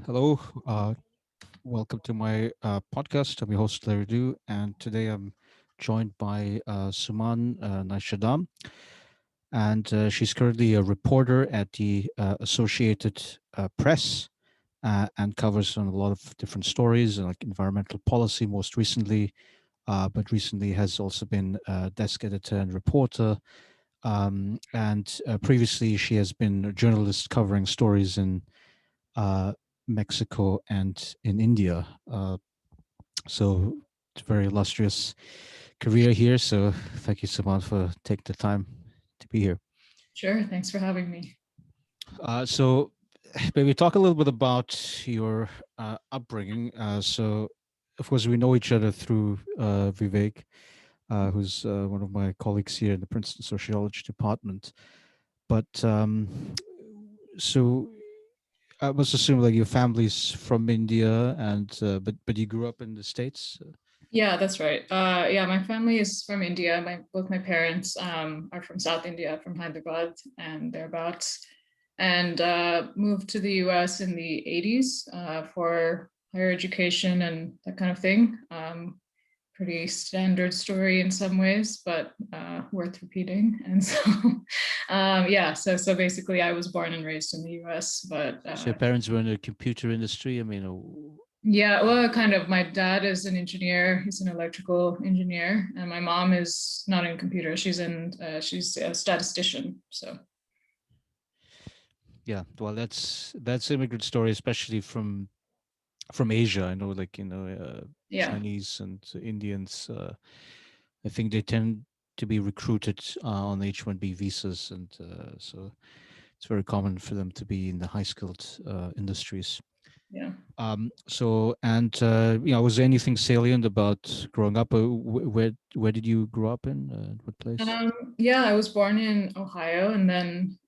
Hello, welcome to my podcast. I'm your host, Larry Du, and today I'm joined by Suman Naishadham, and she's currently a reporter at the Associated Press and covers on a lot of different stories, like environmental policy most recently, but recently has also been desk editor and reporter. And previously, she has been a journalist covering stories in uh, Mexico and in India. So it's a very illustrious career here. So thank you so much for taking the time to be here. Sure. Thanks for having me. So maybe talk a little bit about your upbringing. So of course we know each other through Vivek, who's one of my colleagues here in the Princeton Sociology Department. But so I must assume like your family's from India, and but you grew up in the States. Yeah, that's right. Yeah, my family is from India. Both my parents are from South India, from Hyderabad and thereabouts, and moved to the U.S. in the '80s for higher education and that kind of thing. Pretty standard story in some ways, but worth repeating. And so, yeah, so basically, I was born and raised in the U.S., but So your parents were in the computer industry. I mean, yeah, well, kind of. My dad is an engineer. He's an electrical engineer, and my mom is not in computer. She's a statistician. So yeah. Well, that's immigrant story, especially from Asia. I know, like yeah, Chinese and Indians. I think they tend to be recruited on H-1B visas, and so it's very common for them to be in the high skilled industries. yeah. So, and was there anything salient about growing up? Where did you grow up in? What place? Yeah, I was born in Ohio and then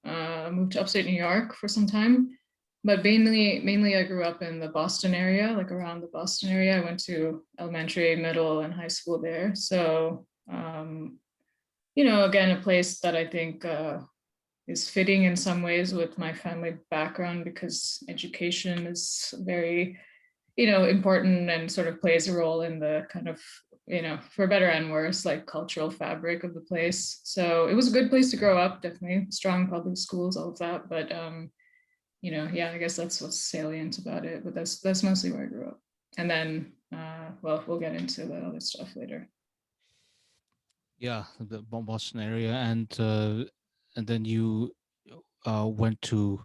moved to upstate New York for some time. But mainly, I grew up in the Boston area, like around the Boston area. I went to elementary, middle, and high school there. So, again, a place that I think is fitting in some ways with my family background because education is very, important and sort of plays a role in the kind of, for better and worse, like cultural fabric of the place. So it was a good place to grow up, definitely strong public schools, all of that. But yeah, I guess that's what's salient about it. But that's mostly where I grew up. And then, well, we'll get into the other stuff later. Yeah, the Boston area, and then you went to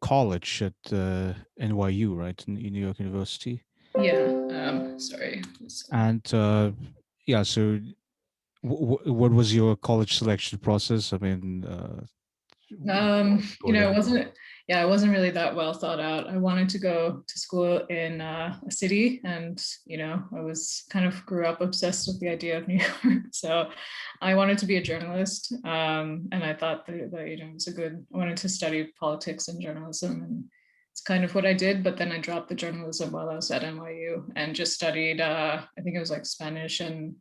college at NYU, right, in New York University, Yeah. Sorry. and yeah. So, what was your college selection process? I mean, why did you go It there? wasn't, yeah, it wasn't really that well thought out. I wanted to go to school in a city, and I was kind of grew up obsessed with the idea of New York. So I wanted to be a journalist, and I thought that it was a good. I wanted to study politics and journalism, and it's kind of what I did. But then I dropped the journalism while I was at NYU and just studied. I think it was like Spanish and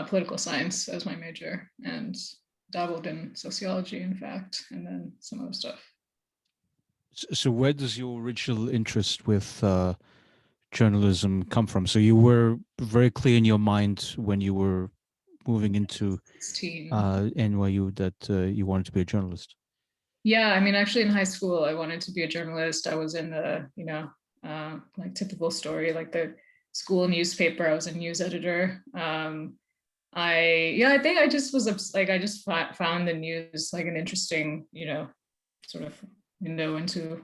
political science as my major, and dabbled in sociology, in fact, and then some other stuff. So, where does your original interest with journalism come from? So, you were very clear in your mind when you were moving into 16. NYU that you wanted to be a journalist. Yeah, I mean, actually, in high school, I wanted to be a journalist. I was in the, like typical story, like the school newspaper. I was a news editor. I think I just was like, I just found the news like an interesting, sort of window into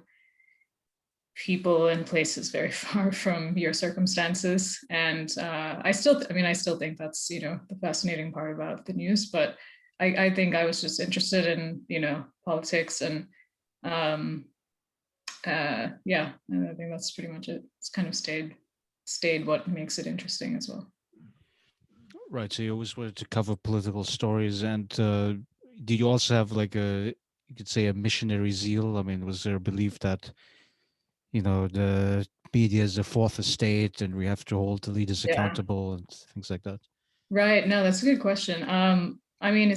people and places very far from your circumstances. And I still think that's, the fascinating part about the news. But I think I was just interested in, politics and um, yeah, and I think that's pretty much it. It's kind of stayed what makes it interesting as well. Right. So you always wanted to cover political stories, and did you also have like you could say a missionary zeal? I mean, was there a belief that the media is the fourth estate, and we have to hold the leaders Yeah. accountable and things like that? Right. No, that's a good question. I mean,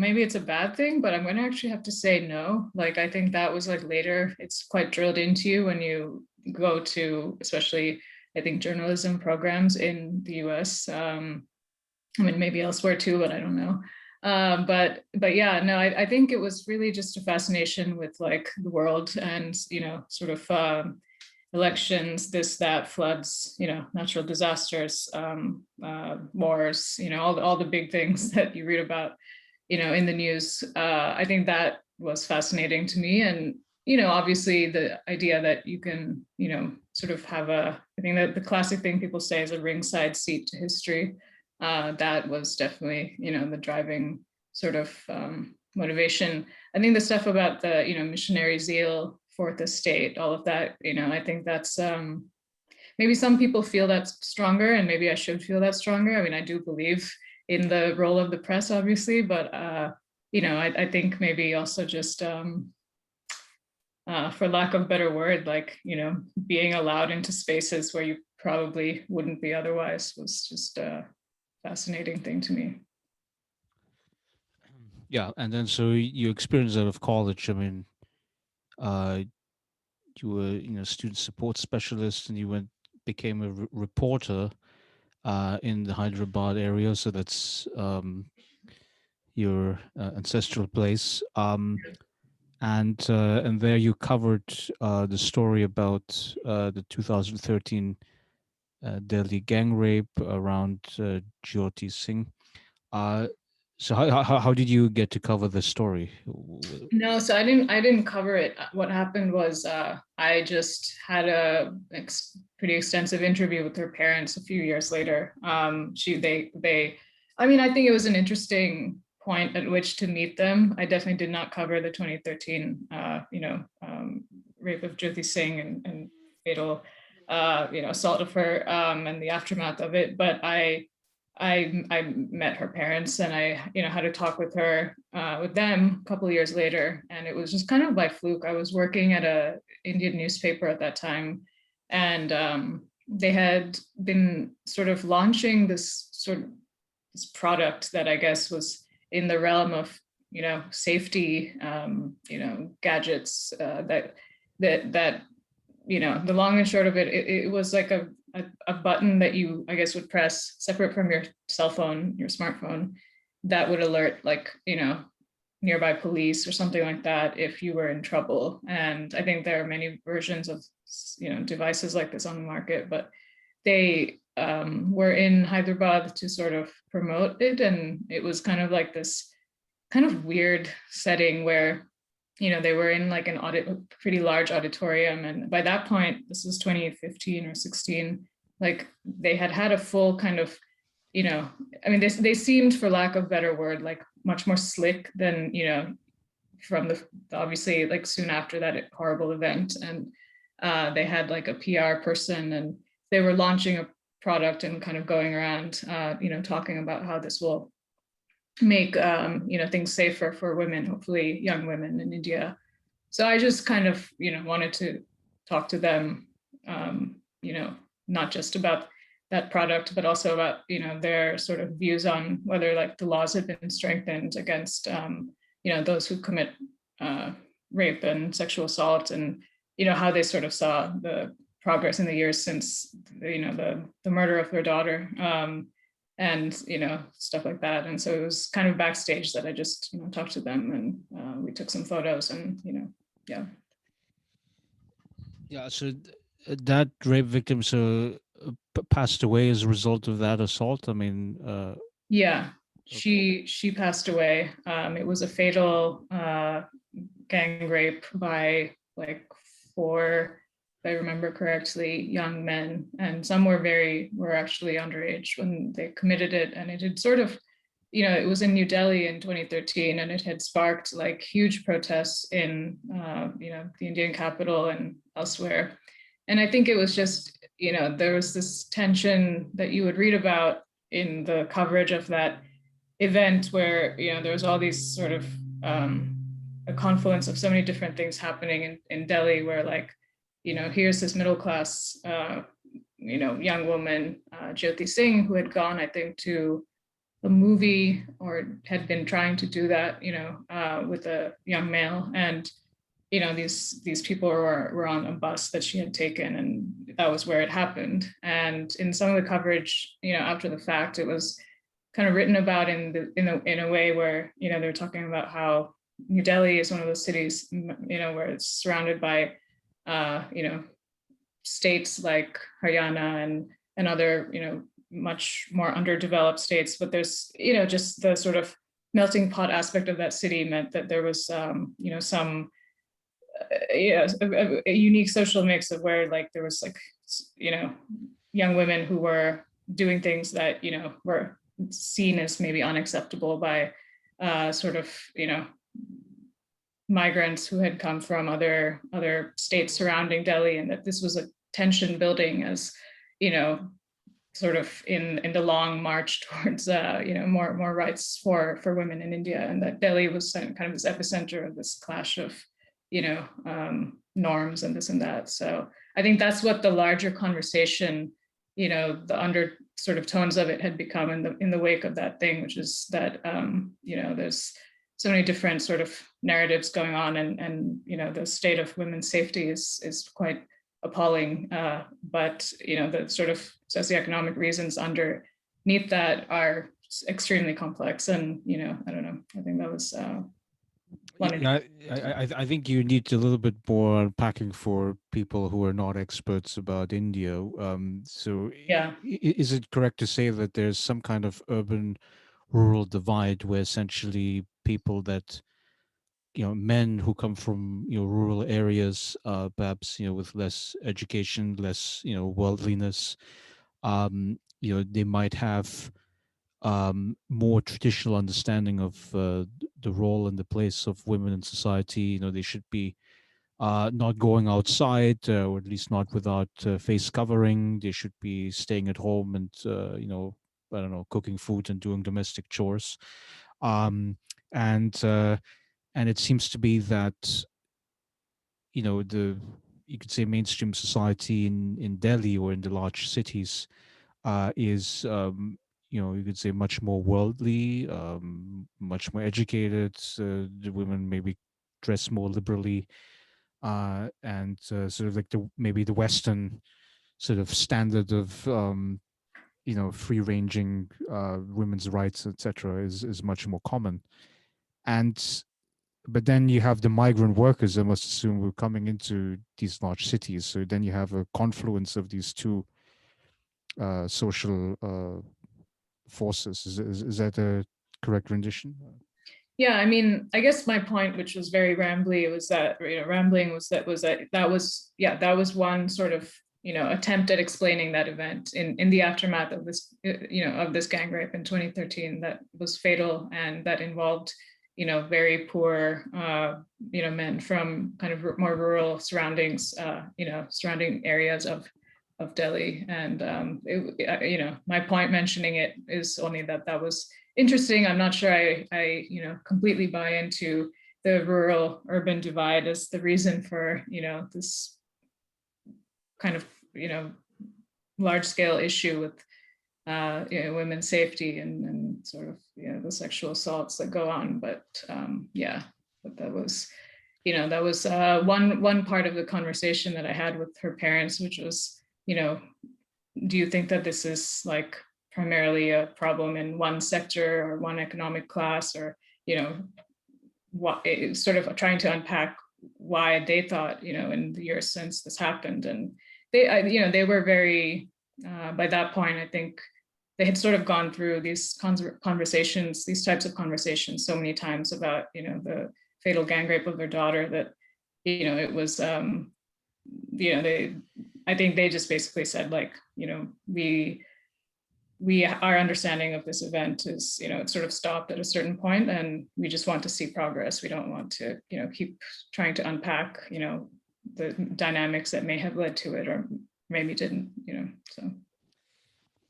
maybe it's a bad thing, but I'm going to actually have to say no. Like, I think that was like later, it's quite drilled into you when you go to, especially, I think, journalism programs in the US. I mean, maybe elsewhere too, but I don't know. But yeah, no, I think it was really just a fascination with like the world and, sort of elections, this, that, floods, natural disasters, wars, all the big things that you read about, in the news. I think that was fascinating to me. And, obviously the idea that you can, sort of have I think that the classic thing people say is a ringside seat to history. That was definitely, the driving sort of motivation. I think the stuff about the, missionary zeal, fourth estate, all of that, I think that's maybe some people feel that's stronger, and maybe I should feel that stronger. I mean, I do believe in the role of the press, obviously, but I think maybe also just for lack of a better word, like, being allowed into spaces where you probably wouldn't be otherwise was just a fascinating thing to me. Yeah, and then so you experienced out of college. I mean, uh, you were student support specialist, and you went became a reporter in the Hyderabad area. So that's your ancestral place. And there you covered the story about the 2013 Delhi gang rape around Jyoti Singh. Uh, so how did you get to cover the story? No, so I didn't cover it. What happened was I just had a pretty extensive interview with her parents a few years later. They I mean, I think it was an interesting point at which to meet them. I definitely did not cover the 2013 rape of Jyoti Singh and fatal assault of her, and the aftermath of it, but I met her parents, and I had a talk with them a couple of years later, and it was just kind of by fluke. I was working at a Indian newspaper at that time, and they had been sort of launching this product that I guess was in the realm of safety, gadgets, that the long and short of it was like a button that you, I guess, would press separate from your cell phone, your smartphone, that would alert, like, nearby police or something like that if you were in trouble. And I think there are many versions of, devices like this on the market, but they were in Hyderabad to sort of promote it. And it was kind of like this kind of weird setting where they were in like pretty large auditorium. And by that point, this was 2015 or 16, like they had a full kind of, I mean, they seemed, for lack of a better word, like much more slick than, from the, obviously, like soon after that horrible event. And they had like a PR person, and they were launching a product and kind of going around, talking about how this will make things safer for women, hopefully young women in India. So I just kind of wanted to talk to them, not just about that product, but also about their sort of views on whether like the laws have been strengthened against those who commit rape and sexual assault, and how they sort of saw the progress in the years since the murder of their daughter. And stuff like that. And so it was kind of backstage that I just talked to them, and we took some photos, and yeah. Yeah, so that rape victim passed away as a result of that assault. I mean, Yeah, okay. she passed away. It was a fatal gang rape by like four, if I remember correctly, young men, and some were actually underage when they committed it. And it had sort of, it was in New Delhi in 2013, and it had sparked like huge protests in the Indian capital and elsewhere. And I think it was just, there was this tension that you would read about in the coverage of that event, where there was all these sort of a confluence of so many different things happening in Delhi, where like here's this middle class young woman, Jyoti Singh, who had gone, I think, to a movie or had been trying to do that, with a young male. And these people were on a bus that she had taken, and that was where it happened. And in some of the coverage, after the fact, it was kind of written about in a way where they were talking about how New Delhi is one of those cities, where it's surrounded by states like Haryana and other much more underdeveloped states. But there's just the sort of melting pot aspect of that city meant that there was some a unique social mix of where like there was like young women who were doing things that were seen as maybe unacceptable by sort of migrants who had come from other states surrounding Delhi, and that this was a tension building as you know sort of in the long march towards more rights for women in India, and that Delhi was kind of this epicenter of this clash of norms and this and that. So I think that's what the larger conversation, the under sort of tones of it had become in the wake of that thing, which is that there's so many different sort of narratives going on, and the state of women's safety is quite appalling. But the sort of socioeconomic reasons underneath that are extremely complex. And I don't know. I think that was one. Yeah, I think you need a little bit more unpacking for people who are not experts about India. So, Yeah, is it correct to say that there's some kind of urban rural divide where essentially people that men who come from rural areas, perhaps with less education, less worldliness, they might have more traditional understanding of the role and the place of women in society. They should be not going outside, or at least not without face covering. They should be staying at home and I don't know, cooking food and doing domestic chores. Um, and and it seems to be that the you could say mainstream society in Delhi or in the large cities is you could say much more worldly, much more educated. The women maybe dress more liberally, and sort of like the maybe the Western sort of standard of free ranging women's rights, etc., is much more common. And but then you have the migrant workers, I must assume, who are coming into these large cities. So then you have a confluence of these two social forces. Is that a correct rendition? Yeah, I mean, I guess my point, which was very rambly, was that rambling that was one sort of attempt at explaining that event in the aftermath of this of this gang rape in 2013 that was fatal, and that involved very poor men from kind of more rural surroundings, surrounding areas of Delhi. And my point mentioning it is only that was interesting. I'm not sure I completely buy into the rural urban divide as the reason for this kind of large scale issue with women's safety and sort of the sexual assaults that go on. But yeah, but that was one part of the conversation that I had with her parents, which was do you think that this is like primarily a problem in one sector or one economic class, or what, sort of trying to unpack why they thought in the years since this happened. And they were very by that point, I think they had sort of gone through these conversations, these types of conversations so many times about the fatal gang rape of their daughter, that it was they I think they just basically said, like, we our understanding of this event is it sort of stopped at a certain point, and we just want to see progress. We don't want to keep trying to unpack the dynamics that may have led to it, or maybe didn't. So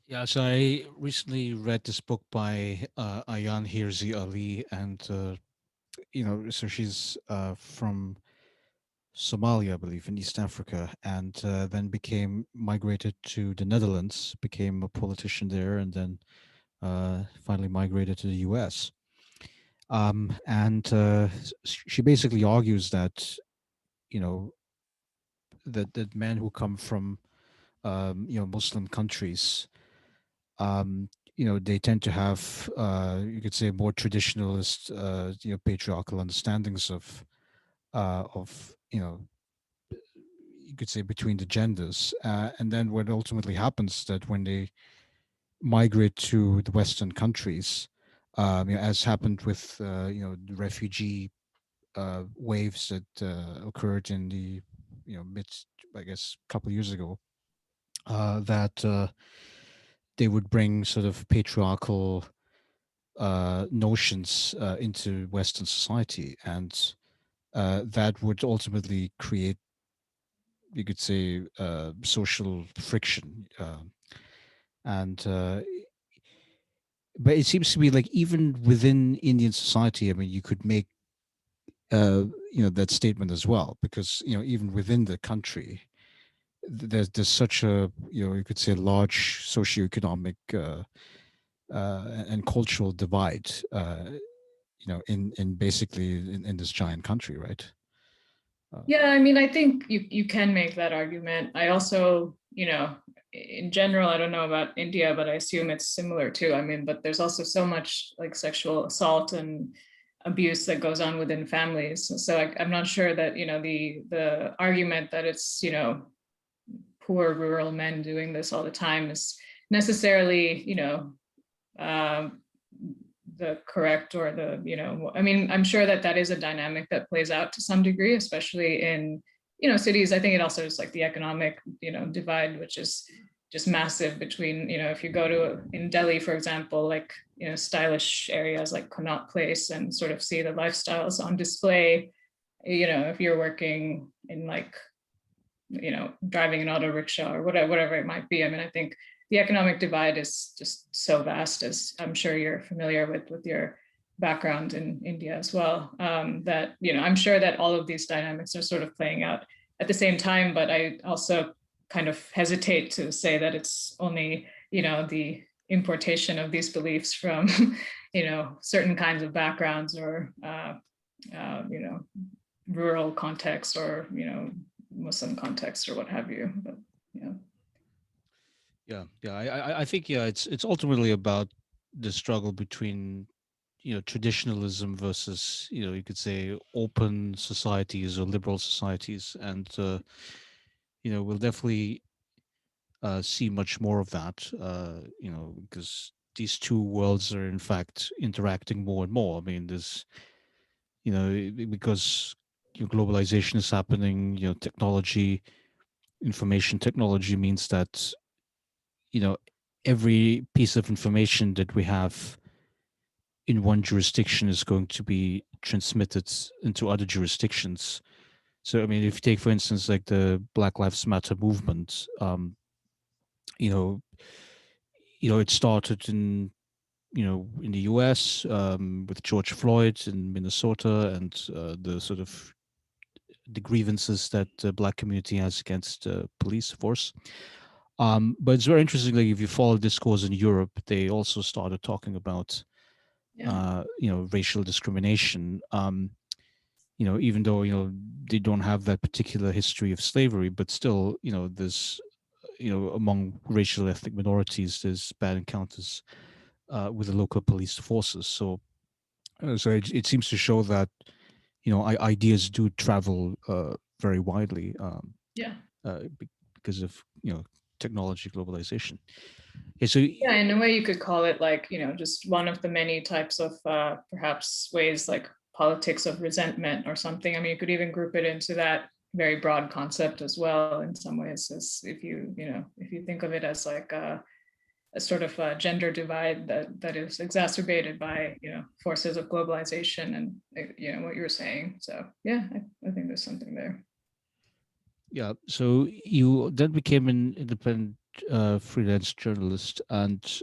Yeah, so I recently read this book by Ayan Hirsi Ali, and so she's from Somalia, I believe, in East Africa, and then became migrated to the Netherlands, became a politician there, and then finally migrated to the U.S. And she basically argues that you know that men who come from Muslim countries, um, they tend to have you could say more traditionalist patriarchal understandings of you could say between the genders, and then what ultimately happens that when they migrate to the Western countries, as happened with the refugee waves that occurred in the mid, I guess, couple of years ago, that they would bring sort of patriarchal notions into Western society, and that would ultimately create, you could say, social friction. And But it seems to be like even within Indian society, I mean, you could make that statement as well, because even within the country, there's such a you could say large socioeconomic and cultural divide, in basically in this giant country, right? Uh, Yeah, I mean, I think you can make that argument. I also, in general, I don't know about India, but I assume it's similar too. I mean, but there's also so much like sexual assault and abuse that goes on within families. So I'm not sure that, the argument that it's, poor rural men doing this all the time is necessarily, um, the correct or the, I mean, I'm sure that that is a dynamic that plays out to some degree, especially in, cities. I think it also is like the economic, divide, which is just massive between, if you go to in Delhi, for example, like, stylish areas like Connaught Place and sort of see the lifestyles on display, if you're working in like, driving an auto rickshaw or whatever it might be. I mean, I think the economic divide is just so vast, as I'm sure you're familiar with your background in India as well. That I'm sure that all of these dynamics are sort of playing out at the same time, but I also kind of hesitate to say that it's only the importation of these beliefs from certain kinds of backgrounds or rural context or Muslim context or what have you. But yeah, yeah, I think it's ultimately about the struggle between traditionalism versus you could say open societies or liberal societies, and we'll definitely see much more of that, because these two worlds are in fact interacting more and more. I mean, there's because globalization is happening, technology, information technology means that you know every piece of information that we have in one jurisdiction is going to be transmitted into other jurisdictions. So, I mean, if you take, for instance, like the Black Lives Matter movement, you know, it started in the U.S. With George Floyd in Minnesota, and the sort of the grievances that the black community has against police force. But it's very interesting. Like if you follow discourse in Europe, they also started talking about yeah, racial discrimination. Even though they don't have that particular history of slavery, but still, there's among racial ethnic minorities, there's bad encounters with the local police forces. So it seems to show that ideas do travel very widely, yeah. because of technology globalization. Yeah, so Yeah, in a way you could call it like, just one of the many types of perhaps ways like politics of resentment or something. I mean, you could even group it into that very broad concept as well in some ways, as if if you think of it as like a sort of gender divide that is exacerbated by, forces of globalization and, what you were saying. So yeah, I think there's something there. yeah, so you then became an independent freelance journalist, and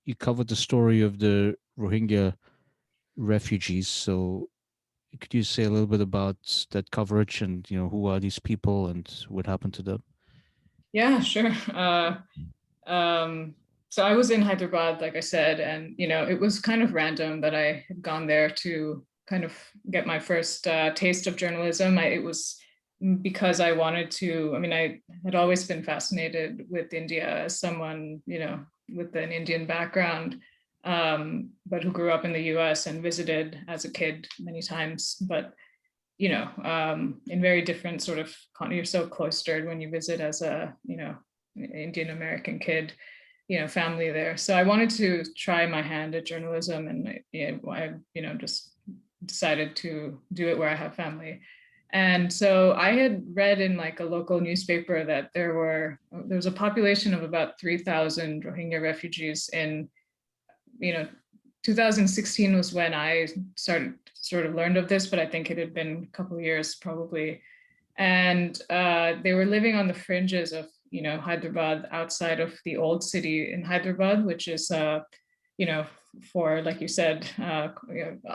you covered the story of the Rohingya refugees. So could you say a little bit about that coverage, and who are these people and what happened to them? Yeah, sure. Um, So I was in Hyderabad, like I said, and it was kind of random that I had gone there to kind of get my first taste of journalism. It was because I wanted to. I mean, I had always been fascinated with India as someone, with an Indian background, but who grew up in the U.S. and visited as a kid many times. But in very different sort of, you're so cloistered when you visit as a, Indian American kid, family there. So I wanted to try my hand at journalism, and I just decided to do it where I have family. And so I had read in like a local newspaper that there was a population of about 3,000 Rohingya refugees in, you know, 2016 was when I started sort of learned of this, but I think it had been a couple of years probably. And they were living on the fringes of, Hyderabad, outside of the old city in Hyderabad, which is, you know, for, like you said,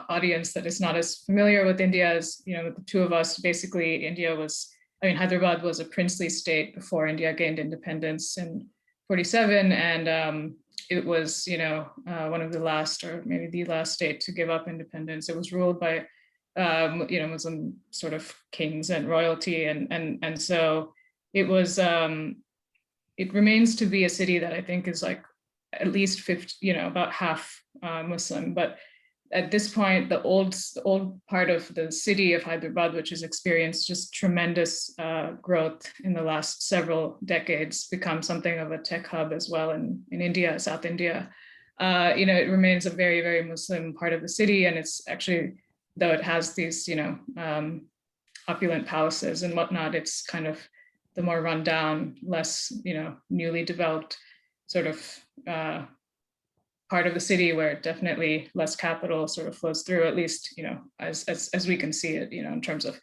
audience that is not as familiar with India as, the two of us. Basically, Hyderabad was a princely state before India gained independence in 47. And it was, one of the last, or maybe the last state to give up independence. It was ruled by, Muslim sort of kings and royalty, and so it was. It remains to be a city that I think is like at least 50, about half Muslim. But at this point, the old part of the city of Hyderabad, which has experienced just tremendous growth in the last several decades, become something of a tech hub as well in India, South India. It remains a very, very Muslim part of the city, and it's actually, though it has these, opulent palaces and whatnot, it's kind of the more rundown, less, newly developed sort of part of the city where definitely less capital sort of flows through, at least, as we can see it, in terms of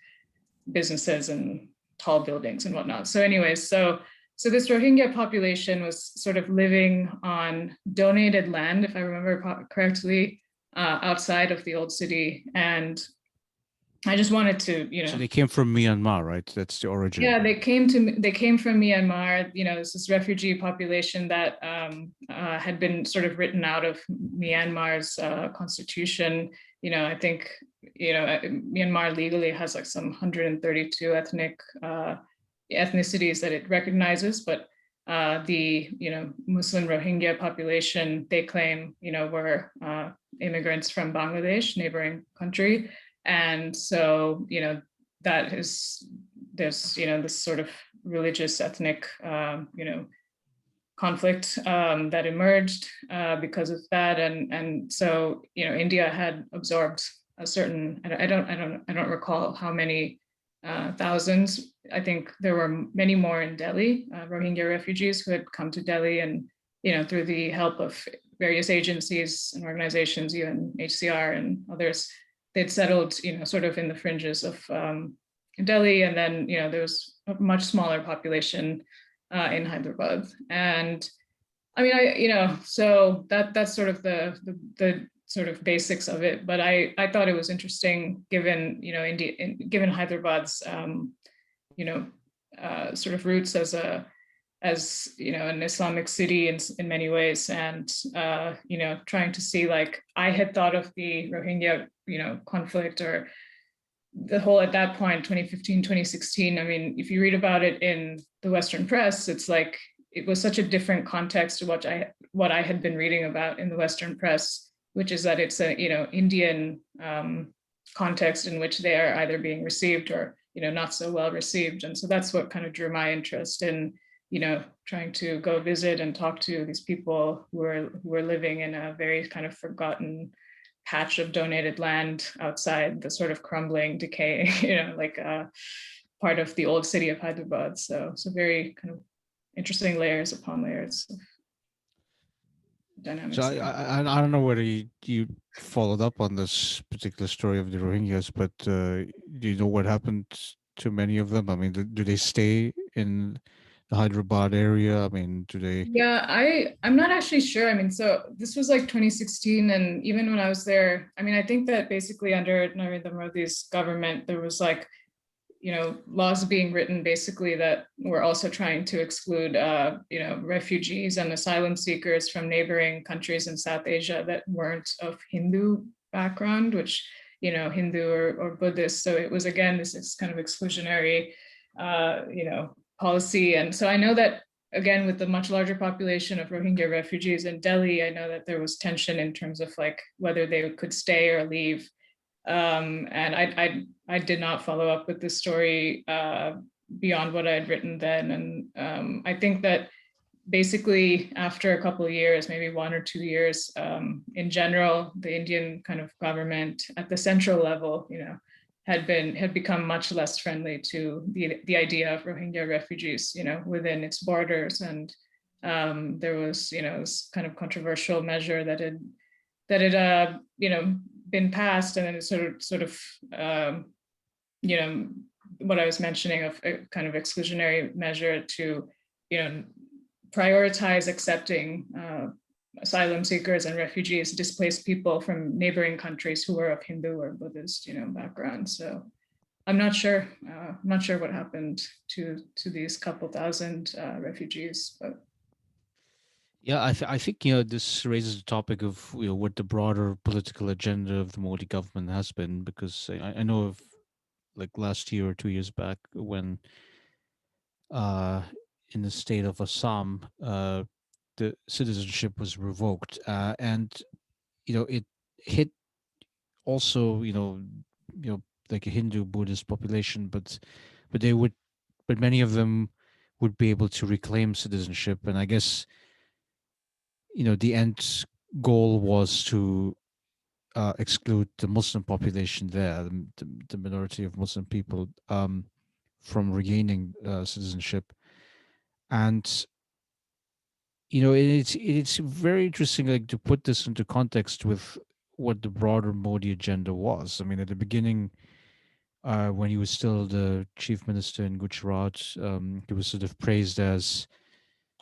businesses and tall buildings and whatnot. So anyways, so this Rohingya population was sort of living on donated land, if I remember correctly, outside of the old city. And I just wanted to, So they came from Myanmar, right? That's the origin. yeah, they came from Myanmar. There's this refugee population that had been sort of written out of Myanmar's constitution. I think Myanmar legally has like some 132 ethnicities that it recognizes, but the Muslim Rohingya population, they claim were immigrants from Bangladesh, neighboring country. And so, that is, there's, this sort of religious ethnic, conflict that emerged because of that. And so, India had absorbed a certain, I don't recall how many thousands. I think there were many more in Delhi, Rohingya refugees who had come to Delhi, and, through the help of various agencies and organizations, UNHCR and others, they'd settled, sort of in the fringes of Delhi, and then there was a much smaller population in Hyderabad. And I mean, so that's sort of the sort of basics of it. But I thought it was interesting, given given Hyderabad's sort of roots as an Islamic city in many ways, and trying to see, like, I had thought of the Rohingya conflict, or the whole, at that point, 2015, 2016, I mean, if you read about it in the Western press, it's like it was such a different context to what I had been reading about in the Western press, which is that it's a Indian context in which they are either being received or not so well received. And so that's what kind of drew my interest in trying to go visit and talk to these people who are living in a very kind of forgotten patch of donated land outside the sort of crumbling, decaying, like part of the old city of Hyderabad. So very kind of interesting layers upon layers of dynamics So there. I don't know whether you followed up on this particular story of the Rohingyas, but do you know what happened to many of them? I mean, do they stay in the Hyderabad area? I mean, do they? Yeah, I'm not actually sure. I mean, so this was like 2016, and even when I was there, I mean, I think that basically under Narendra Modi's government, there was like, laws being written basically that were also trying to exclude, refugees and asylum seekers from neighboring countries in South Asia that weren't of Hindu background, which, Hindu or Buddhist. So it was, again, this kind of exclusionary, policy. And so I know that, again, with the much larger population of Rohingya refugees in Delhi, I know that there was tension in terms of like whether they could stay or leave. And I did not follow up with this story beyond what I had written then. And I think that basically after a couple of years, maybe 1 or 2 years, in general, the Indian kind of government at the central level, had become much less friendly to the idea of Rohingya refugees, within its borders. And there was, this kind of controversial measure that had been passed, and then it sort of you know what I was mentioning of a kind of exclusionary measure to you know prioritize accepting asylum seekers and refugees, displaced people from neighboring countries who were of Hindu or Buddhist background. So I'm not sure what happened to these couple thousand refugees, but Yeah, I think this raises the topic of what the broader political agenda of the Modi government has been, because I know of like last year or 2 years back when uh in the state of Assam the citizenship was revoked, and it hit also like a Hindu Buddhist population, but they would but many of them would be able to reclaim citizenship, and I guess the end goal was to exclude the Muslim population there, the minority of Muslim people, from regaining citizenship. And it's very interesting, like, to put this into context with what the broader Modi agenda was. I mean, at the beginning, when he was still the chief minister in Gujarat, he was sort of praised as,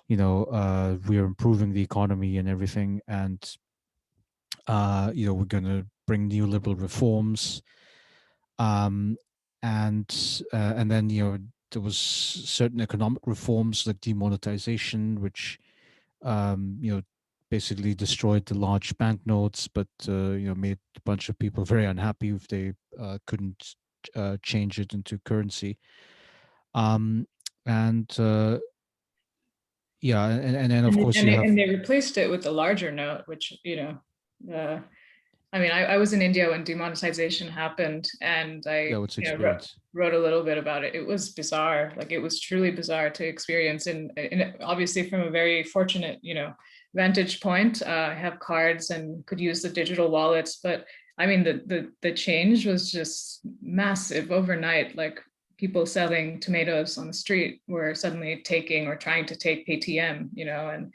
we are improving the economy and everything, and we're going to bring neoliberal reforms, um, and then there was certain economic reforms like demonetization, which basically destroyed the large banknotes, but made a bunch of people very unhappy if they couldn't change it into currency. Um, and Yeah, and then of and course and you they, have. and they replaced it with a larger note, which I mean, I was in India when demonetization happened, and Yeah, I, what's the wrote, experience? wrote a little bit about it. It was bizarre. Like, it was truly bizarre to experience, and obviously from a very fortunate, vantage point. I have cards and could use the digital wallets, but I mean, the change was just massive overnight. Like, people selling tomatoes on the street were suddenly taking or trying to take PTM, and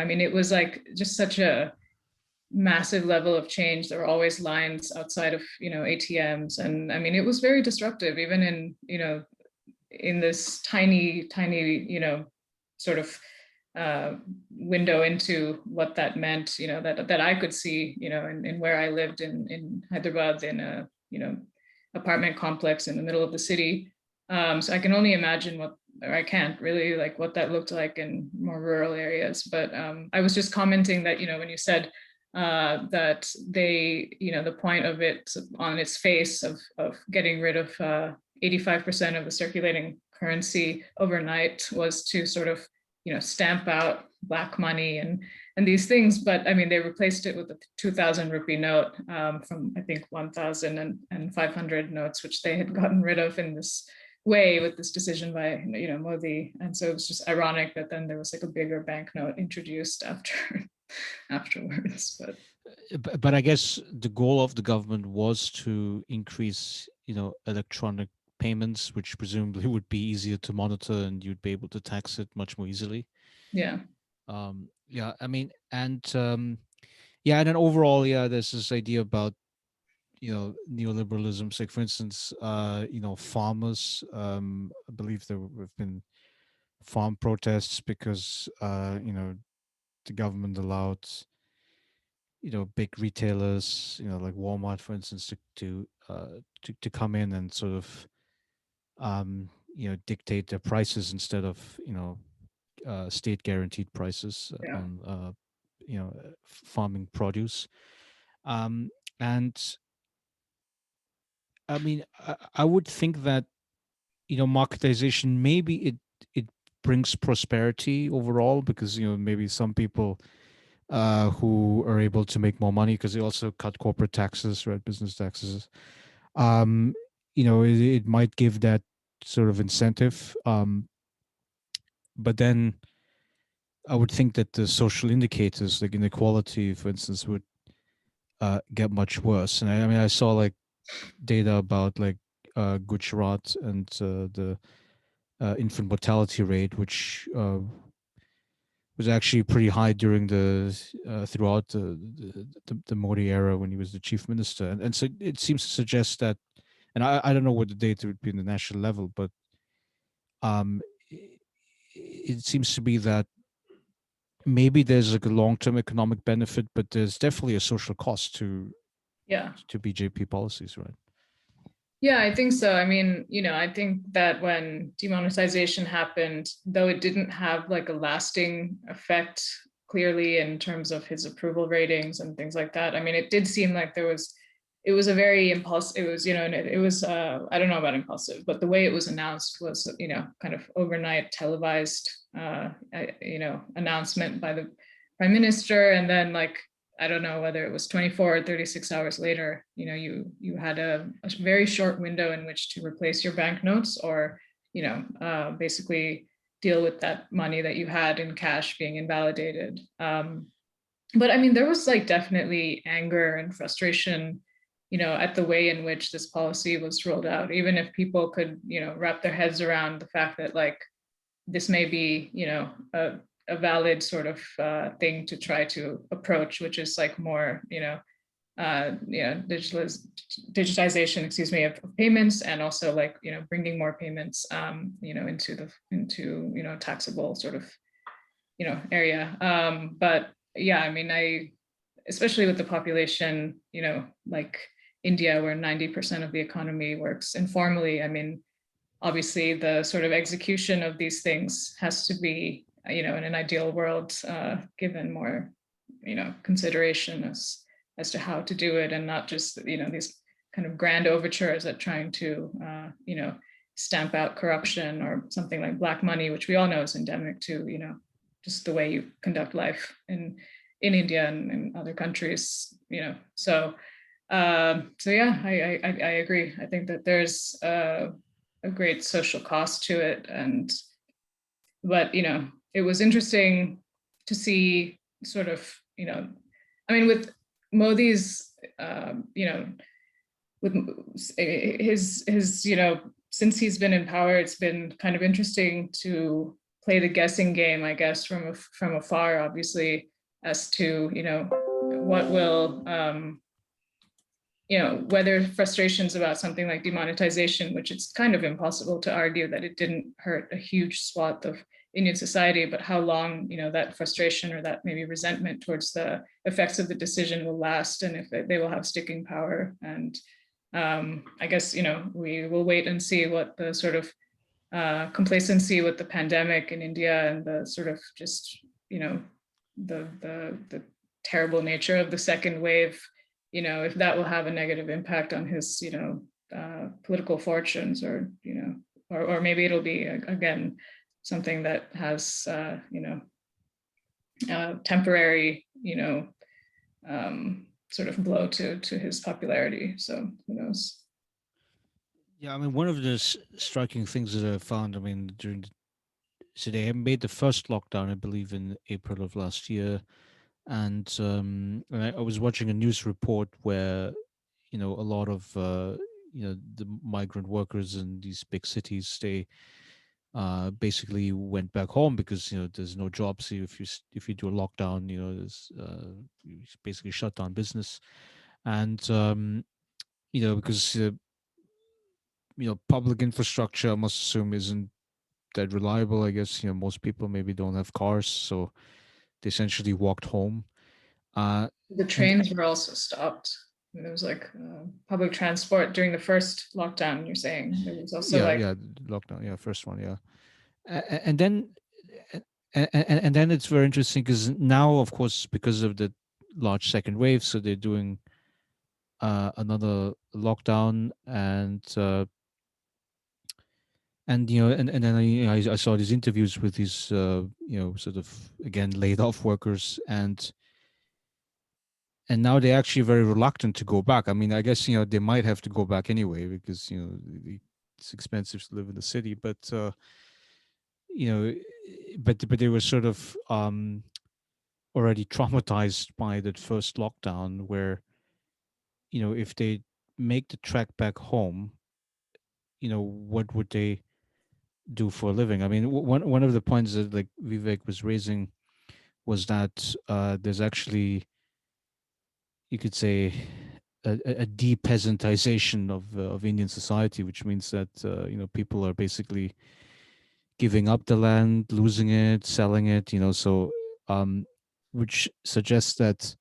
I mean, it was like just such a massive level of change. There were always lines outside of ATMs, and I mean it was very disruptive, even in this tiny sort of window into what that meant. That I could see in where I lived in Hyderabad, in a apartment complex in the middle of the city. So I can only imagine or I can't really, like, what that looked like in more rural areas. But I was just commenting that when you said that the point of it on its face of getting rid of 85% of the circulating currency overnight was to sort of, stamp out black money and these things. But I mean, they replaced it with a 2,000 rupee note from, I think, 1,000 and 500 notes, which they had gotten rid of in this way with this decision by Modi. And so it was just ironic that then there was like a bigger banknote introduced afterwards. But But I guess the goal of the government was to increase, electronic payments, which presumably would be easier to monitor, and you'd be able to tax it much more easily. yeah. Yeah, I mean, and yeah, and then overall, yeah, there's this idea about neoliberalism. Like, for instance, farmers. I believe there have been farm protests because the government allowed big retailers, like Walmart, for instance, to come in and sort of dictate their prices instead of state guaranteed prices Yeah. on farming produce. um, and I mean, I would think that marketization, maybe it brings prosperity overall, because maybe some people who are able to make more money because they also cut corporate taxes, right, business taxes. um it might give that sort of incentive. But then I would think that the social indicators, like inequality, for instance, would get much worse. And I mean, I saw like data about like Gujarat and the infant mortality rate, which was actually pretty high during the throughout the Modi era when he was the chief minister. And so it seems to suggest that, and I don't know what the data would be in the national level, but um, it seems to be that maybe there's like a long-term economic benefit, but there's definitely a social cost Yeah. to BJP policies, right? Yeah, I think so. I mean, I think that when demonetization happened, though it didn't have like a lasting effect clearly in terms of his approval ratings and things like that. I mean, it did seem like it was a very impulsive, it was, and it was, I don't know about impulsive, but the way it was announced was, kind of overnight televised, announcement by the prime minister. And then like, I don't know whether it was 24 or 36 hours later, you had a very short window in which to replace your banknotes or, basically deal with that money that you had in cash being invalidated. But I mean, there was like definitely anger and frustration, at the way in which this policy was rolled out, even if people could, wrap their heads around the fact that like this may be, a valid sort of thing to try to approach, which is like more, digitization, excuse me, of payments, and also like bringing more payments, into taxable sort of area. But yeah, I mean, especially with the population, like India, where 90% of the economy works informally. I mean, obviously the sort of execution of these things has to be, in an ideal world, given more, consideration as to how to do it, and not just, these kind of grand overtures at trying to, stamp out corruption or something like black money, which we all know is endemic to, just the way you conduct life in India and in other countries, so yeah, I agree. I think that there's a great social cost to it, and but it was interesting to see sort of, I mean, with Modi's, with his, since he's been in power, it's been kind of interesting to play the guessing game, I guess, from afar, obviously, as to what will, whether frustrations about something like demonetization, which it's kind of impossible to argue that it didn't hurt a huge swath of Indian society, but how long, that frustration or that maybe resentment towards the effects of the decision will last, and if they will have sticking power. And I guess, we will wait and see what the sort of complacency with the pandemic in India and the sort of just, the terrible nature of the second wave, if that will have a negative impact on his, political fortunes, or, or maybe it'll be, again, something that has, temporary, sort of blow to his popularity. So who knows? Yeah, I mean, one of the striking things that I found, I mean, so they made the first lockdown, I believe, in April of last year. And I was watching a news report where a lot of the migrant workers in these big cities, they basically went back home because there's no jobs. If you do a lockdown, there's you basically shut down business. And because public infrastructure, I must assume, isn't that reliable. I guess most people maybe don't have cars, so they essentially walked home. uh The and trains were also stopped. there was like public transport during the first lockdown. You're saying there was also Yeah, like yeah, lockdown, yeah, first one, yeah. And then and then it's very interesting because now, of course, because of the large second wave, so they're doing another lockdown, and and then I saw these interviews with these sort of again laid off workers, and now they're actually very reluctant to go back. I mean, I guess they might have to go back anyway because it's expensive to live in the city, but you know, but they were sort of already traumatized by that first lockdown, where if they make the trek back home, what would they do for a living? I mean, one of the points that like Vivek was raising was that there's actually, you could say, a de-peasantization of Indian society, which means that people are basically giving up the land, losing it, selling it. So which suggests that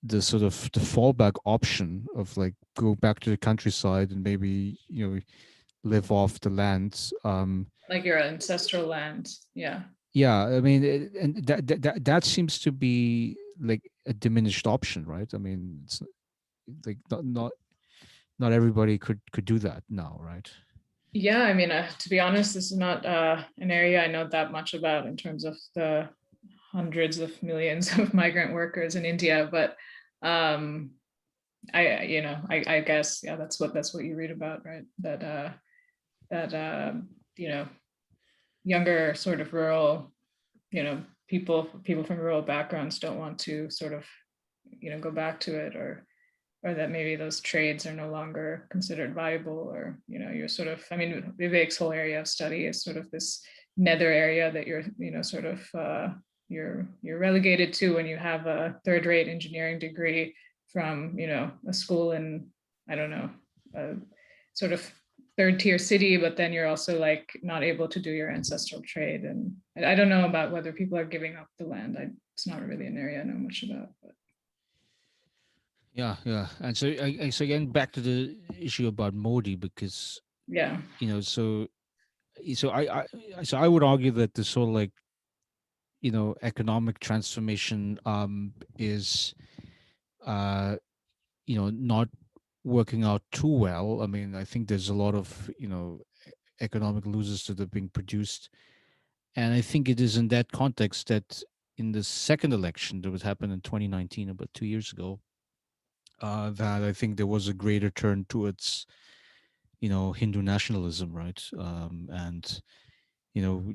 the sort of the fallback option of like go back to the countryside and maybe live off the land. like your ancestral land. Yeah. Yeah, I mean, and that seems to be like a diminished option, right? I mean, it's like not everybody could do that now, right? Yeah, I mean, to be honest, this is not an area I know that much about in terms of the hundreds of millions of migrant workers in India, but um, I guess yeah, that's what you read about, right? That you know, younger sort of rural, people from rural backgrounds don't want to sort of go back to it, or that maybe those trades are no longer considered viable, or you're sort of, I mean, Vivek's whole area of study is sort of this nether area that you're sort of you're relegated to when you have a third-rate engineering degree from a school in, I don't know, a sort of third tier city, but then you're also like not able to do your ancestral trade. And I don't know about whether people are giving up the land. It's not really an area I know much about, but Yeah, yeah. And so, so again, back to the issue about Modi, because yeah. so so I would argue that this whole like economic transformation is uh not working out too well. I mean, I think there's a lot of economic losers that are being produced, and I think it is in that context that in the second election that was happened in 2019, about 2 years ago, that I think there was a greater turn towards Hindu nationalism, right? And you know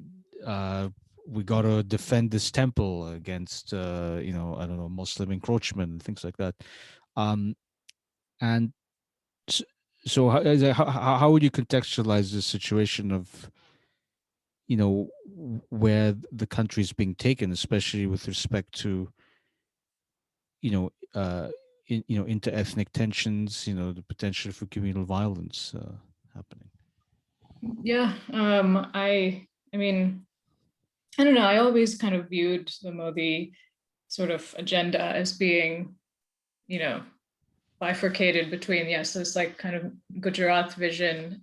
we got to defend this temple against I don't know, Muslim encroachment and things like that. um and s- so how would you contextualize the situation of where the country is being taken, especially with respect to you know inter-ethnic tensions, the potential for communal violence happening? Yeah, I mean, I don't know. I always kind of viewed the Modi sort of agenda as being, you know, bifurcated between, yes, this like kind of Gujarat vision,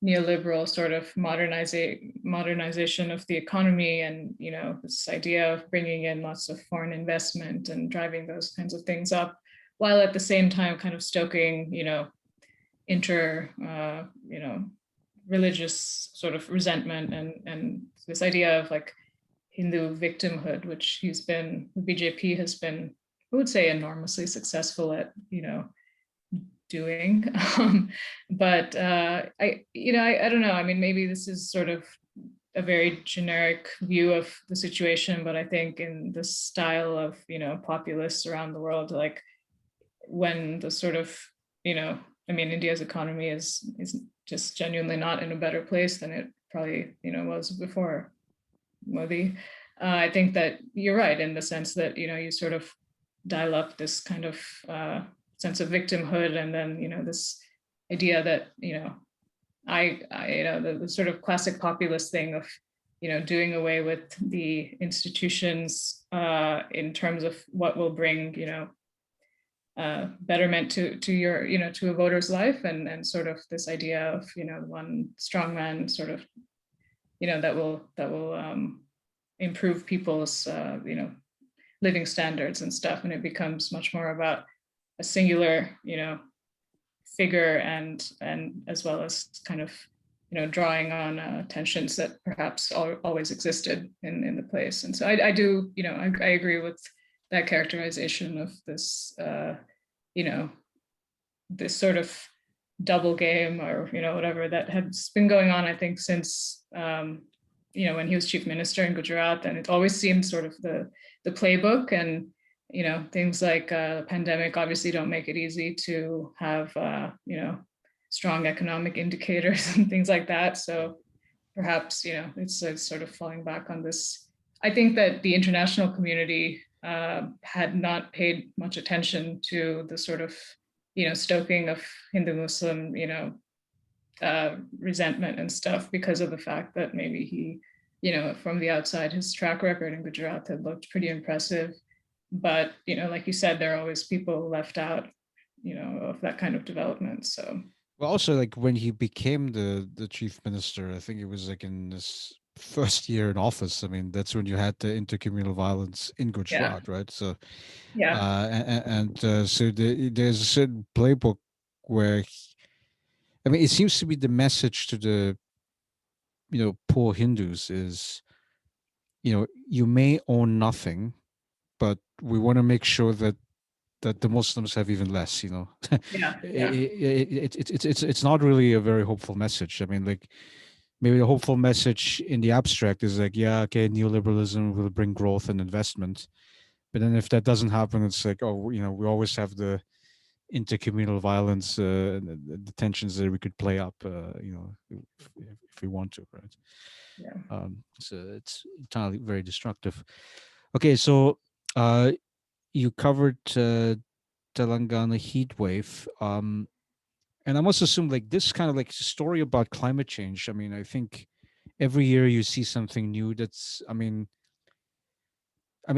neoliberal sort of modernization of the economy, and this idea of bringing in lots of foreign investment and driving those kinds of things up, while at the same time kind of stoking, inter, religious sort of resentment, and this idea of like Hindu victimhood, which the BJP has been, I would say, enormously successful at, doing. But I don't know. I mean, maybe this is sort of a very generic view of the situation, but I think in the style of, populists around the world, like when the sort of, I mean, India's economy is just genuinely not in a better place than it probably, was before Modi. I think that you're right in the sense that, you sort of dial up this kind of sense of victimhood, and then, this idea that, the sort of classic populist thing of, doing away with the institutions in terms of what will bring, betterment to your, to a voter's life, and sort of this idea of, one strong man sort of, that will improve people's, living standards and stuff. And it becomes much more about a singular, figure, and as well as kind of, drawing on tensions that perhaps always existed in the place. And so I do, I agree with that characterization of this, you know, this sort of double game, or, whatever, that has been going on, I think, since, when he was chief minister in Gujarat. And it always seemed sort of the playbook. And, things like pandemic obviously don't make it easy to have, strong economic indicators and things like that. So perhaps, it's sort of falling back on this. I think that the international community had not paid much attention to the sort of, stoking of Hindu-Muslim, resentment and stuff, because of the fact that maybe he, from the outside, his track record in Gujarat had looked pretty impressive. But, like you said, there are always people left out, of that kind of development. So, Well, also like when he became the chief minister, I think it was like in this first year in office. I mean, that's when you had the intercommunal violence in yeah, Gujarat, right? So, yeah, so there's a certain playbook where, I mean, it seems to be the message to the poor Hindus is, you may own nothing, but we want to make sure that the Muslims have even less. yeah, yeah, It's not really a very hopeful message. I mean, like maybe the hopeful message in the abstract is like, yeah, okay, neoliberalism will bring growth and investment, but then if that doesn't happen, it's like, oh, we always have the intercommunal violence, and the tensions that we could play up, if we want to, right? yeah. So it's entirely very destructive. Okay, so uh, you covered Telangana heat wave. And I must assume like this kind of like story about climate change. I mean, I think every year you see something new that's, I mean,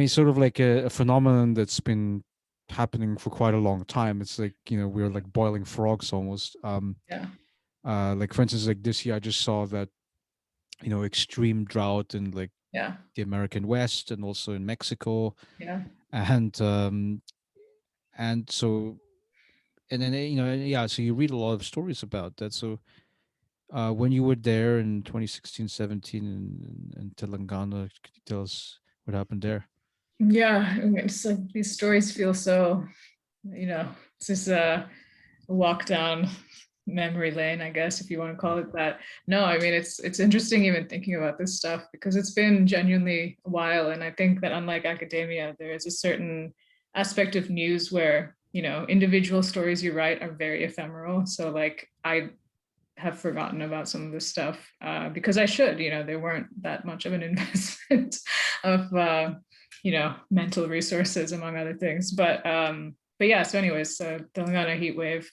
sort of like a phenomenon that's been happening for quite a long time. It's like, we're like boiling frogs almost. Yeah, Like for instance, like this year I just saw that, extreme drought in like yeah, the American West and also in Mexico. yeah. And so, and then yeah, so you read a lot of stories about that. So when you were there in 2016, 17 in Telangana, could you tell us what happened there? Yeah, it's like these stories feel so, it's just a walk down memory lane, I guess, if you want to call it that. No, I mean, it's interesting even thinking about this stuff, because it's been genuinely a while. And I think that unlike academia, there is a certain aspect of news where, individual stories you write are very ephemeral. So like I have forgotten about some of this stuff, because I should, there weren't that much of an investment of, mental resources, among other things. But yeah, so anyways, so Telangana heat wave.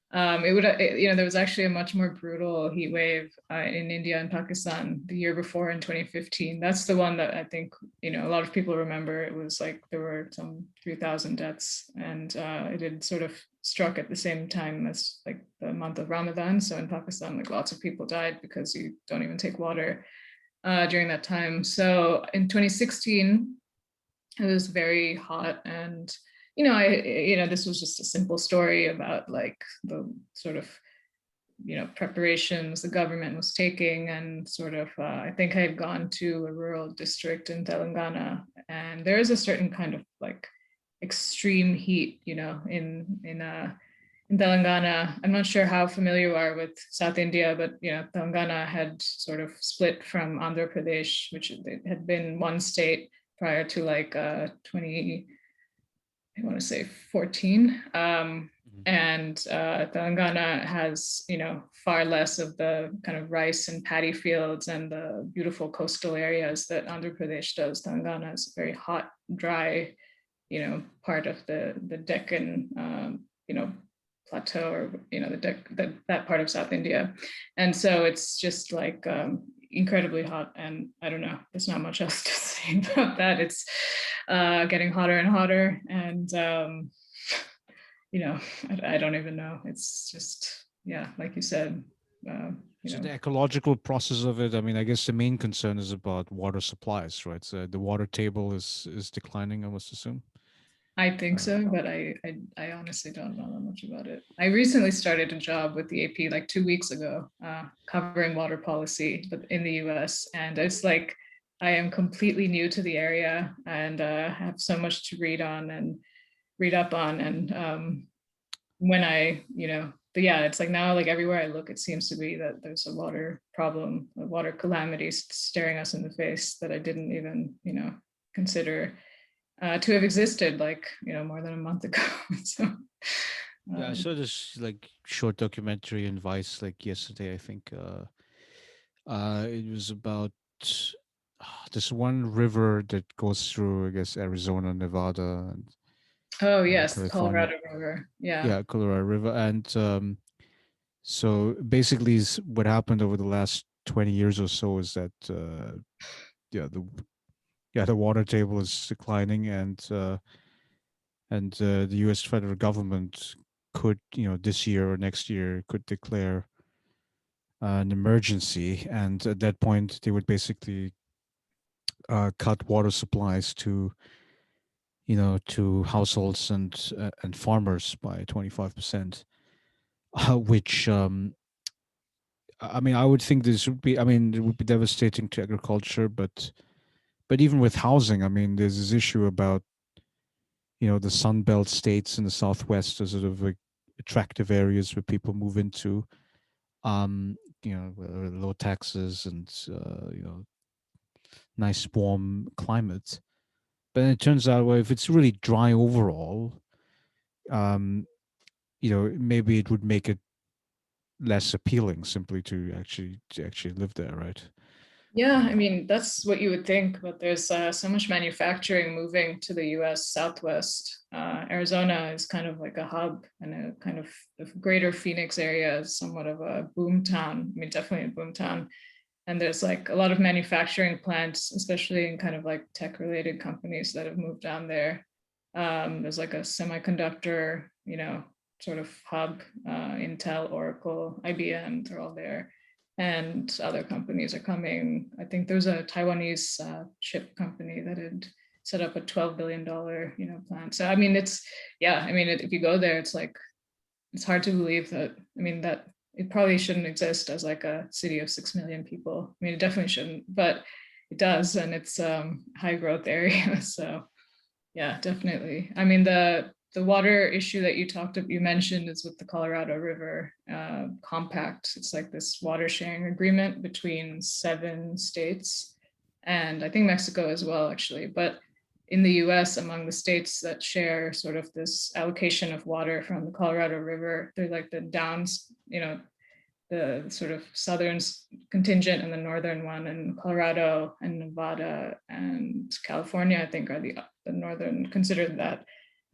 There was actually a much more brutal heat wave in India and Pakistan the year before, in 2015. That's the one that I think, a lot of people remember. It was like there were some 3,000 deaths, and it had sort of struck at the same time as like the month of Ramadan. So in Pakistan, like lots of people died because you don't even take water during that time. So in 2016, it was very hot. And this was just a simple story about like the sort of, preparations the government was taking. And sort of, I think I had gone to a rural district in Telangana, and there is a certain kind of like extreme heat, in Telangana. I'm not sure how familiar you are with South India, but Telangana had sort of split from Andhra Pradesh, which had been one state prior to like 20, I want to say 14. Mhm. And Telangana has, far less of the kind of rice and paddy fields and the beautiful coastal areas that Andhra Pradesh does. Telangana is a very hot, dry, part of the Deccan, plateau, or that part of South India. And so it's just like incredibly hot. And I don't know, there's not much else to say about that. It's getting hotter and hotter. And you know, I don't even know. It's just, yeah, like you said, uh, you So know, the ecological process of it, I mean, I guess the main concern is about water supplies, right? So the water table is declining, I must assume. I think Uh, so, but I honestly don't know that much about it. I recently started a job with the AP like 2 weeks ago, covering water policy, but in the US. And it's like I am completely new to the area and have so much to read on and read up on. And when I, but yeah, it's like now, like everywhere I look, it seems to be that there's a water problem, a water calamity staring us in the face that I didn't even, consider to have existed like, more than a month ago. So, yeah, I um, saw this like short documentary in Vice like yesterday, I think. It was about this one river that goes through, I guess, Arizona, Nevada, and oh, yes, the California. Colorado River. Yeah. Yeah, Colorado River, and so basically, what happened over the last 20 years or so is that yeah, the water table is declining, and the U.S. federal government could, this year or next year, could declare an emergency, and at that point, they would basically cut water supplies to, to households and farmers by 25%, which I mean, I would think this would be. I mean, it would be devastating to agriculture, but even with housing, I mean, there's this issue about, the Sun Belt states in the Southwest are sort of like attractive areas where people move into, low taxes and nice warm climates. But then it turns out, well, if it's really dry overall, um, maybe it would make it less appealing simply to actually live there, right? Yeah, I Uh, mean, that's what you would think, but there's so much manufacturing moving to the US Southwest. Arizona is kind of like a hub, and a kind of the greater Phoenix area is somewhat of a boom town. I mean, definitely a boom town. And there's like a lot of manufacturing plants, especially in kind of like tech related companies that have moved down there. There's like a semiconductor, sort of hub. Intel, Oracle, IBM, they're all there, and other companies are coming. I think there's a Taiwanese chip company that had set up a $12 billion, plant. So I mean, yeah, I mean, if you go there, it's like it's hard to believe that. I mean, that it probably shouldn't exist as like a city of 6 million people. I mean, it definitely shouldn't, but it does, and it's high growth area. So yeah, definitely. I mean, the water issue that you mentioned is with the Colorado River compact. It's like this water sharing agreement between 7 states, and I think Mexico as well, actually. But in the US, among the states that share sort of this allocation of water from the Colorado River, they're like the downs, the sort of southern contingent and the northern one, and Colorado and Nevada and California, I think, are the northern considered that.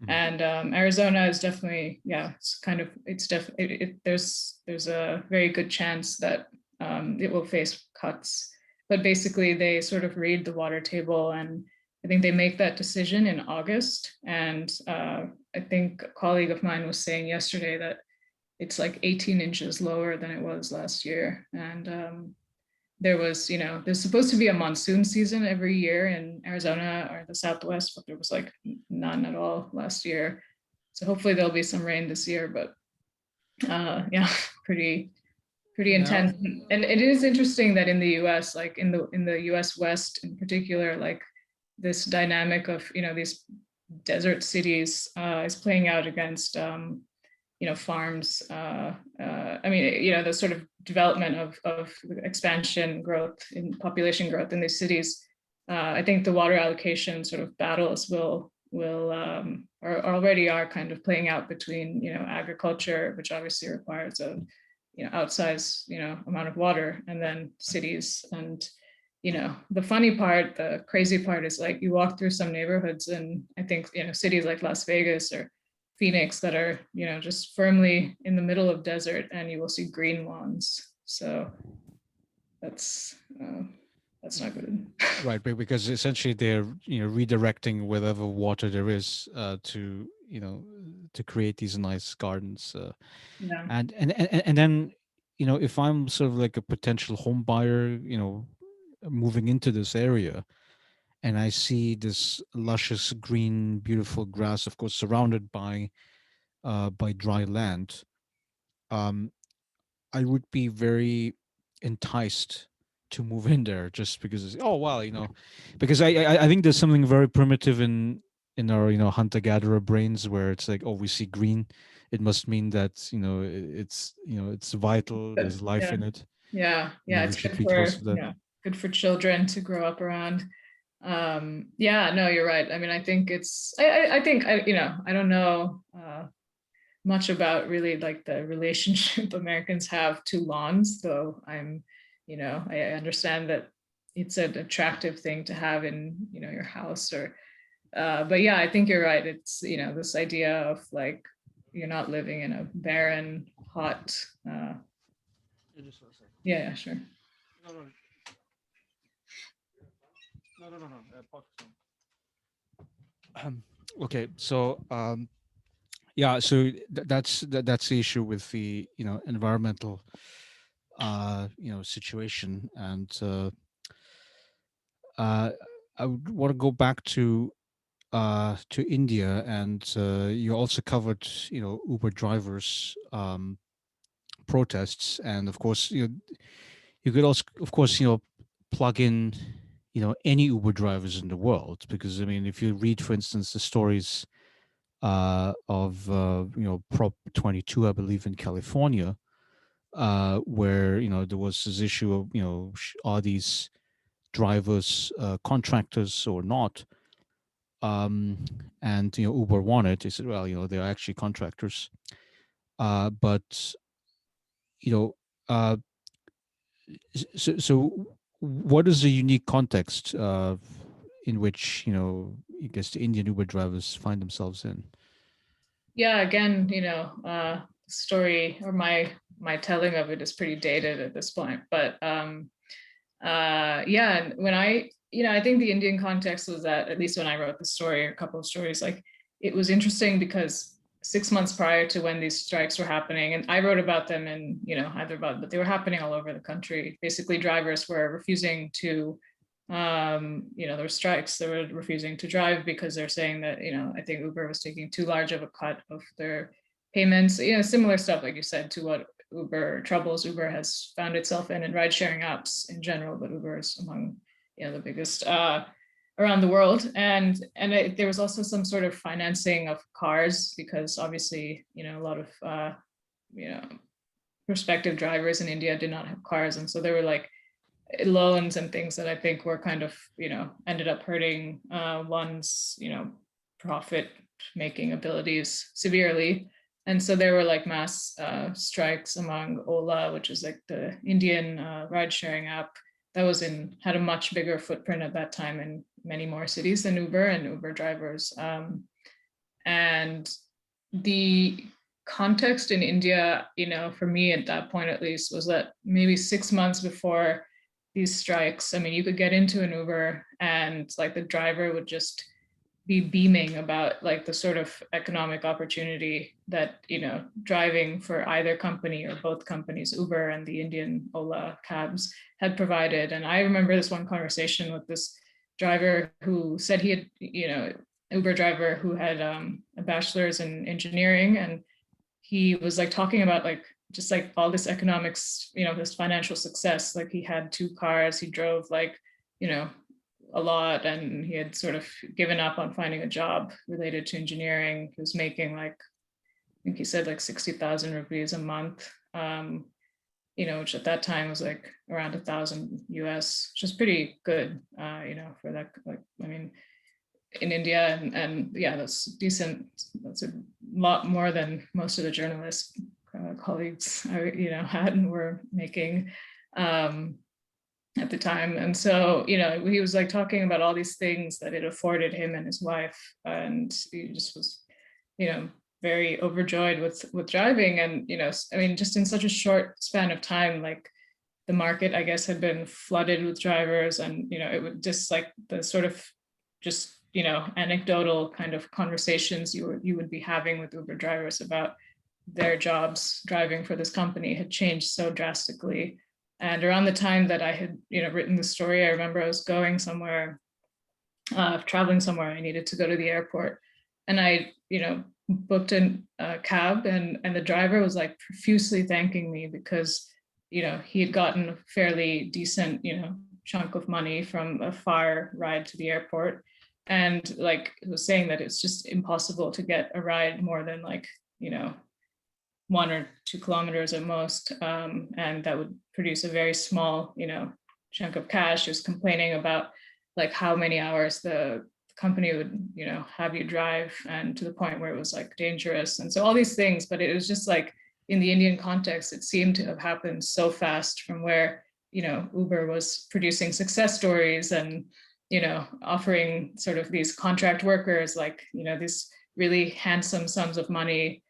mhm. And Arizona is definitely, yeah, it's kind of, it's definitely, there's a very good chance that it will face cuts. But basically, they sort of read the water table, and I think they make that decision in August. And I think a colleague of mine was saying yesterday that it's like 18 inches lower than it was last year. And there's supposed to be a monsoon season every year in Arizona or the Southwest, but there was like none at all last year. So hopefully there'll be some rain this year, but yeah, pretty Now, intense. And it is interesting that in the US, like in the US West in particular, like this dynamic of, these desert cities is playing out against farms. I mean, the sort of development of expansion growth in population growth in these cities. I think the water allocation sort of battles or already are kind of playing out between agriculture, which obviously requires a outsized amount of water, and then cities. And the funny part, the crazy part is like you walk through some neighborhoods, and I think cities like Las Vegas or Phoenix that are just firmly in the middle of desert, and you will see green lawns. So that's uh, that's not good. right, because essentially they're, redirecting whatever water there is to, to create these nice gardens. Yeah. And then, if I'm sort of like a potential home buyer, moving into this area, and I see this luscious green, beautiful grass, of course, surrounded by dry land, um, I would be very enticed to move in there just because oh wow, because I think there's something very primitive in our hunter gatherer brains where it's like, oh, we see green, it must mean that it's vital, But there's life yeah, in it, yeah, we it's should good be close for, to that. good for children to grow up around. Yeah, no, you're right. I mean, I think I think I don't know much about really like the relationship Americans have to lawns, though I understand that it's an attractive thing to have in, your house or, but yeah, I think you're right. It's, this idea of like, you're not living in a barren, hot, Yeah, just a second. yeah, yeah, sure. No, no, no. Okay, so yeah, so that's the issue with the environmental situation, and uh, I would want to go back to India, and you also covered Uber drivers protests, and of course you could also of course plug in any Uber drivers in the world, because I mean if you read, for instance, the stories of Prop 22, I believe, in California, where there was this issue of are these drivers contractors or not, um, and Uber won it. They said, well, they're actually contractors, but you know uh, so what is the unique context in which I guess the Indian Uber drivers find themselves in? Yeah, again, story or my telling of it is pretty dated at this point, but yeah, and when I think the Indian context was that, at least when I wrote the story, or a couple of stories, like it was interesting because 6 months prior to when these strikes were happening, and I wrote about them in, Hyderabad, but they were happening all over the country. Basically, drivers were refusing to, there were strikes. They were refusing to drive because they're saying that, I think Uber was taking too large of a cut of their payments. Similar stuff, like you said, to what Uber troubles Uber has found itself in ride sharing apps in general, but Uber is among the biggest around the world. And there was also some sort of financing of cars because obviously a lot of you know prospective drivers in India did not have cars, and so there were like loans and things that I think were kind of ended up hurting one's profit making abilities severely. And so there were like mass strikes among Ola, which is like the Indian ride sharing app that had a much bigger footprint at that time in many more cities than Uber and Uber drivers. And the context in India, for me at that point at least, was that maybe 6 months before these strikes, I mean, you could get into an Uber and like the driver would just be beaming about like the sort of economic opportunity that driving for either company or both companies, Uber and the Indian Ola cabs, had provided. And I remember this one conversation with this driver who said he had Uber driver who had a bachelor's in engineering, and he was like talking about like just like all this economics, this financial success. Like he had 2 cars, he drove like you know a lot, and he had sort of given up on finding a job related to engineering. He was making like, I think he said like 60,000 rupees a month, which at that time was like around 1,000 US, which is pretty good, for that. Like, I mean, in India, and yeah, that's decent. That's a lot more than most of the journalist colleagues I had and were making. At the time. And so, he was like talking about all these things that it afforded him and his wife. And he just was, you know, very overjoyed with driving. And, I mean, just in such a short span of time, like the market, I guess, had been flooded with drivers. And, it would just like the sort of just anecdotal kind of conversations you would be having with Uber drivers about their jobs driving for this company had changed so drastically. And around the time that I had, written the story, I remember I was going somewhere, traveling somewhere. I needed to go to the airport, and I, booked a cab, and the driver was like profusely thanking me because, he had gotten a fairly decent, chunk of money from a far ride to the airport, and like was saying that it's just impossible to get a ride more than like, 1 or 2 kilometers at most, and that would produce a very small, chunk of cash. He was complaining about like how many hours the company would, have you drive, and to the point where it was like dangerous, and so all these things. But it was just like in the Indian context, it seemed to have happened so fast from where, Uber was producing success stories and, offering sort of these contract workers like, these really handsome sums of money.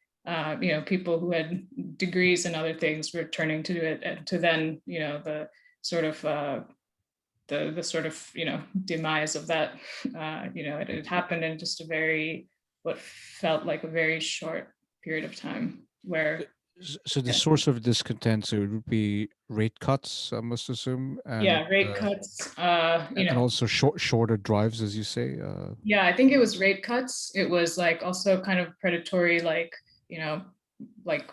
People who had degrees and other things were turning to it, and to then, the sort of the sort of, demise of that. It happened in just a very, what felt like a very short period of time where, So the yeah, source of discontent, so it would be rate cuts, I must assume, yeah, rate cuts, and also shorter drives, as you say. yeah, I think it was rate cuts. It was like also kind of predatory, like, you know, like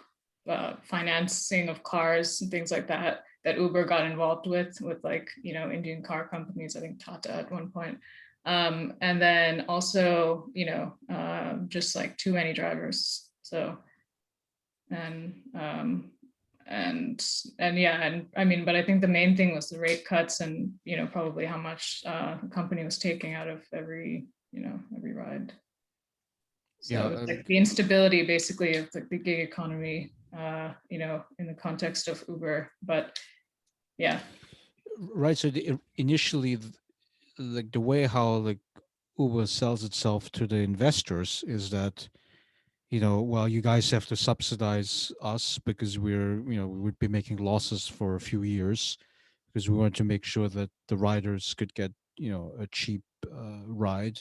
financing of cars and things like that, that Uber got involved with like, Indian car companies, I think Tata at one point. And then also, just like too many drivers. So, and and yeah, and I mean, but I think the main thing was the rate cuts, and probably how much the company was taking out of every ride. So Yeah, it's like the instability basically of the gig economy, in the context of Uber. But yeah, right. So initially, like the way how like Uber sells itself to the investors is that, well, you guys have to subsidize us because we would be making losses for a few years because we wanted to make sure that the riders could get, a cheap ride,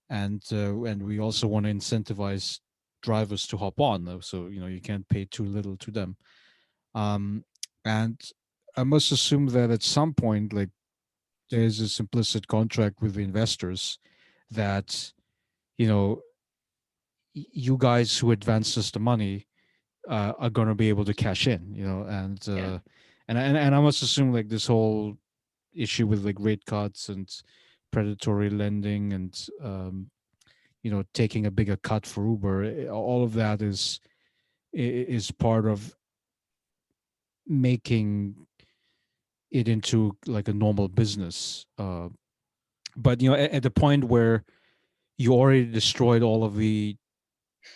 and we also want to incentivize drivers to hop on, though, so you can't pay too little to them. um and I must assume that at some point, like, there's this implicit contract with the investors that, you know you guys who advance us the money are going to be able to cash in, yeah, and I must assume, like, this whole issue with like rate cuts and predatory lending and, taking a bigger cut for Uber, all of that is part of making it into like a normal business. But at the point where you already destroyed all of the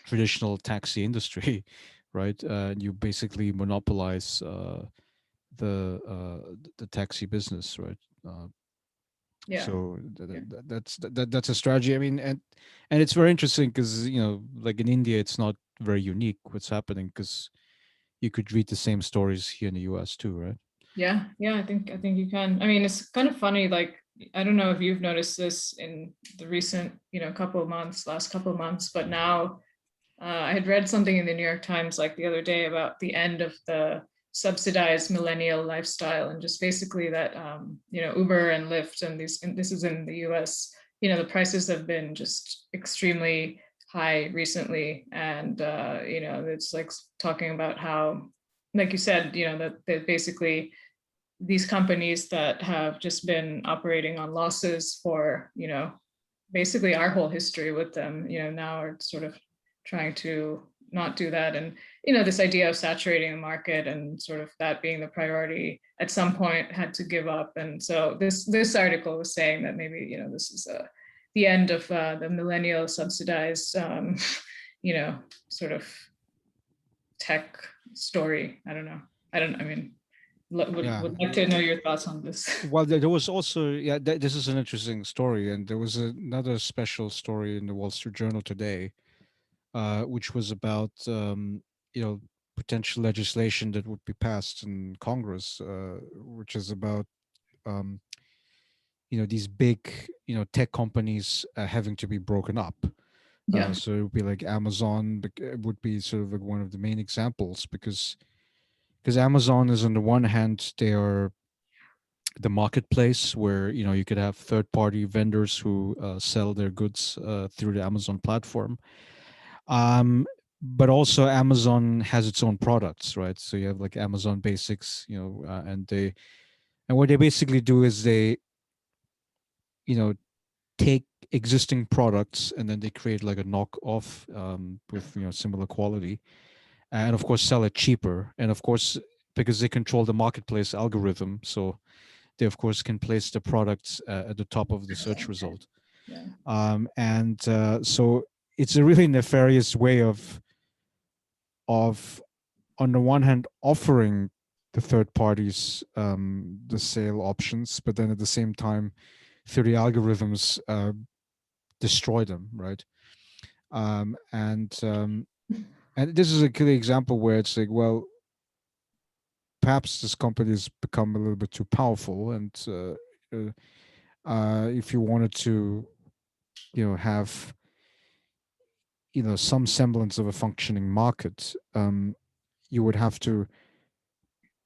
traditional taxi industry, right? You basically monopolize the taxi business, right? Uh, yeah, so yeah, that's a strategy. I mean, and it's very interesting because, like in India, it's not very unique what's happening, because you could read the same stories here in the U.S. too, right? yeah, yeah. I think you can. I mean, it's kind of funny. Like, I don't know if you've noticed this in the recent, couple of months, last couple of months, but now, I had read something in the New York Times like the other day about the end of the subsidized millennial lifestyle, and just basically that, Uber and Lyft and this is in the U.S. The prices have been just extremely high recently, and it's like talking about how, like you said, that basically these companies that have just been operating on losses for, basically our whole history with them, now are sort of trying to not do that. And, this idea of saturating the market and sort of that being the priority at some point had to give up. And so this article was saying that maybe, this is the end of the millennial subsidized, you know, sort of tech story. I don't know. I mean, Yeah. would like to know your thoughts on this. Well, there was also, yeah, this is an interesting story, and there was another special story in the Wall Street Journal today, which was about, you know potential legislation that would be passed in Congress, which is about, um, these big tech companies having to be broken up. Yeah. So it would be like Amazon would be sort of like one of the main examples, because Amazon is, on the one hand, they are the marketplace where you could have third party vendors who sell their goods through the Amazon platform. um, but also Amazon has its own products, right? So you have like Amazon Basics, and what they basically do is they you know take existing products and then they create like a knockoff with similar quality, and of course sell it cheaper. And of course, because they control the marketplace algorithm, so they of course can place the products at the top of the search result. Yeah. And so it's a really nefarious way of on the one hand offering the third parties the sale options, but then at the same time through the algorithms destroy them, right? And this is a clear example where it's like, well, perhaps this company has become a little bit too powerful, and if you wanted to have some semblance of a functioning market, you would have to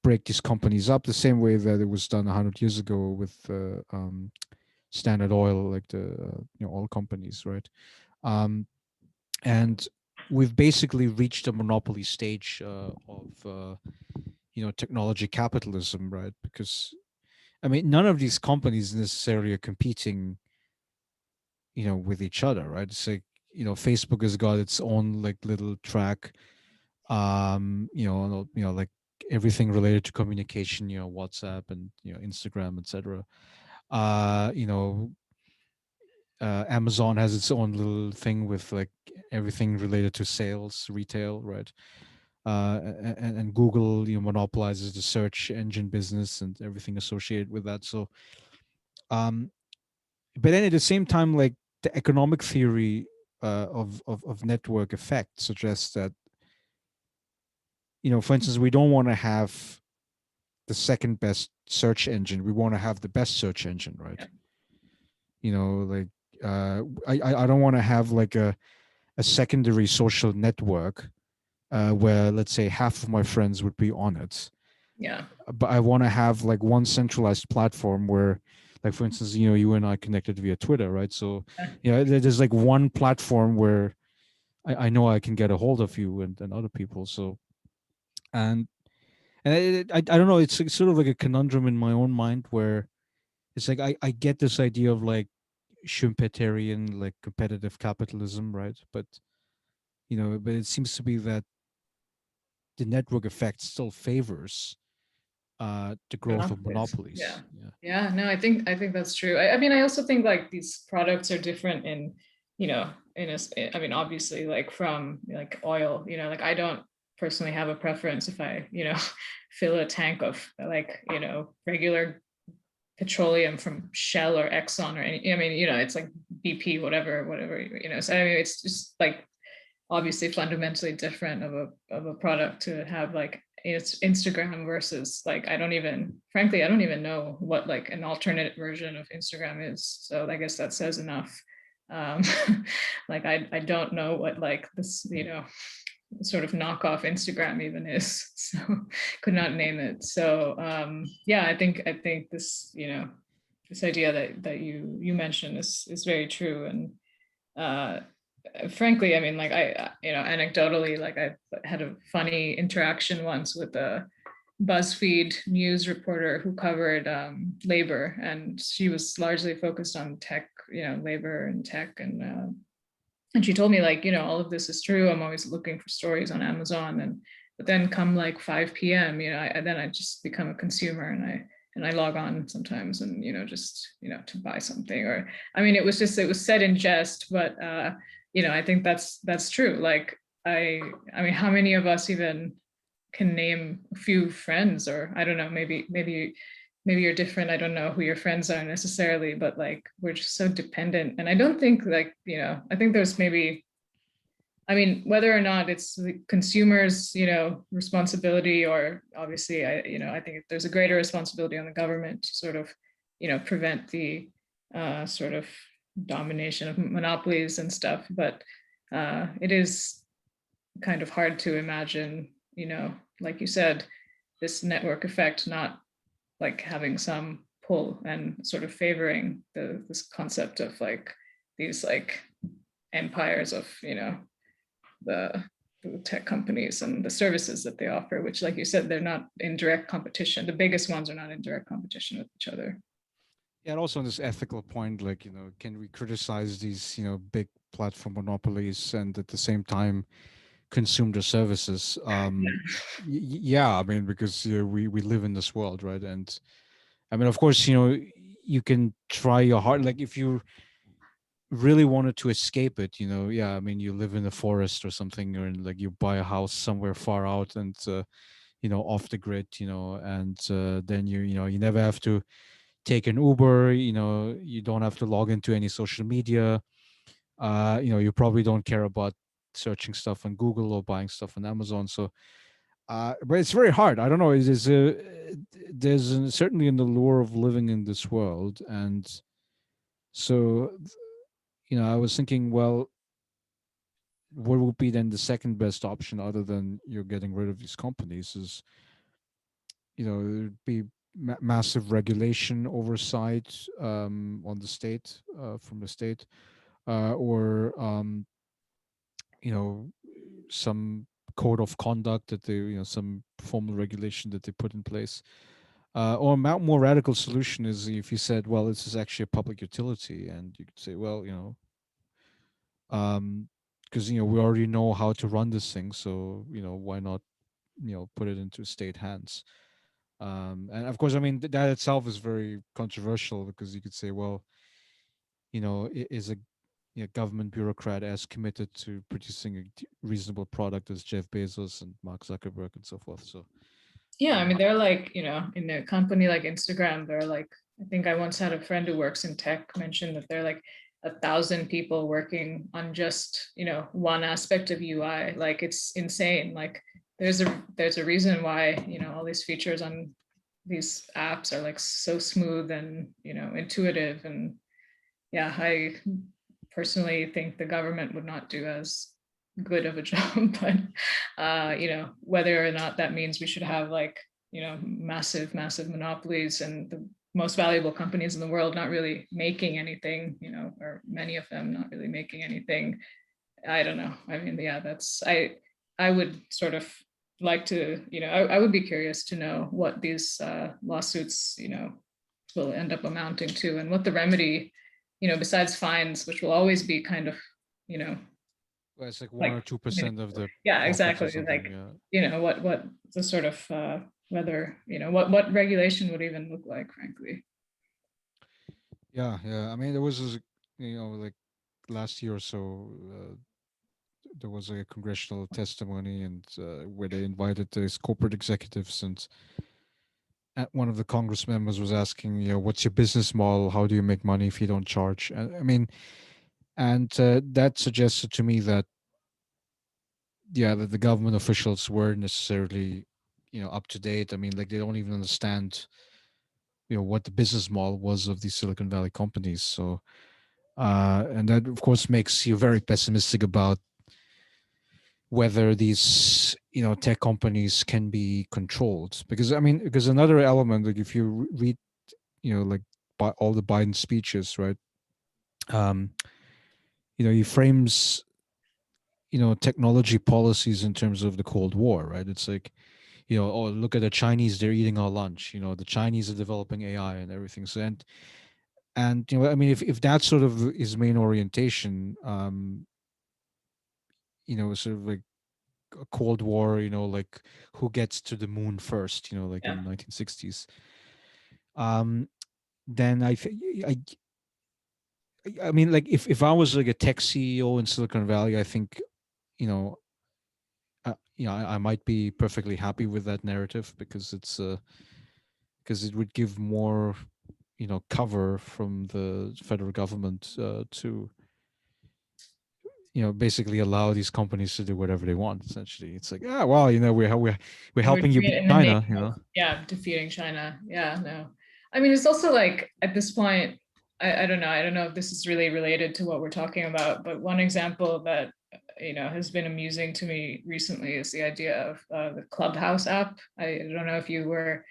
break these companies up the same way that it was done 100 years ago with Standard Oil, like the oil companies, right? um, and we've basically reached a monopoly stage of technology capitalism, right? Because I mean, none of these companies necessarily are competing with each other, right? It's like Facebook has got its own like little track, like everything related to communication, WhatsApp and Instagram, etc. uh you know Amazon has its own little thing with like everything related to sales, retail, right? And Google monopolizes the search engine business and everything associated with that. So um but then at the same time, like, the economic theory of network effect suggests that, for instance, we don't want to have the second best search engine. We want to have the best search engine, right? Yeah. Like, I don't want to have like a secondary social network where, let's say, half of my friends would be on it, Yeah. but I want to have like one centralized platform where, like, for instance, you and I connected via Twitter, right? So there's like one platform where I know I can get a hold of you and other people. So and I don't know, it's sort of like a conundrum in my own mind where it's like I get this idea of like Schumpeterian, like, competitive capitalism, right? But it seems to be that the network effect still favors the growth of Monopolies. Yeah. monopolies. Yeah. Yeah. No, I think that's true. I mean, I also think like these products are different in, I mean, obviously, like from like oil, like I don't personally have a preference if I, fill a tank of like, regular petroleum from Shell or Exxon or any, I mean, it's like BP, whatever, So I mean, it's just like obviously fundamentally different of a product to have like it's Instagram versus like frankly I don't even know what like an alternate version of Instagram is. So I guess that says enough. Um, like I don't know what like this sort of knockoff Instagram even is. So could not name it. So yeah, I think this this idea that you mentioned is very true. And uh frankly, I mean, like anecdotally, like I had a funny interaction once with a BuzzFeed news reporter who covered labor, and she was largely focused on tech, labor and tech, and she told me like, all of this is true. I'm always looking for stories on Amazon, and but then come like 5 p.m., then I just become a consumer, and I log on sometimes, and just to buy something. Or I mean, it was said in jest, but I think that's true. Like I mean, how many of us even can name a few friends, or I don't know, maybe you're different. I don't know who your friends are necessarily, but like we're just so dependent. And I don't think like, I think there's maybe, I mean, whether or not it's the consumers, responsibility, or obviously I think there's a greater responsibility on the government to sort of, prevent the sort of domination of monopolies and stuff. But it is kind of hard to imagine, like you said, this network effect not like having some pull and sort of favoring this concept of like these like empires of the, the tech companies and the services that they offer, which, like you said, they're not in direct competition. The biggest ones are not in direct competition with each other. Yeah, and also on this ethical point, like, can we criticize these, big platform monopolies and at the same time consume their services? Yeah, I mean, because we live in this world, right? And I mean, of course, you can try your hard. Like, if you really wanted to escape it, yeah, I mean, you live in a forest or something, or like you buy a house somewhere far out and off the grid, and then you never have to take an Uber, you don't have to log into any social media. You probably don't care about searching stuff on Google or buying stuff on Amazon. So, but it's very hard. I don't know. Certainly in the lure of living in this world, and so I was thinking, well, what would be then the second best option other than you're getting rid of these companies? Is there'd be massive regulation oversight on the state from the state, or you know some code of conduct that they some formal regulation that they put in place. Or a more radical solution is if you said, well, this is actually a public utility, and you could say, well, because we already know how to run this thing, so why not put it into state hands. And of course, I mean, that itself is very controversial because you could say, well, is a government bureaucrat as committed to producing a reasonable product as Jeff Bezos and Mark Zuckerberg and so forth? So, Yeah, I mean, they're like, in a company like Instagram, they're like, I think I once had a friend who works in tech mention that they're like 1,000 people working on just, one aspect of UI. Like it's insane. Like there's a reason why, all these features on these apps are like so smooth and, intuitive. And yeah, I personally think the government would not do as good of a job. But whether or not that means we should have like massive monopolies and the most valuable companies in the world not really making anything, or many of them not really making anything, I don't know. I mean, yeah, I would sort of like to, I would be curious to know what these lawsuits will end up amounting to, and what the remedy, besides fines, which will always be kind of, you know, well, it's like one like, or 2% of the yeah, profits or exactly. something. Like, Yeah. what the sort of whether, what regulation would even look like, frankly. Yeah, yeah. I mean, there was this, like last year or so, there was a congressional testimony, and where they invited these corporate executives, and one of the Congress members was asking, what's your business model? How do you make money if you don't charge? I mean, and that suggested to me that, yeah, that the government officials weren't necessarily, up to date. I mean, like they don't even understand, what the business model was of these Silicon Valley companies. So, and that of course makes you very pessimistic about whether these tech companies can be controlled. Because I mean, because another element, like if you read like all the Biden speeches, right, um he frames technology policies in terms of the Cold War, right? It's like, oh, look at the Chinese, they're eating our lunch, the Chinese are developing AI and everything. So, and I mean, if that sort of is main orientation, sort of like a Cold War, like who gets to the moon first, like in Yeah. the 1960s. Um, then I mean, like if I was like a tech CEO in Silicon Valley, I think, you know, I might be perfectly happy with that narrative because it would give more, cover from the federal government to basically allow these companies to do whatever they want. Essentially, it's like, well, we're And we're helping you doing beat it in the name China. of, yeah, defeating China. Yeah, no. I mean, it's also like at this point, I don't know. I don't know if this is really related to what we're talking about, but one example that has been amusing to me recently is the idea of the Clubhouse app. I don't know if you were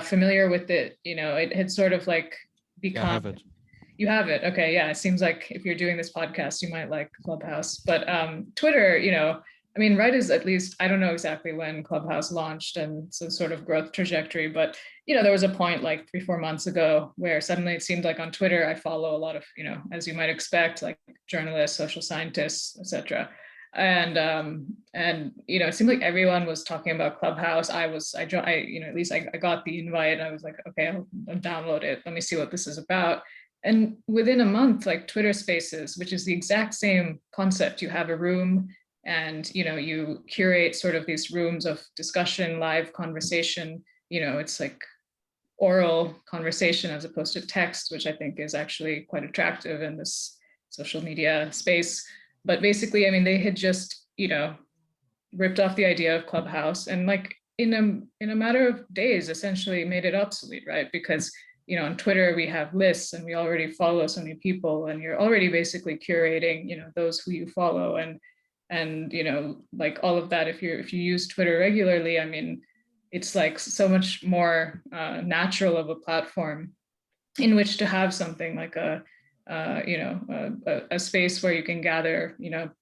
familiar with it. It had sort of like Yeah, I become. have it. You have it. Okay. Yeah. It seems like if you're doing this podcast, you might like Clubhouse. But Twitter, I mean, right is at least, I don't know exactly when Clubhouse launched and some sort of growth trajectory, but, there was a point like 3, 4 months ago where suddenly it seemed like on Twitter, I follow a lot of, as you might expect, like journalists, social scientists, etc. And it seemed like everyone was talking about Clubhouse. At least I got the invite. I was like, okay, I'll download it. Let me see what this is about. And within a month, like Twitter Spaces, which is the exact same concept, you have a room and you curate sort of these rooms of discussion, live conversation. It's like oral conversation as opposed to text, which I think is actually quite attractive in this social media space. But basically, I mean, they had just ripped off the idea of Clubhouse and like in a matter of days essentially made it obsolete, right? Because on Twitter we have lists and we already follow so many people and you're already basically curating those who you follow and like all of that. If you use Twitter regularly, I mean, it's like so much more natural of a platform in which to have something like a space where you can gather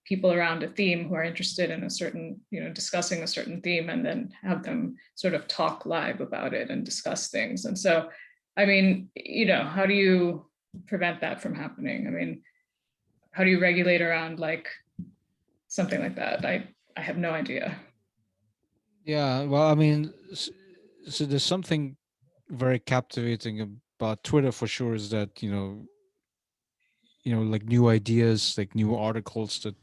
people around a theme who are interested in a certain discussing a certain theme, and then have them sort of talk live about it and discuss things. And so, I mean, how do you prevent that from happening? I mean, how do you regulate around like something like that? I have no idea. Yeah, well, I mean, so there's something very captivating about Twitter for sure is that like new ideas, like new articles that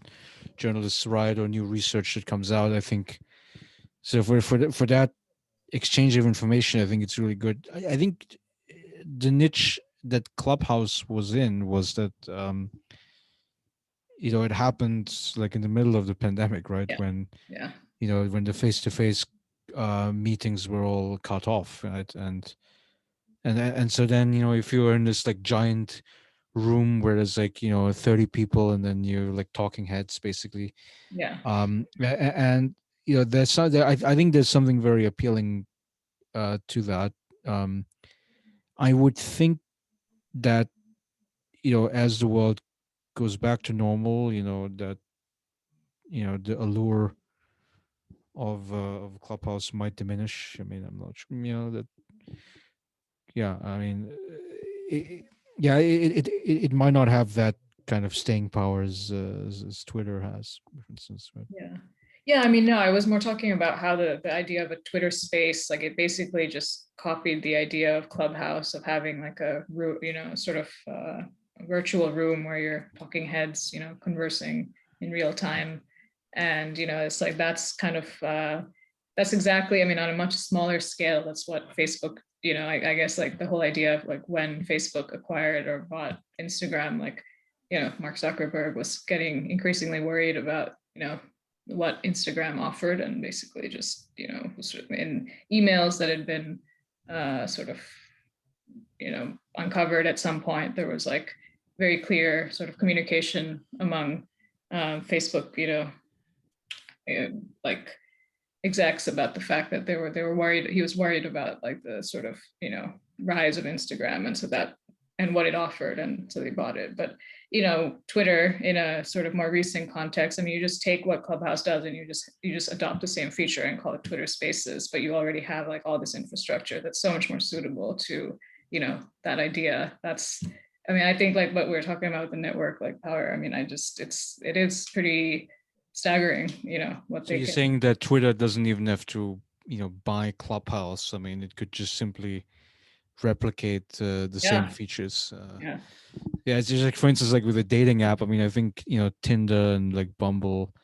journalists write or new research that comes out. I think so for that exchange of information, I think it's really good. I think the niche that Clubhouse was in was that it happened like in the middle of the pandemic, right? Yeah. When Yeah. when the face-to-face meetings were all cut off, right? And so then if you were in this like giant room where there's like 30 people and then you're like talking heads basically, Yeah. and there's I think there's something very appealing to that. um I would think that as the world goes back to normal, that the allure of Clubhouse might diminish. I mean, I'm not sure, that. Yeah, I mean, yeah, it might not have that kind of staying power as Twitter has, for instance, right? Yeah. Yeah, I mean, no, I was more talking about how the idea of a Twitter space, like it basically just copied the idea of Clubhouse of having like sort of a virtual room where you're talking heads, conversing in real time. And, it's like that's exactly, I mean, on a much smaller scale, that's what Facebook, I guess like the whole idea of like when Facebook acquired or bought Instagram, like, Mark Zuckerberg was getting increasingly worried about, what Instagram offered, and basically just in emails that had been sort of uncovered at some point, there was like very clear sort of communication among Facebook, like execs about the fact that they were worried. He was worried about like the sort of rise of Instagram, and so that and what it offered, and so they bought it. But Twitter in a sort of more recent context, I mean, you just take what Clubhouse does and you just adopt the same feature and call it Twitter Spaces, but you already have like all this infrastructure that's so much more suitable to that idea. I mean, I think like what we were talking about with the network like power, I mean, it is pretty staggering, what So they you're can. saying that Twitter doesn't even have to buy Clubhouse? I mean, it could just simply replicate the same Yeah. features. Yeah. Yeah, it's just like for instance, like with a dating app. I mean, I think Tinder and like Bumble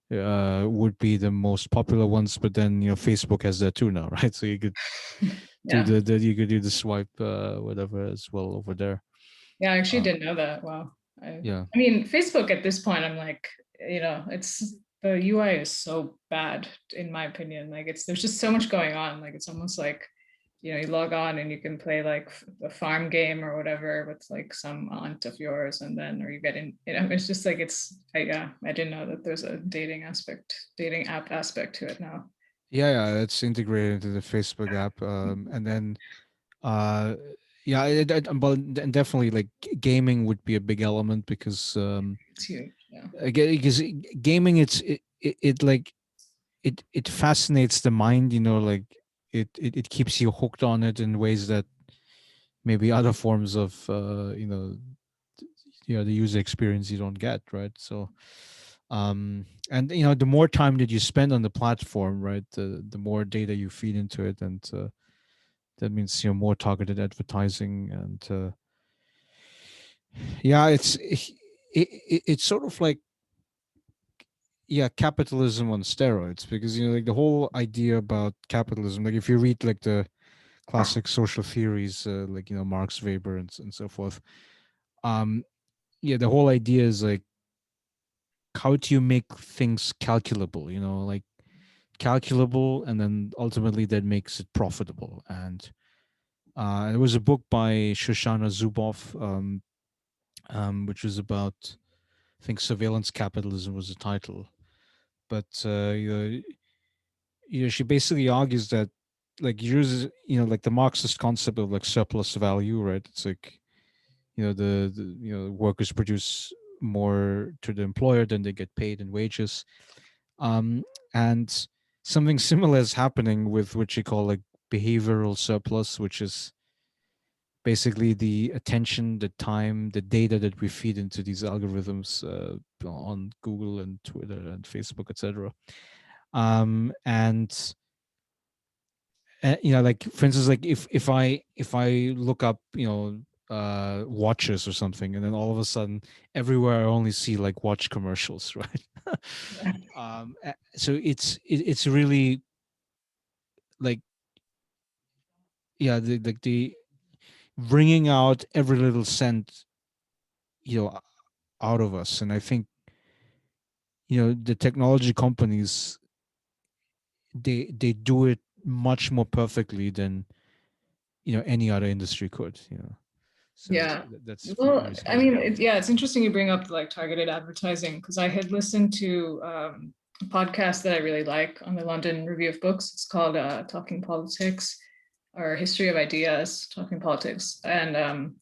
would be the most popular ones, but then Facebook has that too now, right? So you could do Yeah. the swipe whatever as well over there. Yeah, I actually Uh, didn't know that. Wow. yeah, I mean, Facebook at this point, I'm like, it's the UI is so bad in my opinion. Like there's just so much going on. Like it's almost like you log on and you can play like a farm game or whatever with like some aunt of yours, and then or you get in, it's just like yeah, I didn't know that there's a dating app aspect to it now. Yeah, yeah, it's integrated into the Facebook app, and then uh, yeah, but definitely like gaming would be a big element because It's huge. Yeah. because gaming it like it fascinates the mind, like it keeps you hooked on it in ways that maybe other forms of the user experience you don't get, right? So and the more time that you spend on the platform, right, the more data you feed into it, and that means more targeted advertising, and yeah, it's sort of like, yeah, capitalism on steroids, because like the whole idea about capitalism, like if you read like the classic social theories, like Marx, Weber, and so forth, um yeah, the whole idea is like, how do you make things calculable, like calculable, and then ultimately that makes it profitable. And there was a book by Shoshana Zuboff, which was about, I think, surveillance capitalism was the title. But she basically argues that, like, uses like the Marxist concept of like surplus value, right? It's like, the workers produce more to the employer than they get paid in wages. um, and something similar is happening with what you call like behavioral surplus, which is basically the attention, the time, the data that we feed into these algorithms, on Google and Twitter and Facebook, etc. And like, for instance, like if I look up, watches or something, and then all of a sudden everywhere I only see like watch commercials, right? So it's really like, yeah, the bringing out every little cent, out of us. And I think, the technology companies, they do it much more perfectly than any other industry could. So Yeah. that's Well, very I mean, scary. yeah, it's interesting you bring up like targeted advertising, because I had listened to a podcast that I really like on the London Review of Books. It's called Talking Politics, or History of Ideas, Talking Politics. And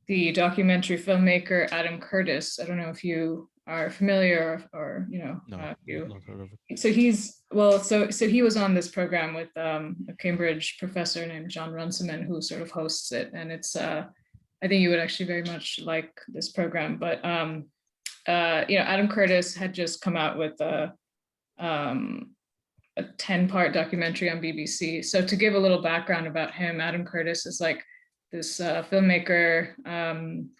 the documentary filmmaker Adam Curtis, I don't know if you are familiar, or No, you. not heard of it. So he's well, so he was on this program with a Cambridge professor named John Runciman, who sort of hosts it, and it's I think you would actually very much like this program. But Adam Curtis had just come out with um, a 10-part documentary on BBC. So to give a little background about him, Adam Curtis is like this filmmaker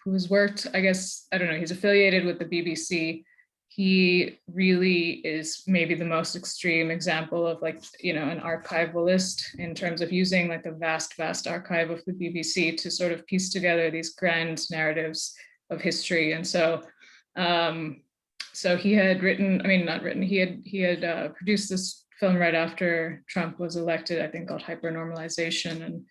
who has worked, I guess, I don't know, he's affiliated with the BBC. He really is maybe the most extreme example of like, an archivalist in terms of using like the vast archive of the BBC to sort of piece together these grand narratives of history. And so he had written, I mean, not written, he had produced this film right after Trump was elected, I think, called Hypernormalization.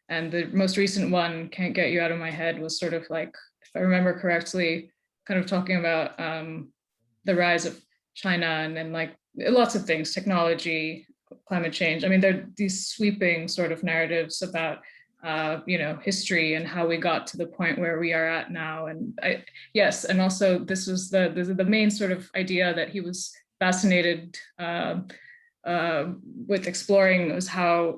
And the most recent one, Can't Get You Out of My Head, was sort of like, if I remember correctly, kind of talking about the rise of China, and then like lots of things, technology, climate change. I mean, there are these sweeping sort of narratives about history and how we got to the point where we are at now. And yes, and also this was the main sort of idea that he was fascinated with exploring, was how,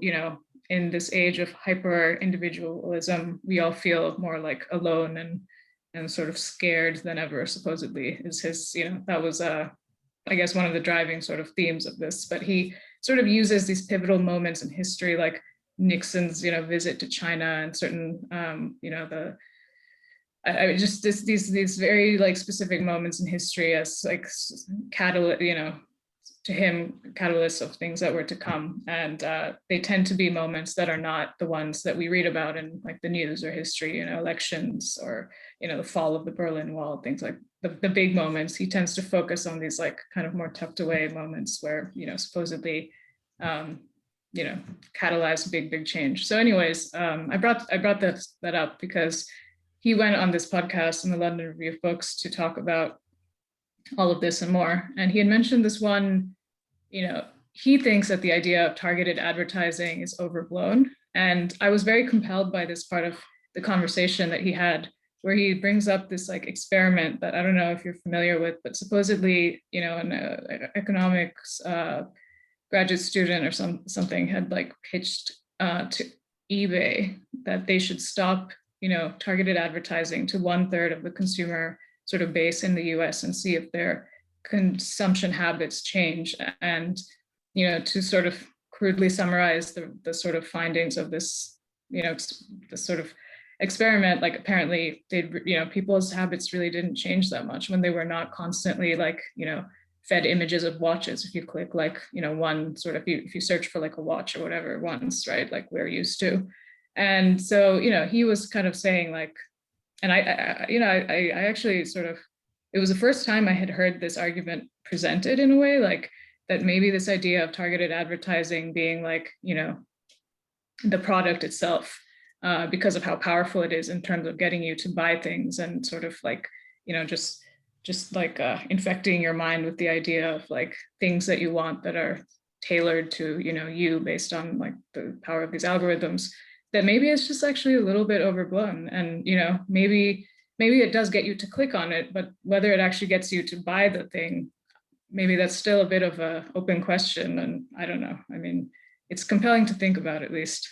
in this age of hyper individualism, we all feel more like alone and sort of scared than ever, supposedly, is his, that was I guess one of the driving sort of themes of this. But he sort of uses these pivotal moments in history, like Nixon's, visit to China, and certain, the just these very like specific moments in history as like catalyst, to him, catalysts of things that were to come. And they tend to be moments that are not the ones that we read about in like the news or history, elections, or the fall of the Berlin Wall, things like the big moments. He tends to focus on these like kind of more tucked away moments where supposedly um, you know, catalyze big change. So, anyways, I brought that up because he went on this podcast in the London Review of Books to talk about all of this and more. And he had mentioned this one, you know, he thinks that the idea of targeted advertising is overblown. And I was very compelled by this part of the conversation that he had, where he brings up this like experiment that I don't know if you're familiar with, but supposedly, you know, an economics graduate student or something had like pitched to eBay that they should stop, you know, targeted advertising to 1/3 of the consumer sort of base in the US and see if their consumption habits change. And, you know, to sort of crudely summarize the sort of findings of this, you know, the sort of experiment, like apparently they, you know, people's habits really didn't change that much when they were not constantly like, you know, fed images of watches. If you click like, you know, one sort of, if you search for like a watch or whatever once, right, like we're used to. And so, you know, he was kind of saying like, and you know, I actually sort of, it was the first time I had heard this argument presented in a way, like that maybe this idea of targeted advertising being like, you know, the product itself, because of how powerful it is in terms of getting you to buy things and sort of like, you know, just like infecting your mind with the idea of like things that you want that are tailored to, you know, you based on like the power of these algorithms, that maybe it's just actually a little bit overblown. And, you know, maybe it does get you to click on it, but whether it actually gets you to buy the thing, maybe that's still a bit of a open question. And I don't know. I mean, it's compelling to think about at least.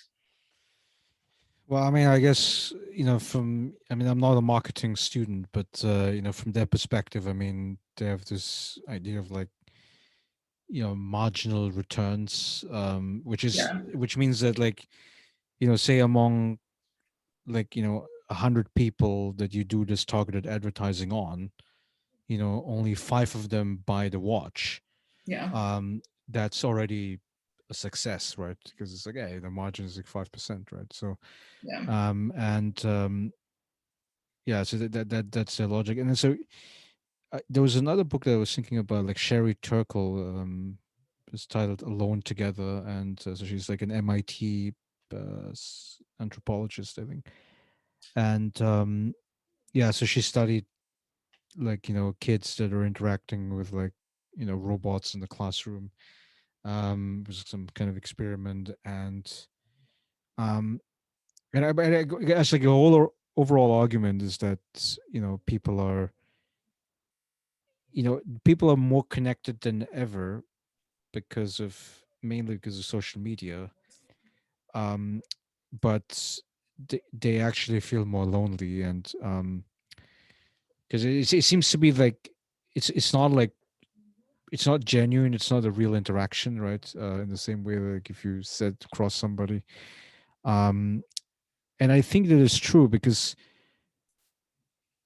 Well, I mean, I guess, I mean, I'm not a marketing student, but, from their perspective, I mean, they have this idea of like, marginal returns, Yeah. which means that like, say among like, 100 people that you do this targeted advertising on, only five of them buy the watch. Yeah. That's already a success, right? Because it's like, hey, the margin is like 5%, right? So, Yeah. and yeah, so that's the logic. And then so there was another book that I was thinking about, like Sherry Turkle. It's titled "Alone Together," and so she's like an MIT anthropologist, I think. And yeah, so she studied like kids that are interacting with like robots in the classroom. It was some kind of experiment, um, and I guess like the whole overall argument is that people are more connected than ever because of mainly because of social media. Um, but they actually feel more lonely, and because it seems to be like it's not like it's not genuine, it's not a real interaction, right? In the same way like if you said cross somebody, um and I think that is true because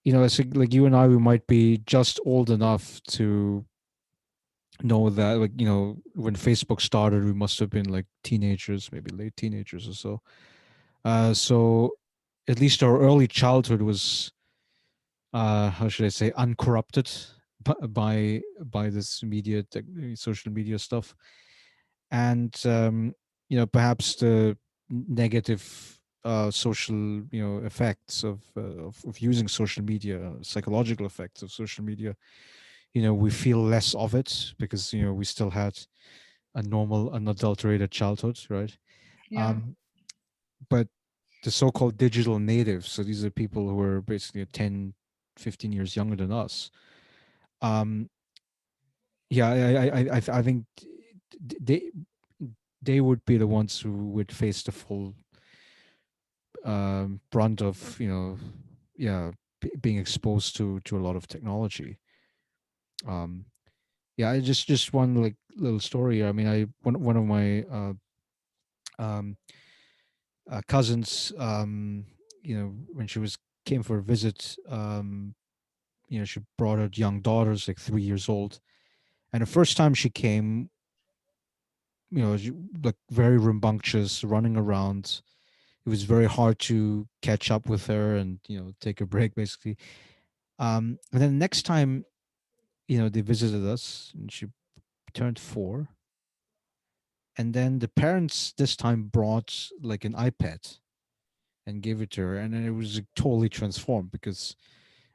it's like you and I, we might be just old enough to know that, like, when Facebook started, we must have been like teenagers, maybe late teenagers or so. So at least our early childhood was, how should I say, uncorrupted by this social media stuff. And perhaps the negative social effects of using social media, psychological effects of social media, we feel less of it because we still had a normal unadulterated childhood, right? Yeah. um but the so-called digital natives, so these are people who are basically 10, 15 years younger than us. um yeah, I think they they would be the ones who would face the full brunt of yeah, being exposed to a lot of technology. um yeah, I just one like little story. I mean, I one of my um cousins, when she was came for a visit, she brought her young daughters, like 3 years old, and the first time she came, she, like very rambunctious, running around. It was very hard to catch up with her and take a break basically. And then the next time they visited us, and she turned 4, And then the parents this time brought like an iPad and gave it to her, and then it was like, totally transformed because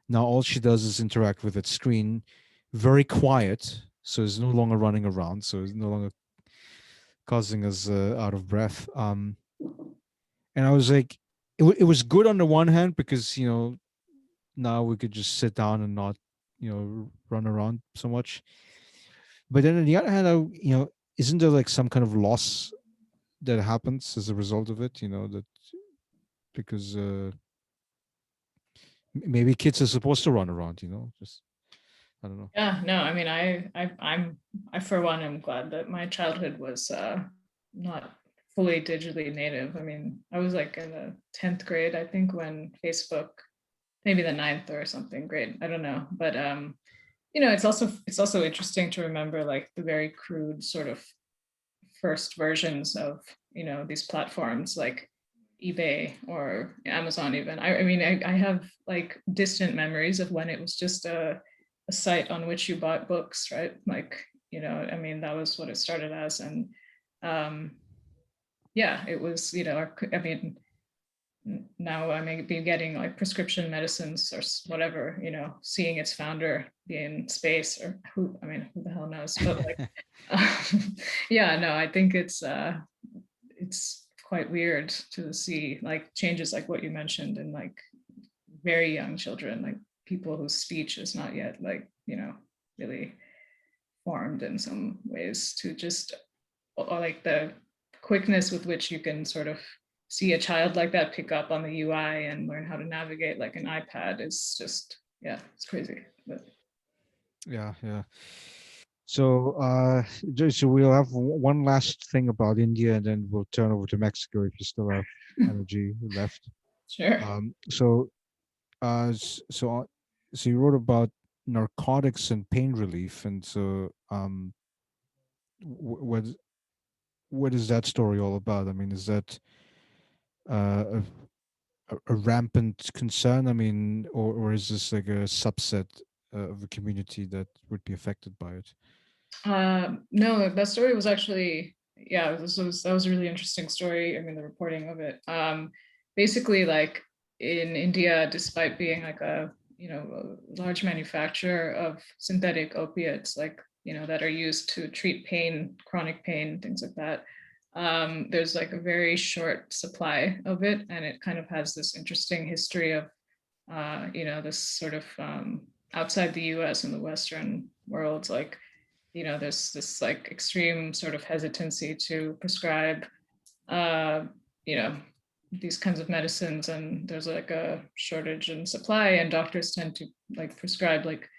now all she does is interact with that screen, very quiet, so it's no longer running around, so it's no longer causing us out of breath. And I was like, it was good on the one hand because now we could just sit down and not run around so much. But then on the other hand, isn't there like some kind of loss that happens as a result of it? That because maybe kids are supposed to run around. Just I don't know. Yeah, no, I mean, I for one am glad that my childhood was not fully digitally native. I mean, I was like in the 10th grade, I think, when Facebook, maybe the ninth or something grade, I don't know. But it's also interesting to remember like the very crude sort of first versions of these platforms like eBay or Amazon even. I mean, I have like distant memories of when it was just a site on which you bought books, right? Like, I mean, that was what it started as. And um, yeah, it was, I mean, now I may be getting like prescription medicines or whatever, seeing its founder be in space or I mean, who the hell knows? But like, yeah, no, I think it's quite weird to see like changes like what you mentioned in like very young children, like people whose speech is not yet like, really formed in some ways, to just, or like the quickness with which you can sort of see a child like that pick up on the UI and learn how to navigate like an iPad is just, yeah, it's crazy. But Yeah, yeah. So, so we'll have one last thing about India, and then we'll turn over to Mexico if you still have energy left. sure. So, so, so you wrote about narcotics and pain relief, and so, what is that story all about? I mean, is that uh, a rampant concern? I mean, or is this like a subset of a community that would be affected by it? No, that story was actually, yeah, that was a really interesting story. I mean, the reporting of it. Basically, like in India, despite being like a large manufacturer of synthetic opiates, like that are used to treat pain, chronic pain, things like that. There's like a very short supply of it, and it kind of has this interesting history of, this sort of outside the U.S. and the Western world, like there's this like extreme sort of hesitancy to prescribe, uh, you know, these kinds of medicines, and there's like a shortage in supply, and doctors tend to like prescribe like,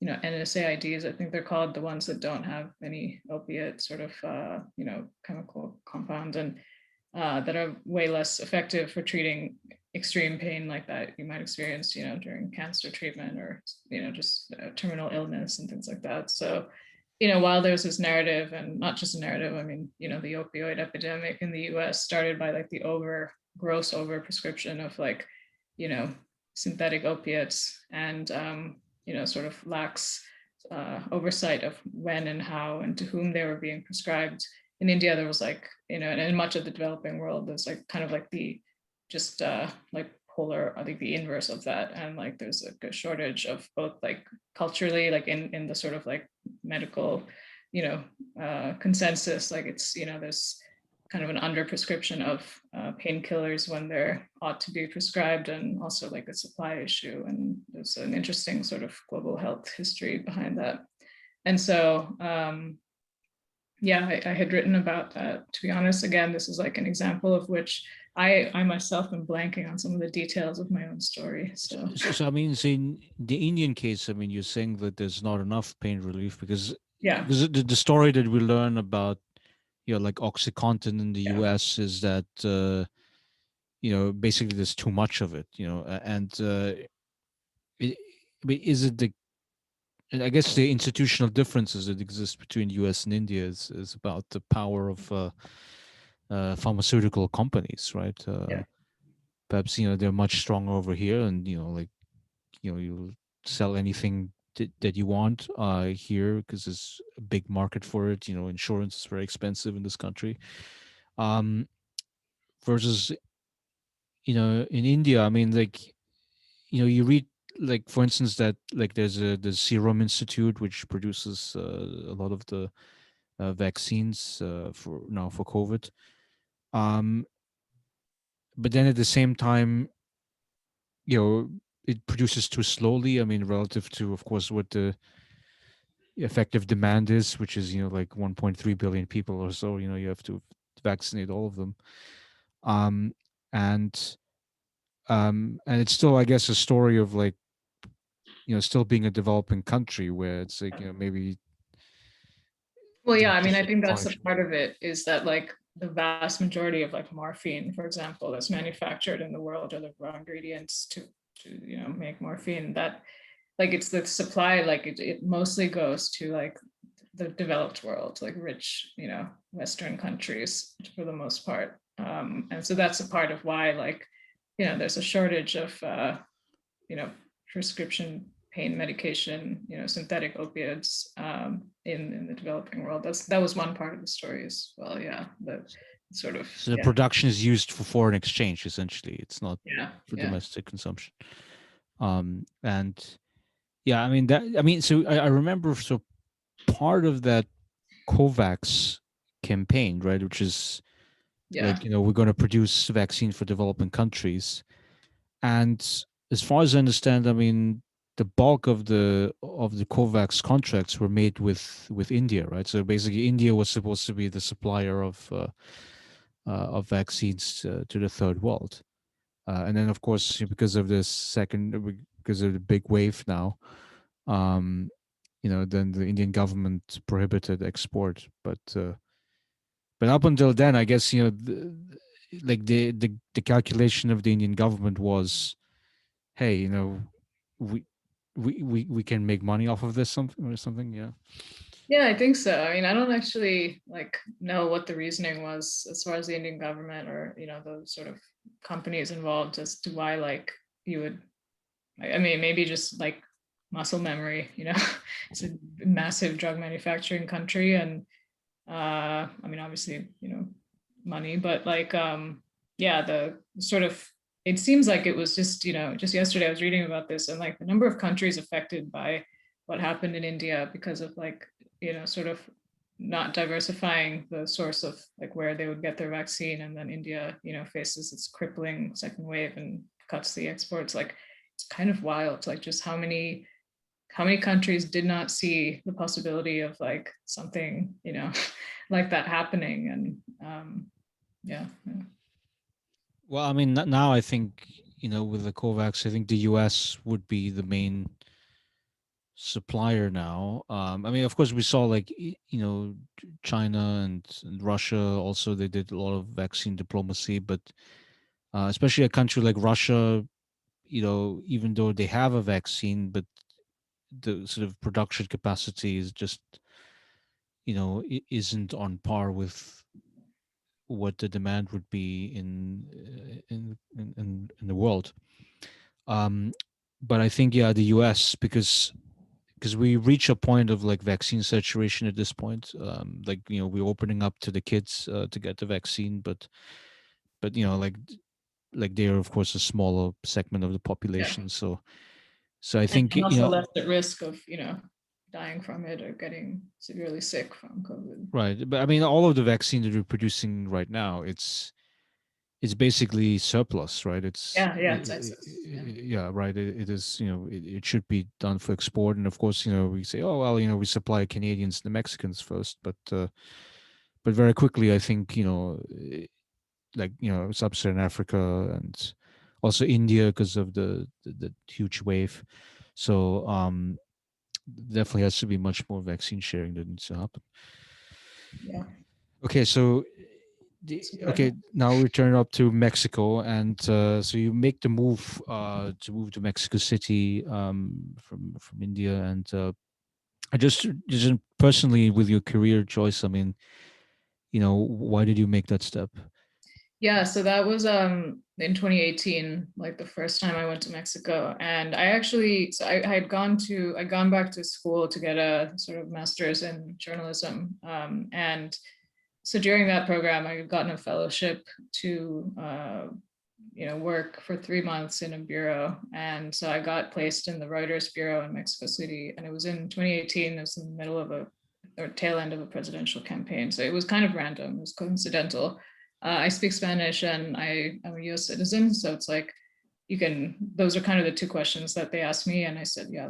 NSAIDs, I think they're called, the ones that don't have any opiate sort of, chemical compounds, and that are way less effective for treating extreme pain like that you might experience, during cancer treatment or, just terminal illness and things like that. So, while there's this narrative, and not just a narrative, I mean, the opioid epidemic in the US started by like the gross over prescription of like, you know, synthetic opiates, and, sort of lacks oversight of when and how and to whom they were being prescribed. In India, there was like, and in much of the developing world, there's like kind of like the just like polar, I think the inverse of that. And like there's like a shortage of both like culturally, like in the sort of like medical, consensus, like it's, there's kind of an under prescription of painkillers when there ought to be prescribed, and also like a supply issue. And there's an interesting sort of global health history behind that. And so, yeah, I had written about that. To be honest, again, this is like an example of which I myself am blanking on some of the details of my own story. So, So I mean, so in the Indian case, I mean, you're saying that there's not enough pain relief yeah, because the story that we learn about like OxyContin in the yeah, U.S. is that basically there's too much of it, and it, I mean, is it the and I guess the institutional differences that exist between U.S. and India is about the power of pharmaceutical companies, right? yeah, Perhaps they're much stronger over here, and like you sell anything that you want here, because there's a big market for it. Insurance is very expensive in this country. Um, versus in India, I mean, like, you read, like, for instance, that, like, there's the Serum Institute, which produces a lot of the vaccines for COVID. Um, but then at the same time, it produces too slowly. I mean, relative to, of course, what the effective demand is, which is like 1.3 billion people or so. You have to vaccinate all of them. Um, and and it's still, I guess, a story of, like, still being a developing country, where it's like, maybe Well, yeah, there's I mean, just I a think that's a tarnish. part of it is that like the vast majority of like morphine, for example, that's manufactured in the world are the raw ingredients to make morphine. That like it's the supply, like it mostly goes to like the developed world, like rich, Western countries for the most part. And so that's a part of why like, there's a shortage of you know, prescription pain medication, synthetic opiates in the developing world. That was one part of the story as well. Yeah, the sort of So the yeah, production is used for foreign exchange. Essentially, it's not yeah, for yeah, domestic consumption. And yeah, I mean that. I mean, so I remember, so part of that COVAX campaign, right, which is yeah, like, we're going to produce vaccine for developing countries. And as far as I understand, I mean, the bulk of the COVAX contracts were made with India, right? So basically, India was supposed to be the supplier of vaccines to the third world. And then, of course, because of the big wave now, um, then the Indian government prohibited export. But up until then, I guess, like the calculation of the Indian government was, hey, we we can make money off of this, something. Yeah. yeah. I think so. I mean, I don't actually like know what the reasoning was as far as the Indian government or the sort of companies involved as to why like you would. I mean, maybe just like muscle memory. It's a massive drug manufacturing country, and I mean, obviously, money, but like, yeah, the sort of, it seems like it was just, just yesterday I was reading about this and like the number of countries affected by what happened in India because of like, sort of not diversifying the source of like where they would get their vaccine. And then India, faces its crippling second wave and cuts the exports. Like, it's kind of wild, like just how many countries did not see the possibility of like something like that happening. And yeah, yeah, Well, I mean, now I think, with the COVAX, I think the U.S. would be the main supplier now. I mean, of course, we saw, like, China and Russia also. They did a lot of vaccine diplomacy, but especially a country like Russia, even though they have a vaccine, but the sort of production capacity is just, isn't on par with what the demand would be in the world. Um, but I think, yeah, the U.S., because we reach a point of, like, vaccine saturation at this point. Like, we're opening up to the kids to get the vaccine, but like they're, of course, a smaller segment of the yeah. population. So I And think, also less at risk of dying from it or getting severely sick from COVID. right. But I mean, all of the vaccine that we're producing right now, it's basically surplus, right? Yeah, it's excess. Yeah, Yeah, right. It is, it should be done for export. And of course, we say, oh, well, we supply Canadians and the Mexicans first, but very quickly, I think, like, Sub-Saharan Africa and also India, because of the huge wave. So definitely has to be much more vaccine sharing that needs to happen. yeah, Okay, so it's a good idea. okay, now we turn up to Mexico, and so you make the move to move to Mexico City from India, and I just personally, with your career choice, I mean, why did you make that step? Yeah, so that was in 2018, like the first time I went to Mexico. And I actually, I'd gone back to school to get a sort of master's in journalism. And so during that program, I had gotten a fellowship to work for 3 months in a bureau. And so I got placed in the Reuters bureau in Mexico City. And it was in 2018, it was in the middle of a or tail end of a presidential campaign. So it was kind of random, it was coincidental. I speak Spanish and I'm a US citizen. So it's like, those are kind of the two questions that they asked me. And I said, yeah,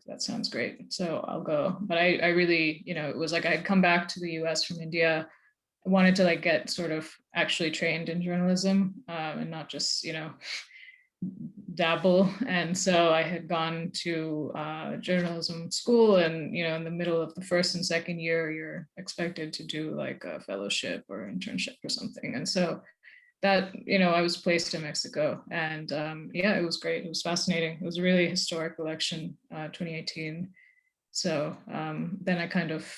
that sounds great. So I'll go. But I really, it was like I'd come back to the US from India. I wanted to like get sort of actually trained in journalism, and not just, dabble. And so I had gone to journalism school, and in the middle of the first and second year, you're expected to do like a fellowship or internship or something. And so that, I was placed in Mexico, and yeah, it was great. It was fascinating. It was a really historic election, 2018. So then I kind of,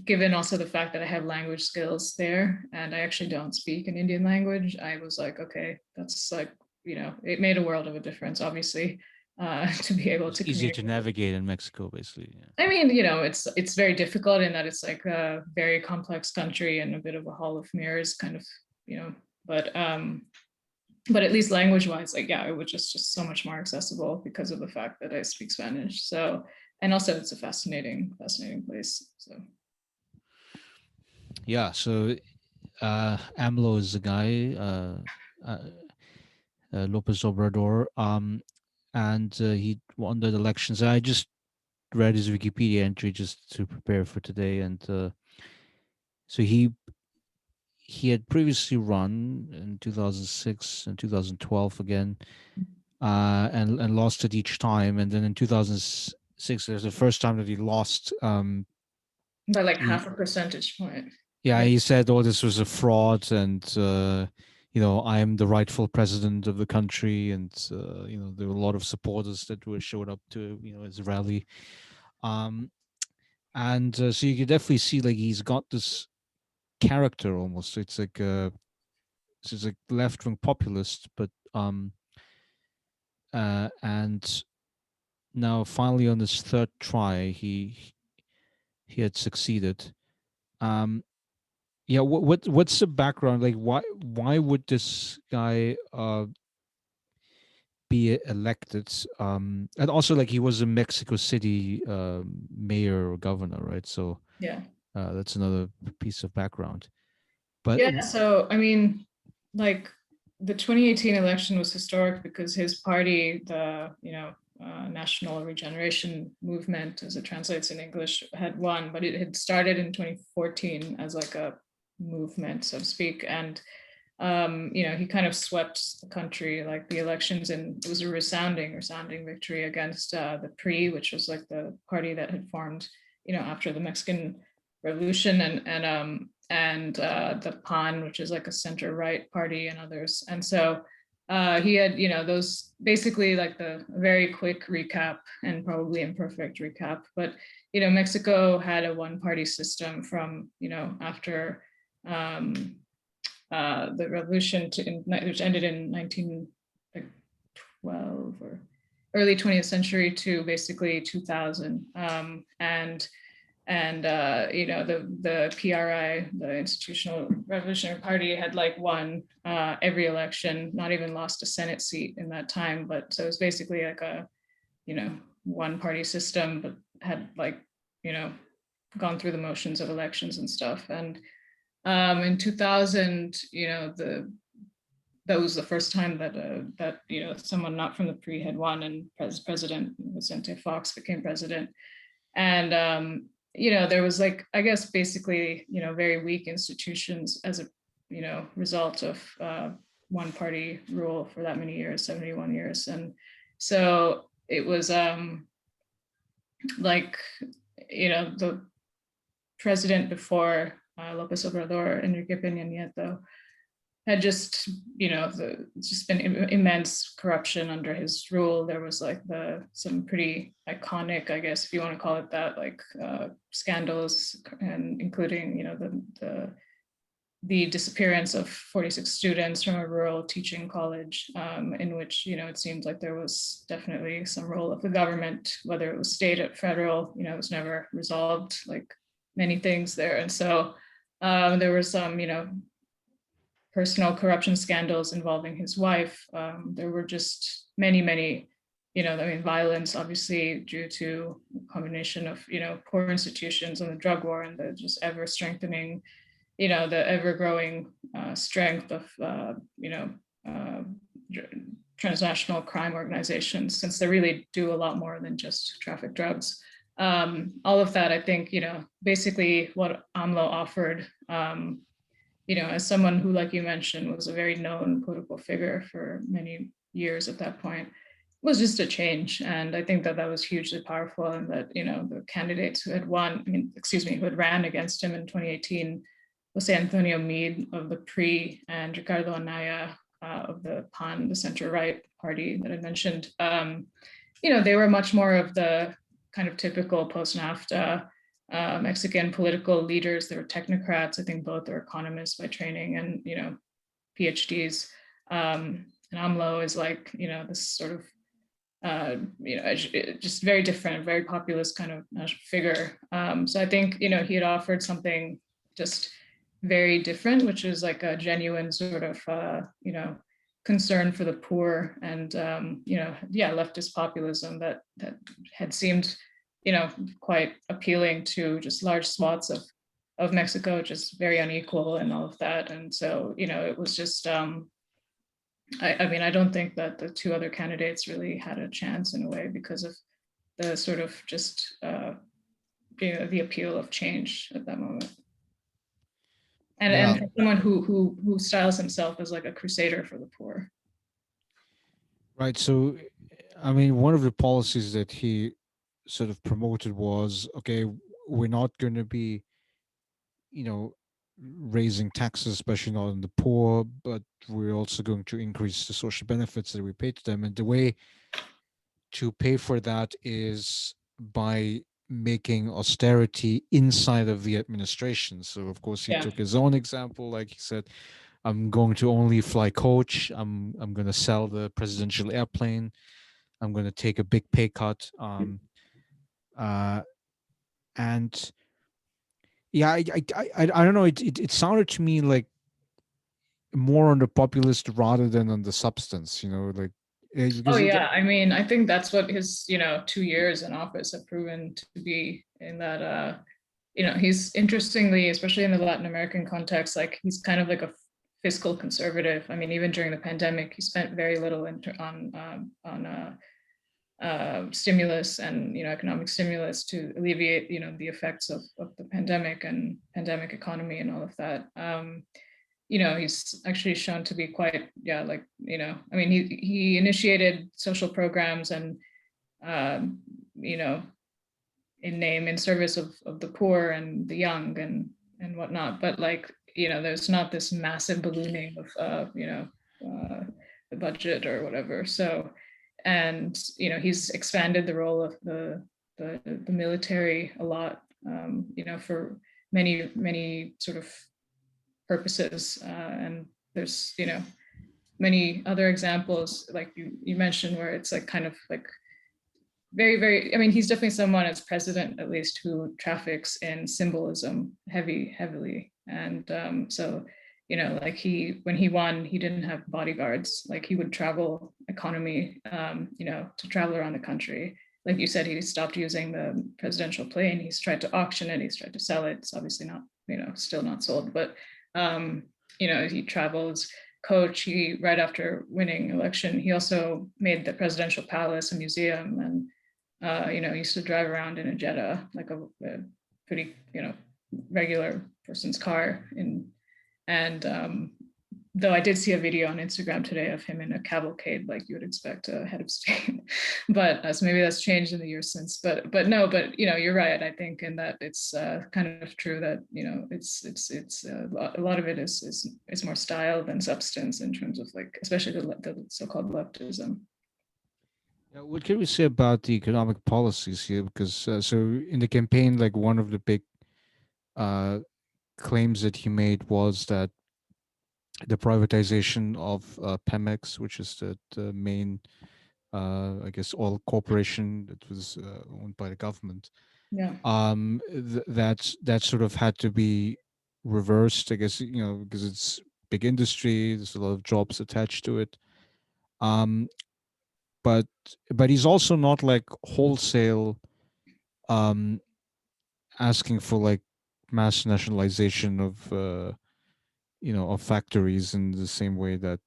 given also the fact that I have language skills there and I actually don't speak an Indian language, I was like, okay, that's like, it made a world of a difference, obviously, to be able It's to easier to communicate. navigate in Mexico, basically. Yeah. I mean, it's very difficult in that it's like a very complex country and a bit of a hall of mirrors kind of, you know, but but at least language wise, like, yeah, it was just so much more accessible because of the fact that I speak Spanish. So, and also it's a fascinating place. So Yeah. So AMLO is the guy, uh, Lopez Obrador, and he won the elections. I just read his Wikipedia entry just to prepare for today, and so he had previously run in 2006 and 2012 again, and lost it each time. And then in 2006, there's the first time that he lost. by like half He a percentage point. Yeah, Yeah. he said, "Oh, this was a fraud, and I am the rightful president of the country." And there were a lot of supporters that were showed up to his rally. Um, and so you could definitely see like he's got this character almost. It's like left wing populist, but and now finally on his third try, he had succeeded. Um, yeah, what's the background? Like, why would this guy be elected? And also, like, he was a Mexico City mayor or governor, right? So Yeah. that's another piece of background. But Yeah. So, I mean, like the 2018 election was historic because his party, the, National Regeneration Movement, as it translates in English, had won, but it had started in 2014 as like a movement, so to speak. And he kind of swept the country, like the elections, and it was a resounding victory against the PRI, which was like the party that had formed, after the Mexican Revolution, and the PAN, which is like a center right party, and others. And so he had, those basically like the very quick recap and probably imperfect recap, but Mexico had a one party system from after um, the revolution which ended in 1912 or early 20th century to basically 2000, and the PRI, the Institutional Revolutionary Party, had like won every election, not even lost a Senate seat in that time. But so it was basically like a one party system, but had like you know gone through the motions of elections and stuff. And in 2000, that was the first time that someone not from the PRI had won, and President Vicente Fox became president. And there was like, I guess, basically very weak institutions as a result of one party rule for that many years, 71 years. And so it was like the president before Lopez Obrador, Enrique Peña Nieto, had just it's just been immense corruption under his rule. There was like some pretty iconic, I guess if you want to call it that, like scandals, and including the the disappearance of 46 students from a rural teaching college, in which, it seemed like there was definitely some role of the government, whether it was state or federal, it was never resolved, like many things there. And so there were some, personal corruption scandals involving his wife. There were just many, many, violence, obviously, due to a combination of, poor institutions and the drug war and the just ever strengthening, the ever growing strength of, uh, transnational crime organizations, since they really do a lot more than just traffic drugs. All of that, I think, basically what AMLO offered, as someone who, like you mentioned, was a very known political figure for many years at that point, was just a change. And I think that that was hugely powerful, and that, the candidates who had who had ran against him in 2018, Jose Antonio Meade of the PRI and Ricardo Anaya of the PAN, the center-right party that I mentioned, they were much more of the kind of typical post-NAFTA Mexican political leaders. They were technocrats. I think both are economists by training and, PhDs. And AMLO is like, this sort of, just very different, very populist kind of figure. So I think, he had offered something just very different, which is like a genuine sort of, concern for the poor and, leftist populism that had seemed, quite appealing to just large swaths of Mexico, just very unequal and all of that. And so, it was just, I don't think that the two other candidates really had a chance in a way because of the sort of just, the appeal of change at that moment. Yeah, And for someone who styles himself as like a crusader for the poor. right. So, I mean, one of the policies that he sort of promoted was, okay, we're not going to be, you know, raising taxes, especially not on the poor, but we're also going to increase the social benefits that we pay to them. And the way to pay for that is by making austerity inside of the administration. So, of course, he Yeah. took his own example. Like he said, I'm going to only fly coach. I'm going to sell the presidential airplane. I'm going to take a big pay cut. Uh, and yeah, I don't know. It sounded to me like more on the populist rather than on the substance. Oh Because yeah, I mean, I think that's what his, 2 years in office have proven to be, in that he's, interestingly, especially in the Latin American context, like he's kind of like a fiscal conservative. I mean, even during the pandemic, he spent very little on stimulus and, economic stimulus to alleviate, the effects of the pandemic and pandemic economy and all of that. He's actually shown to be quite, yeah, like, I mean, he initiated social programs and, um, you know, in service of the poor and the young and whatnot. But like, there's not this massive ballooning of, uh, the budget or whatever. So, and, he's expanded the role of the military a lot, for many, many sort of purposes. And there's, many other examples, like you mentioned, where it's like kind of like very, very, I mean, he's definitely someone as president, at least, who traffics in symbolism heavily. And so, like when he won, he didn't have bodyguards. Like he would travel economy, to travel around the country. Like you said, he stopped using the presidential plane. He's tried to auction it. He's tried to sell it. It's obviously not, still not sold, but, um, he travels coach. He, right after winning election, he also made the presidential palace a museum, and used to drive around in a Jetta, like a pretty, regular person's car. And though I did see a video on Instagram today of him in a cavalcade, like you would expect a head of state, but so maybe that's changed in the years since. But no, but you're right. I think in that it's kind of true that it's a lot of it is more style than substance in terms of, like, especially the so-called leftism. yeah, what can we say about the economic policies here? Because so in the campaign, like one of the big uh, claims that he made was that the privatization of Pemex, which is the main, I guess, oil corporation that was owned by the government, Yeah. that sort of had to be reversed. I guess, because it's big industry. There's a lot of jobs attached to it. Um, but he's also not like wholesale um, asking for like mass nationalization of of factories in the same way that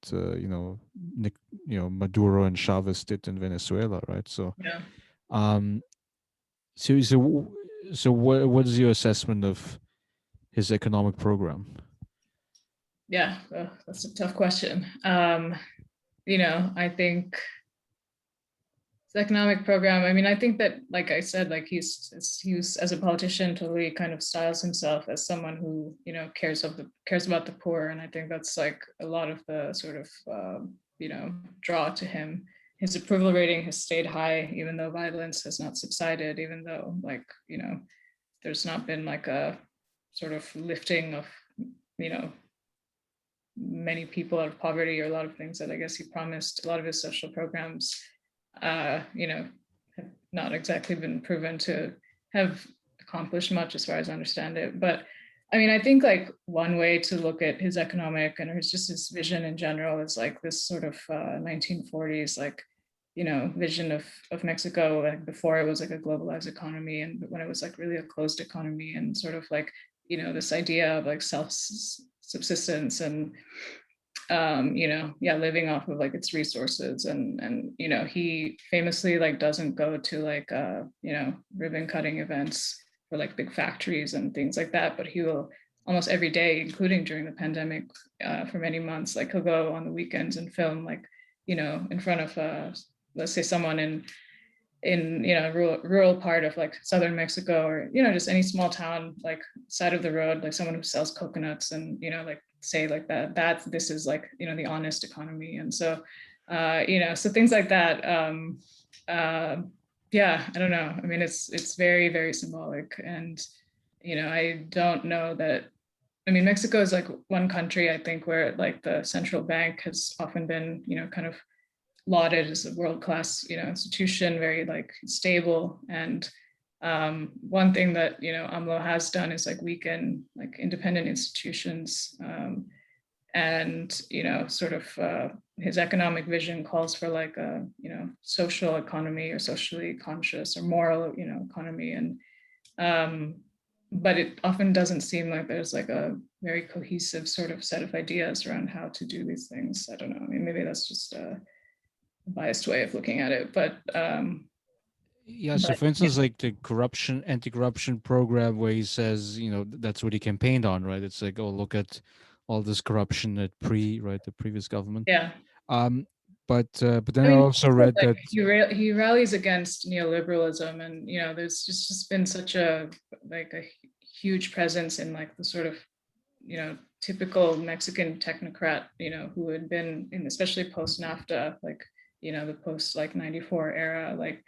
Nick, Maduro and Chavez did in Venezuela, right? So Yeah. um, so what is your assessment of his economic program? Yeah. That's a tough question. I think the economic program. I mean, I think that, like I said, like he's as a politician totally kind of styles himself as someone who cares about the poor, and I think that's like a lot of the sort of draw to him. His approval rating has stayed high, even though violence has not subsided, even though there's not been like a sort of lifting of you know many people out of poverty, or a lot of things that I guess he promised. A lot of his social programs, have not exactly been proven to have accomplished much, as far as I understand it. But I mean, I think like one way to look at his economic and his vision in general is like this sort of 1940s vision of Mexico, like before it was like a globalized economy, and when it was like really a closed economy, and sort of like this idea of like self subsistence, and living off of like its resources, and he famously like doesn't go to like ribbon cutting events for like big factories and things like that, but he will almost every day, including during the pandemic, for many months, like he'll go on the weekends and film like in front of let's say someone in rural part of like southern Mexico, or just any small town like side of the road, like someone who sells coconuts, and like say like that this is like the honest economy. And so so things like that. Yeah, I don't know, I mean, it's very, very symbolic. And I don't know that, I mean, Mexico is like one country, I think, where like the central bank has often been kind of lauded as a world-class institution, very like stable. And one thing that AMLO has done is like weaken like independent institutions, and sort of his economic vision calls for like a social economy, or socially conscious, or moral economy. And um, but it often doesn't seem like there's like a very cohesive sort of set of ideas around how to do these things. I don't know, I mean, maybe that's just a biased way of looking at it, Yeah, so but for yeah. instance, like the anti-corruption program, where he says, that's what he campaigned on, right? It's like, oh, look at all this corruption at right, the previous government. Yeah. Um, but I then I mean, also read like that. he rallies against neoliberalism, and there's just been such a like a huge presence in like the sort of typical Mexican technocrat, who had been in, especially post NAFTA, like the post like 94 era, like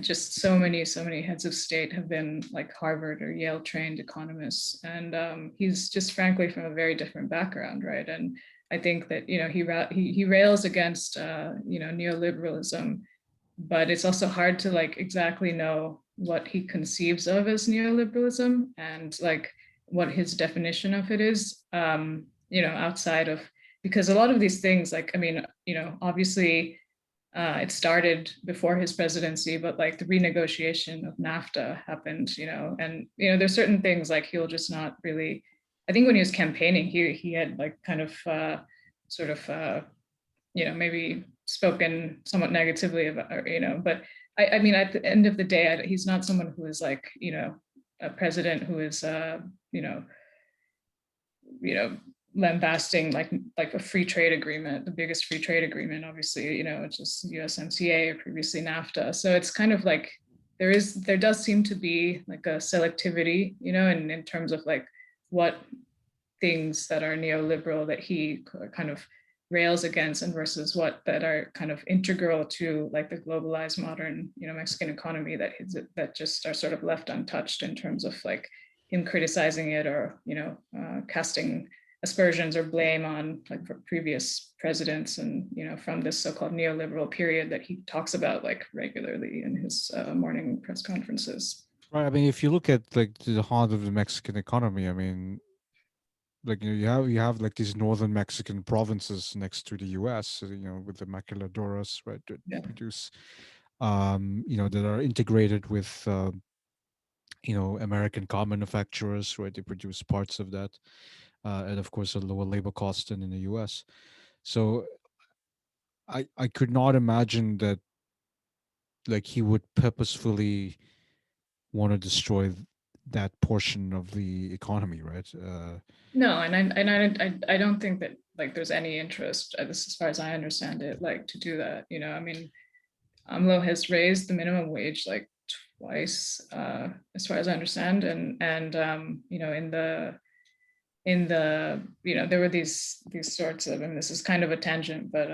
just so many heads of state have been like Harvard or Yale trained economists. And he's just frankly from a very different background, right? And I think that he rails against neoliberalism, but it's also hard to like exactly know what he conceives of as neoliberalism, and like what his definition of it is, outside of, because a lot of these things, like, I mean, obviously it started before his presidency, but like the renegotiation of NAFTA happened, and there's certain things like he'll just not really. I think when he was campaigning, he had like kind of sort of maybe spoken somewhat negatively about, or, but I mean, at the end of the day, he's not someone who is like a president who is you know you know lambasting like a free trade agreement, the biggest free trade agreement, obviously, it's just USMCA, or previously NAFTA. So it's kind of like there does seem to be like a selectivity, in terms of like what things that are neoliberal that he kind of rails against, and versus what that are kind of integral to like the globalized modern Mexican economy, that just are sort of left untouched in terms of like him criticizing it, or casting aspersions or blame on like previous presidents, and from this so-called neoliberal period that he talks about like regularly in his morning press conferences. Right. I mean, if you look at like the heart of the Mexican economy, I mean, like you have like these northern Mexican provinces next to the U.S. With the maquiladoras, right, that Yeah. produce, that are integrated with, American car manufacturers, right? They produce parts of that, and of course a lower labor cost than in the U.S. So I could not imagine that like he would purposefully want to destroy that portion of the economy, right? No, and I don't think that like there's any interest, as far as I understand it, like to do that. I mean, AMLO has raised the minimum wage like twice, as far as I understand, and in the there were these sorts of, and this is kind of a tangent, but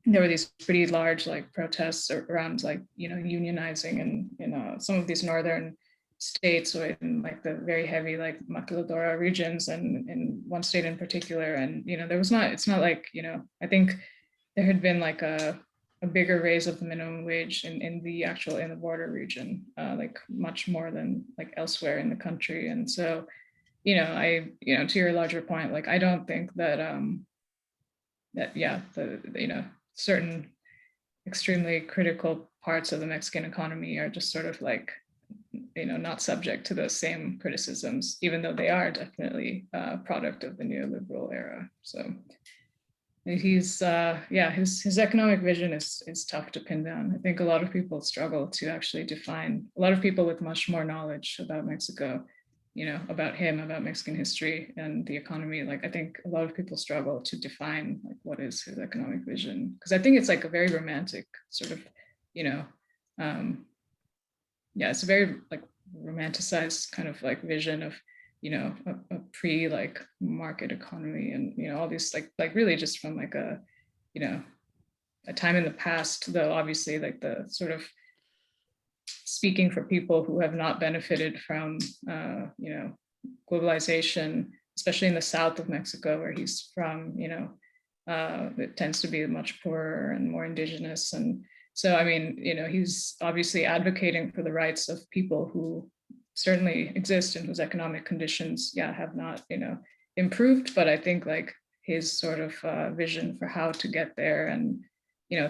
there were these pretty large like protests around like unionizing in some of these northern states, or in like the very heavy like maquiladora regions, and in one state in particular. And there was not, it's not like, I think there had been like a bigger raise of the minimum wage in the actual, in the border region, like much more than like elsewhere in the country. And so to your larger point, like I don't think that that yeah the certain extremely critical parts of the Mexican economy are just sort of like not subject to those same criticisms, even though they are definitely a product of the neoliberal era. So he's his economic vision is tough to pin down. I think a lot of people struggle to actually define, a lot of people with much more knowledge about Mexico, about him, about Mexican history and the economy. Like I think a lot of people struggle to define like what is his economic vision, because I think it's like a very romantic sort of, you know, um, yeah, it's a very like romanticized kind of like vision of a pre like market economy, and all these like really just from like a you know a time in the past, though obviously like the sort of speaking for people who have not benefited from globalization, especially in the south of Mexico where he's from. It tends to be much poorer and more indigenous. And so, I mean, he's obviously advocating for the rights of people who certainly exist and whose economic conditions, yeah, have not, improved. But I think like his sort of vision for how to get there, and,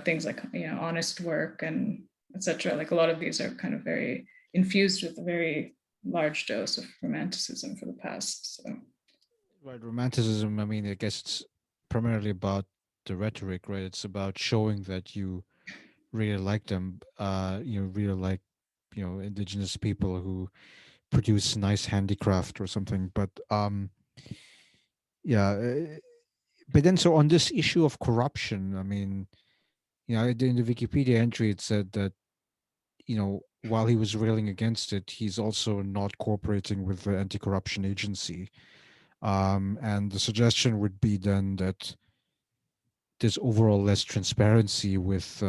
things like, honest work and etc. Like a lot of these are kind of very infused with a very large dose of romanticism for the past. So Right, romanticism. I mean, I guess it's primarily about the rhetoric, right? It's about showing that you really like them. Really like indigenous people who produce nice handicraft or something. But yeah, but then so on this issue of corruption, I mean, in the Wikipedia entry it said that while he was railing against it, he's also not cooperating with the anti-corruption agency. And the suggestion would be then that there's overall less transparency with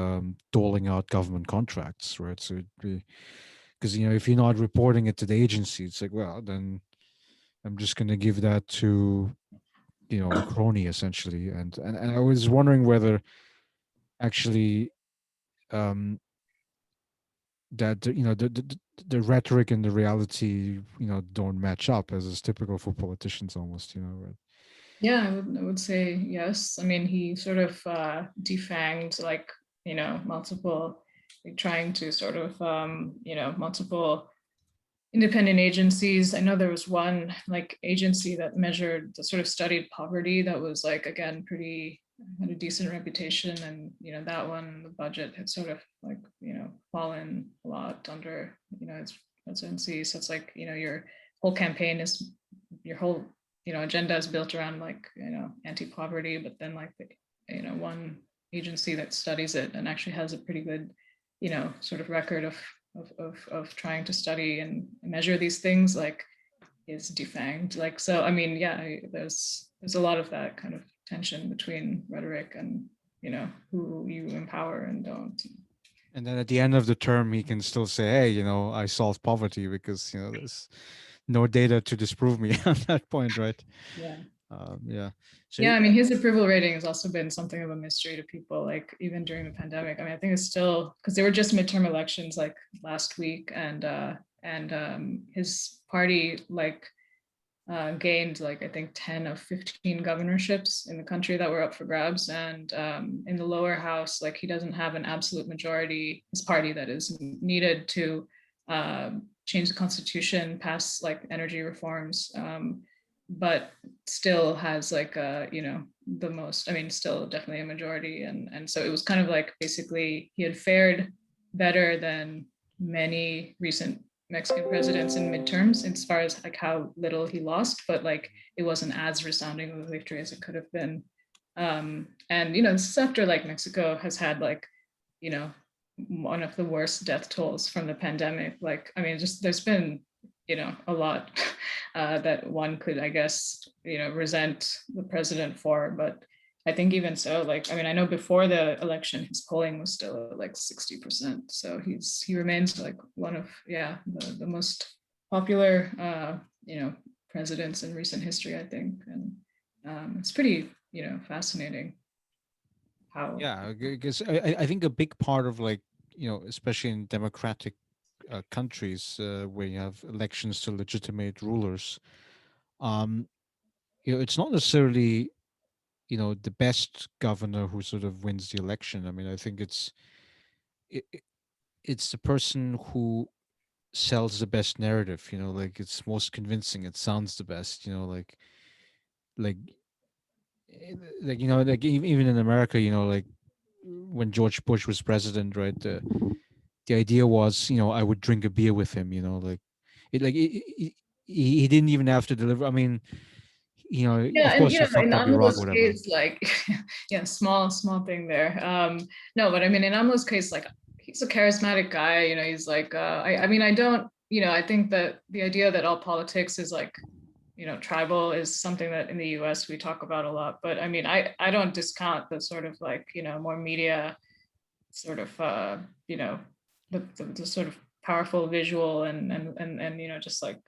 doling out government contracts, right? So because if you're not reporting it to the agency, it's like, well, then I'm just going to give that to a crony essentially. And I was wondering whether actually um, that the rhetoric and the reality don't match up, as is typical for politicians almost, right? yeah, I would say yes. I mean, he sort of defanged like multiple, like trying to sort of multiple independent agencies. I know there was one like agency that measured, that sort of studied poverty, that was like again pretty, had a decent reputation, and that one, the budget had sort of like fallen a lot under its presidency. So it's like your whole campaign is, your whole agenda is built around like anti-poverty, but then like the one agency that studies it and actually has a pretty good sort of record of trying to study and measure these things, like is defanged. Like, so I mean, yeah, there's a lot of that kind of tension between rhetoric and who you empower and don't. And then at the end of the term he can still say, hey, I solved poverty because this no data to disprove me on that point, right? Yeah. Yeah. So Yeah, I mean, his approval rating has also been something of a mystery to people, like even during the pandemic. I mean, I think it's still because there were just midterm elections like last week, and his party like gained like I think 10 of 15 governorships in the country that were up for grabs. And in the lower house, like he doesn't have an absolute majority, his party that is needed to change the constitution, pass like energy reforms, but still has like the most, I mean, still definitely a majority. And so it was kind of like basically he had fared better than many recent Mexican presidents in midterms as far as like how little he lost, but like it wasn't as resounding of a victory as it could have been. And this is after like Mexico has had like, you know, one of the worst death tolls from the pandemic. Like, I mean, just there's been, a lot that one could, I guess, resent the president for. But I think even so, like, I mean, I know before the election, his polling was still at like 60%. So he remains like one of, yeah, the most popular, presidents in recent history, I think. And it's pretty, fascinating how, yeah, because I think a big part of, like, especially in democratic countries where you have elections to legitimate rulers, um, it's not necessarily the best governor who sort of wins the election. I mean, I think it's the person who sells the best narrative. Like, it's most convincing. It sounds the best. Like like even in America, like when George Bush was president, right? The idea was, I would drink a beer with him. Like he didn't even have to deliver. I mean, yeah. of And course he in fucked up Iraq or AMLO's whatever. case, like, yeah, small thing there. No, but I mean, in AMLO's case, like, he's a charismatic guy. He's like, I mean, I don't, I think that the idea that all politics is like, tribal is something that in the US we talk about a lot. But I mean, I don't discount the sort of like, more media sort of, you know, the sort of powerful visual and just like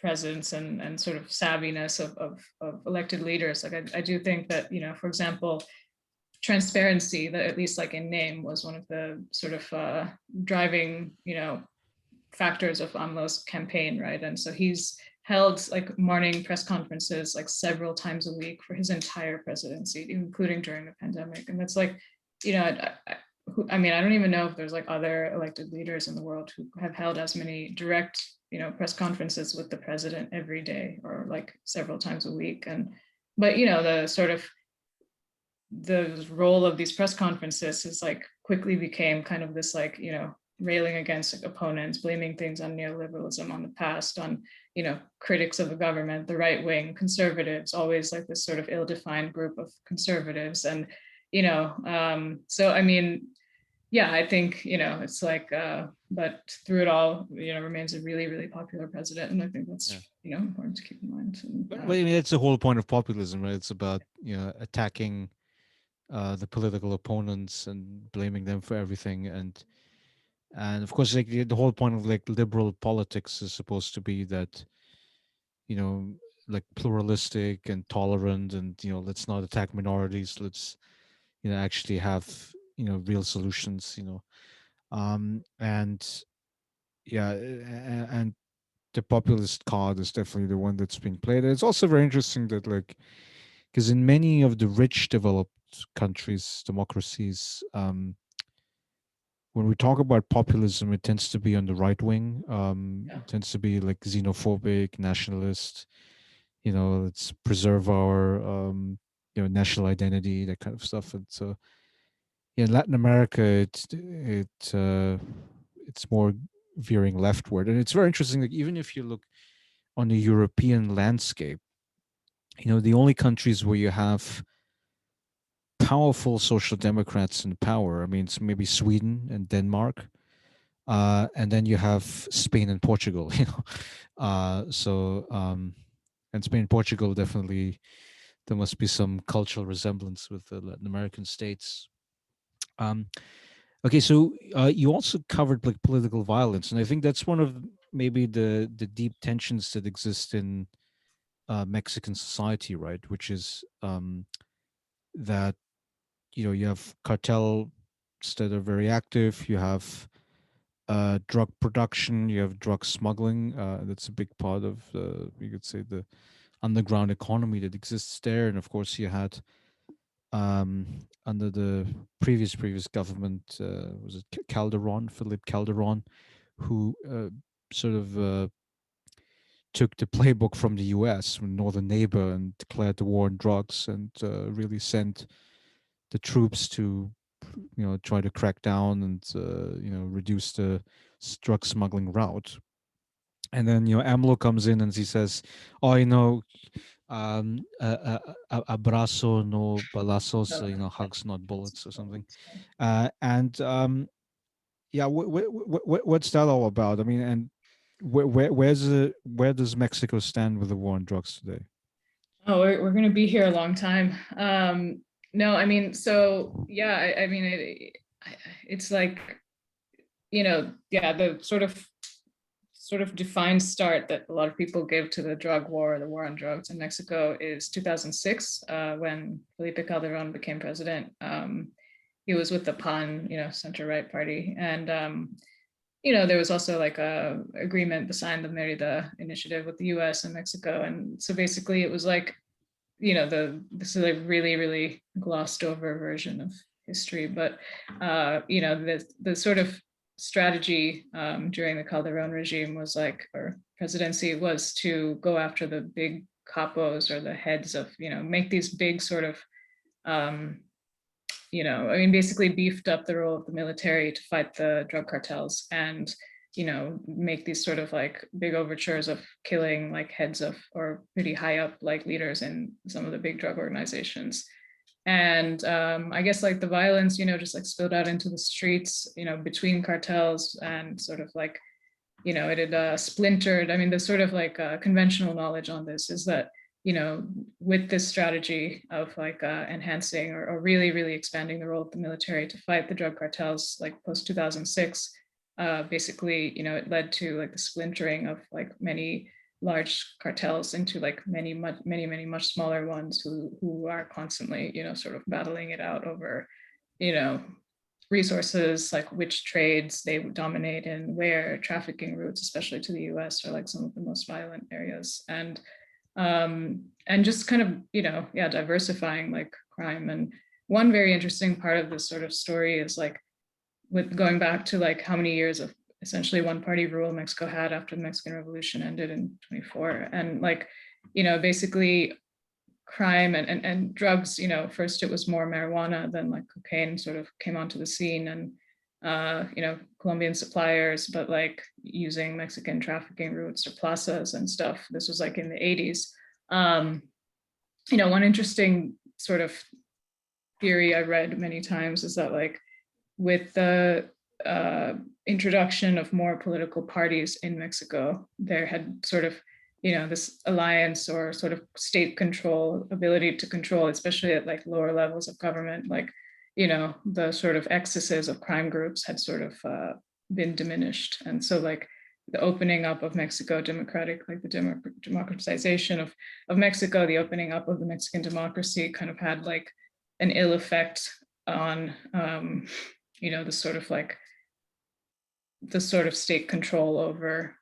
presence and sort of savviness of elected leaders. Like I do think that, for example, transparency, that at least like in name, was one of the sort of driving, factors of AMLO's campaign, right? And so he's held like morning press conferences like several times a week for his entire presidency, including during the pandemic. And that's like, you know, I mean, I don't even know if there's like other elected leaders in the world who have held as many direct, press conferences with the president every day or like several times a week. And, but, the sort of the role of these press conferences is like quickly became kind of this like, railing against like, opponents, blaming things on neoliberalism, on the past, on, critics of the government, the right wing, conservatives, always like this sort of ill-defined group of conservatives. And, so I mean, yeah, I think, it's like, but through it all, remains a really, really popular president. And I think Yeah. that's, important to keep in mind. And, But I mean, that's the whole point of populism, right? It's about attacking the political opponents and blaming them for everything, and of course, like the whole point of like liberal politics is supposed to be that you know like pluralistic and tolerant, and let's not attack minorities. Let's actually have real solutions. And yeah, and the populist card is definitely the one that's being played. It's also very interesting that, like, because in many of the rich developed countries, democracies, when we talk about populism, it tends to be on the right wing. yeah, It tends to be like xenophobic, nationalist. Let's preserve our national identity, that kind of stuff. And so, yeah, in Latin America, it's more veering leftward, and it's very interesting. Like, even if you look on the European landscape, the only countries where you have powerful social democrats in power, I mean, it's maybe Sweden and Denmark, and then you have Spain and Portugal. And Spain and Portugal, definitely there must be some cultural resemblance with the Latin American states. Um, okay, so you also covered like political violence, and I think that's one of maybe the deep tensions that exist in Mexican society, right? Which is that you have cartels that are very active. You have drug production. You have drug smuggling. That's a big part of you could say the underground economy that exists there. And of course, you had under the previous government, was it Calderon, Philip Calderon, who sort of took the playbook from the U.S., from northern neighbor, and declared the war on drugs, and really sent the troops to try to crack down and reduce the drug smuggling route. And then AMLO comes in and he says, "Oh, abrazo no balazos, So, hugs not bullets or something." so. And yeah, what's that all about? I mean, and where does Mexico stand with the war on drugs today? Oh, we're going to be here a long time. No, I mean, so yeah, I mean, it's like, yeah, the sort of defined start that a lot of people give to the drug war, the war on drugs in Mexico, is 2006, when Felipe Calderon became president. He was with the PAN, center right party, and there was also like a agreement beside the Merida initiative with the U.S. and Mexico, and so basically it was like, this is a really really glossed over version of history, but the sort of strategy during the Calderon regime was like, or presidency, was to go after the big capos, or the heads of, make these big sort of um, I mean, basically beefed up the role of the military to fight the drug cartels, and make these sort of like big overtures of killing like heads of, or pretty high up like leaders in some of the big drug organizations. And I guess like the violence, just like spilled out into the streets, between cartels, and sort of like, it had splintered. I mean, the sort of like conventional knowledge on this is that, with this strategy of like enhancing, or really, really expanding the role of the military to fight the drug cartels, like post 2006, basically, it led to like the splintering of like many large cartels into like many much smaller ones who are constantly, sort of battling it out over, you know, resources, like which trades they would dominate in, where trafficking routes, especially to the US, are like some of the most violent areas. And just kind of, yeah, diversifying like crime. And one very interesting part of this sort of story is like, with going back to like how many years of essentially one party rule Mexico had after the Mexican Revolution ended in 24. And like, basically crime and drugs, first it was more marijuana, then like cocaine sort of came onto the scene, and Colombian suppliers, but like using Mexican trafficking routes or plazas and stuff. This was like in the 80s. One interesting sort of theory I read many times is that like, with the introduction of more political parties in Mexico, there had sort of, this alliance, or sort of state control, ability to control, especially at like lower levels of government, like, the sort of excesses of crime groups had sort of been diminished. And so like the opening up of Mexico, like the democratization of Mexico, the opening up of the Mexican democracy kind of had like an ill effect on the sort of like the sort of state control over,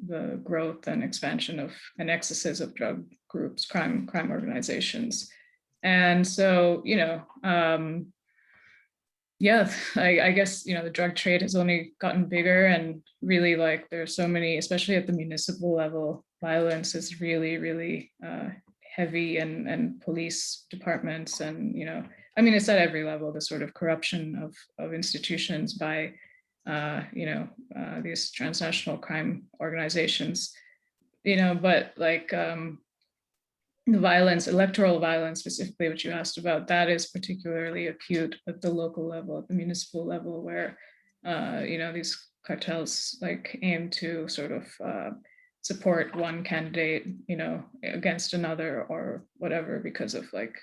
the growth and expansion of, and excesses of drug groups, crime organizations. And so, yeah, I guess, the drug trade has only gotten bigger, and really like there's so many, especially at the municipal level, violence is really, really heavy, and police departments, and, I mean, it's at every level, the sort of corruption of institutions by, these transnational crime organizations, but like the violence, electoral violence specifically, which you asked about, that is particularly acute at the local level, at the municipal level, where, these cartels like aim to sort of support one candidate, against another or whatever, because of like,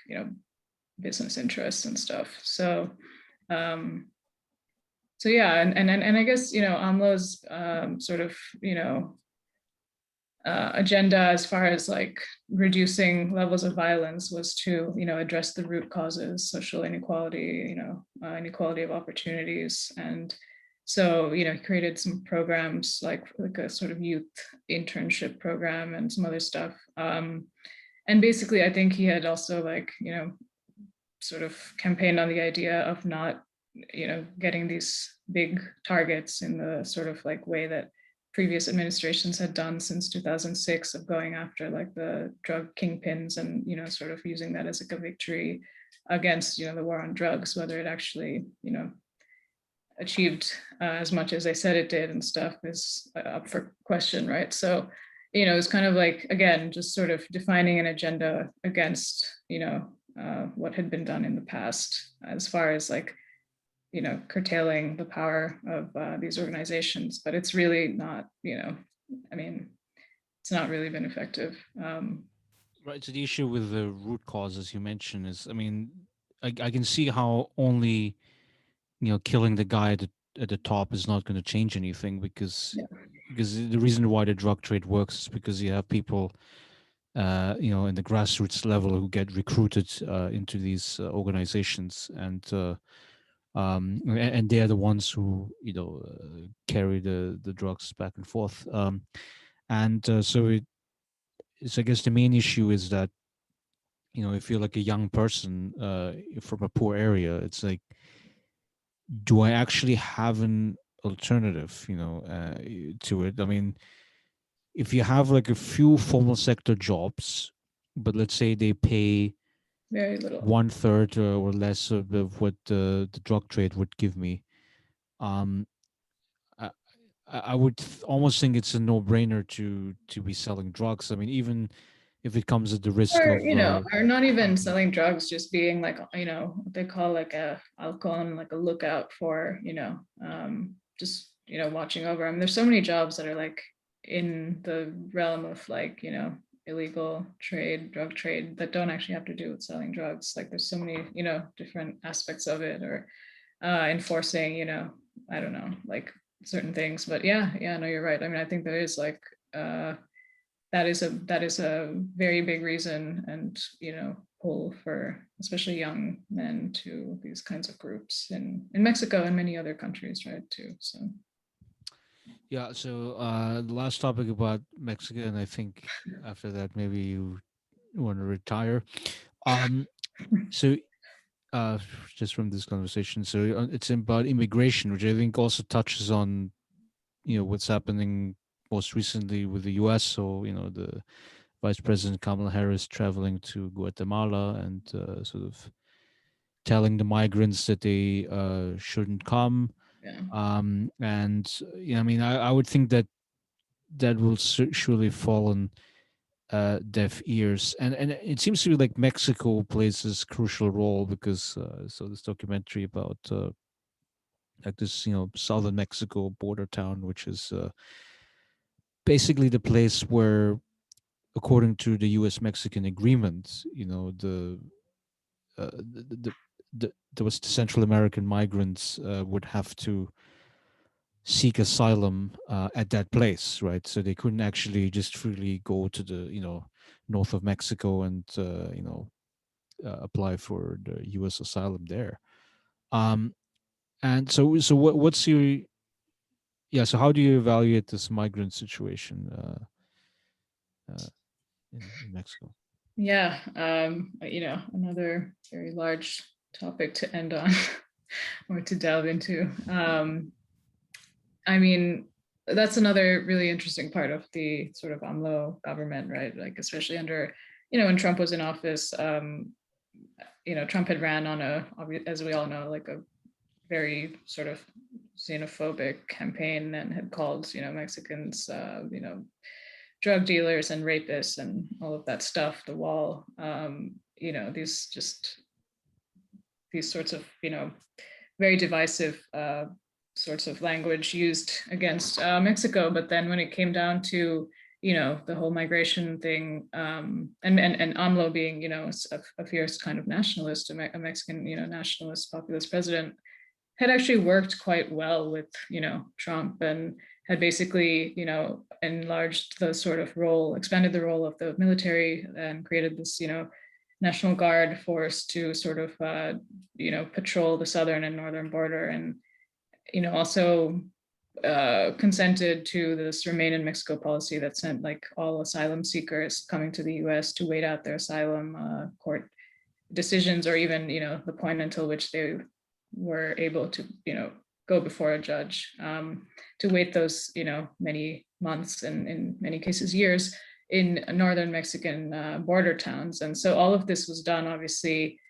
business interests and stuff. So, um, so yeah, and I guess, AMLO's sort of, agenda as far as like reducing levels of violence was to, address the root causes: social inequality, inequality of opportunities. And so, he created some programs like a sort of youth internship program and some other stuff. And basically, I think he had also, like, sort of campaigned on the idea of not, getting these big targets in the sort of like way that previous administrations had done since 2006, of going after like the drug kingpins and, sort of using that as like a victory against, the war on drugs. Whether it actually, achieved as much as they said it did and stuff is up for question, right? So, it's kind of like, again, just sort of defining an agenda against, what had been done in the past, as far as like, curtailing the power of these organizations. But it's really not, I mean, it's not really been effective. Right. So the issue with the root causes you mentioned is, I mean, I can see how only killing the guy at the top is not going to change anything, Yeah, because the reason why the drug trade works is because you have people in the grassroots level who get recruited into these organizations, and they're the ones who carry the drugs back and forth. And so it's, I guess the main issue is that if you're like a young person from a poor area, it's like, do I actually have an alternative, to it? I mean, if you have like a few formal sector jobs, but let's say they pay very little. one third or less of what the drug trade would give me, um, I, I would almost think it's a no-brainer to be selling drugs. I mean, even if it comes at the risk Or, of or not even yeah. selling drugs, just being like, what they call like a alcon, like a lookout for, just, watching over them. There's so many jobs that are like in the realm of like, illegal trade, drug trade, that don't actually have to do with selling drugs. Like there's so many, different aspects of it, or enforcing, I don't know, like certain things. But yeah, no, you're right. I mean, I think there is like, that is a very big reason, and, pull for especially young men to these kinds of groups in Mexico and many other countries, right, too. So Yeah, so the last topic about Mexico, and I think after that maybe you want to retire. Um, so uh, just from this conversation, so it's about immigration, which I think also touches on what's happening most recently with the U.S. So the Vice President Kamala Harris traveling to Guatemala and sort of telling the migrants that they shouldn't come. yeah, And I mean, I would think that that will surely fall on deaf ears, and it seems to be like Mexico plays this crucial role, because so this documentary about like this southern Mexico border town, which is basically the place where, according to the U.S. Mexican agreement, there was the Central American migrants would have to seek asylum at that place, right? So they couldn't actually just freely go to the north of Mexico and apply for the U.S. asylum there. Um, and so what's your yeah? So how do you evaluate this migrant situation in Mexico? yeah. Another very large topic to end on, or to delve into. I mean, that's another really interesting part of the sort of AMLO government, right? Like especially under, when Trump was in office. Trump had ran on as we all know, like a very sort of xenophobic campaign, and had called, Mexicans, drug dealers and rapists and all of that stuff, the wall. These sorts of, very divisive sorts of language used against Mexico. But then when it came down to, the whole migration thing, and AMLO being, a fierce kind of nationalist, a Mexican, nationalist populist president, had actually worked quite well with, Trump, and had basically, enlarged the sort of role, expanded the role of the military, and created this, National Guard force to sort of, patrol the southern and northern border, and, also consented to this Remain in Mexico policy that sent like all asylum seekers coming to the US to wait out their asylum court decisions, or even, the point until which they were able to, go before a judge, to wait those, many months, and in many cases years, in northern Mexican border towns. And so all of this was done, obviously,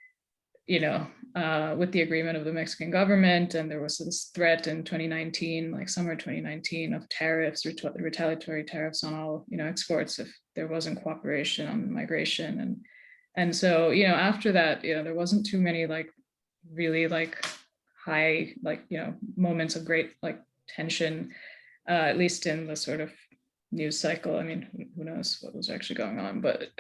with the agreement of the Mexican government. And there was this threat in 2019, like summer 2019, of tariffs, retaliatory tariffs on all, exports if there wasn't cooperation on migration. And so, after that, there wasn't too many like really like high, like, moments of great like tension, at least in the sort of news cycle. I mean, who knows what was actually going on, but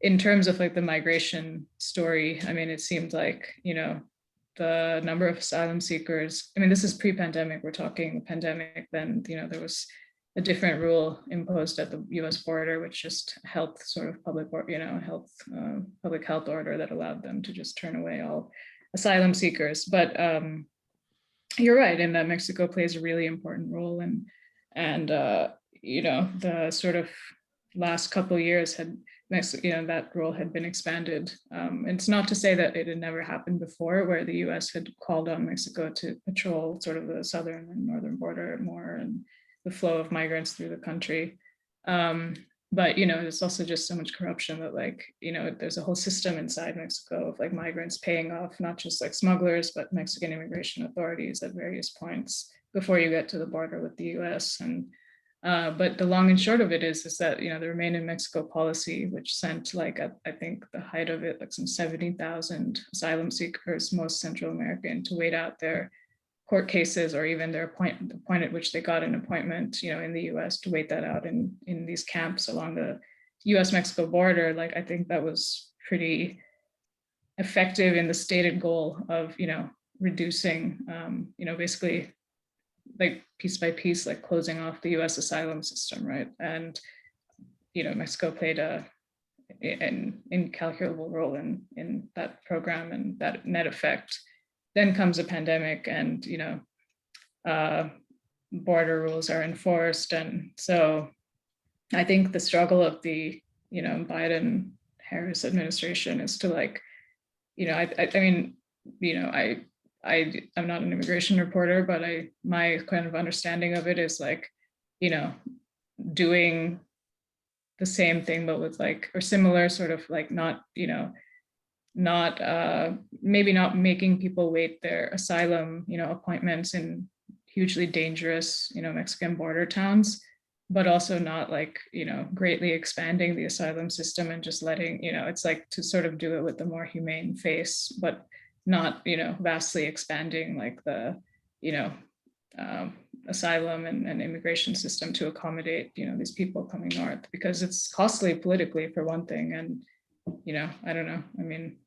in terms of like the migration story, I mean, it seemed like, the number of asylum seekers, I mean, this is pre-pandemic, we're talking pandemic, then, there was a different rule imposed at the US border, which just health sort of public, health, public health order that allowed them to just turn away all asylum seekers. But you're right in that Mexico plays a really important role. And the sort of last couple of years had that role had been expanded. It's not to say that it had never happened before, where the US had called on Mexico to patrol sort of the southern and northern border more, and the flow of migrants through the country. But there's also just so much corruption that, like, there's a whole system inside Mexico of like migrants paying off not just like smugglers, but Mexican immigration authorities at various points before you get to the border with the US. And but the long and short of it is that, the Remain in Mexico policy, which sent like, I think the height of it, like some 70,000 asylum seekers, most Central American, to wait out their court cases, or even the point at which they got an appointment, in the US, to wait that out in these camps along the US-Mexico border. Like, I think that was pretty effective in the stated goal of, reducing, basically like piece by piece, like closing off the US asylum system, right? And, Mexico played an incalculable role in that program and that net effect. Then comes a pandemic, and, border rules are enforced. And so I think the struggle of the, Biden Harris administration is to like, I mean, I'm not an immigration reporter, but my kind of understanding of it is like, doing the same thing, but with like, or similar sort of like, not, not maybe not making people wait their asylum, appointments in hugely dangerous, Mexican border towns, but also not like, greatly expanding the asylum system and just letting, it's like to sort of do it with the more humane face, but not, vastly expanding like the, asylum and immigration system to accommodate, these people coming north, because it's costly politically for one thing. And, I don't know. I mean,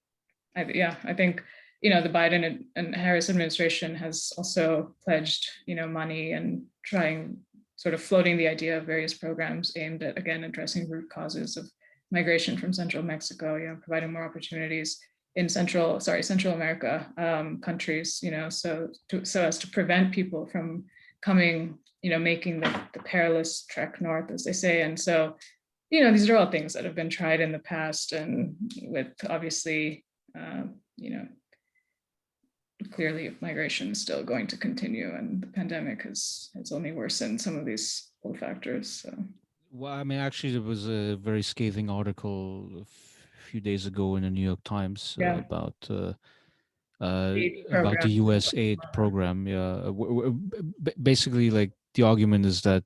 I think, the Biden and Harris administration has also pledged, money and trying, sort of floating the idea of various programs aimed at, again, addressing root causes of migration from Central Mexico, providing more opportunities in Central America countries, so as to prevent people from coming, making the perilous trek north, as they say. And so, these are all things that have been tried in the past, and with obviously, clearly migration is still going to continue, and the pandemic has only worsened some of these old factors. So. Well, I mean, actually, there was a very scathing article a few days ago in the New York Times Yeah, aid about the programs. U.S. aid program. Yeah, basically, like the argument is that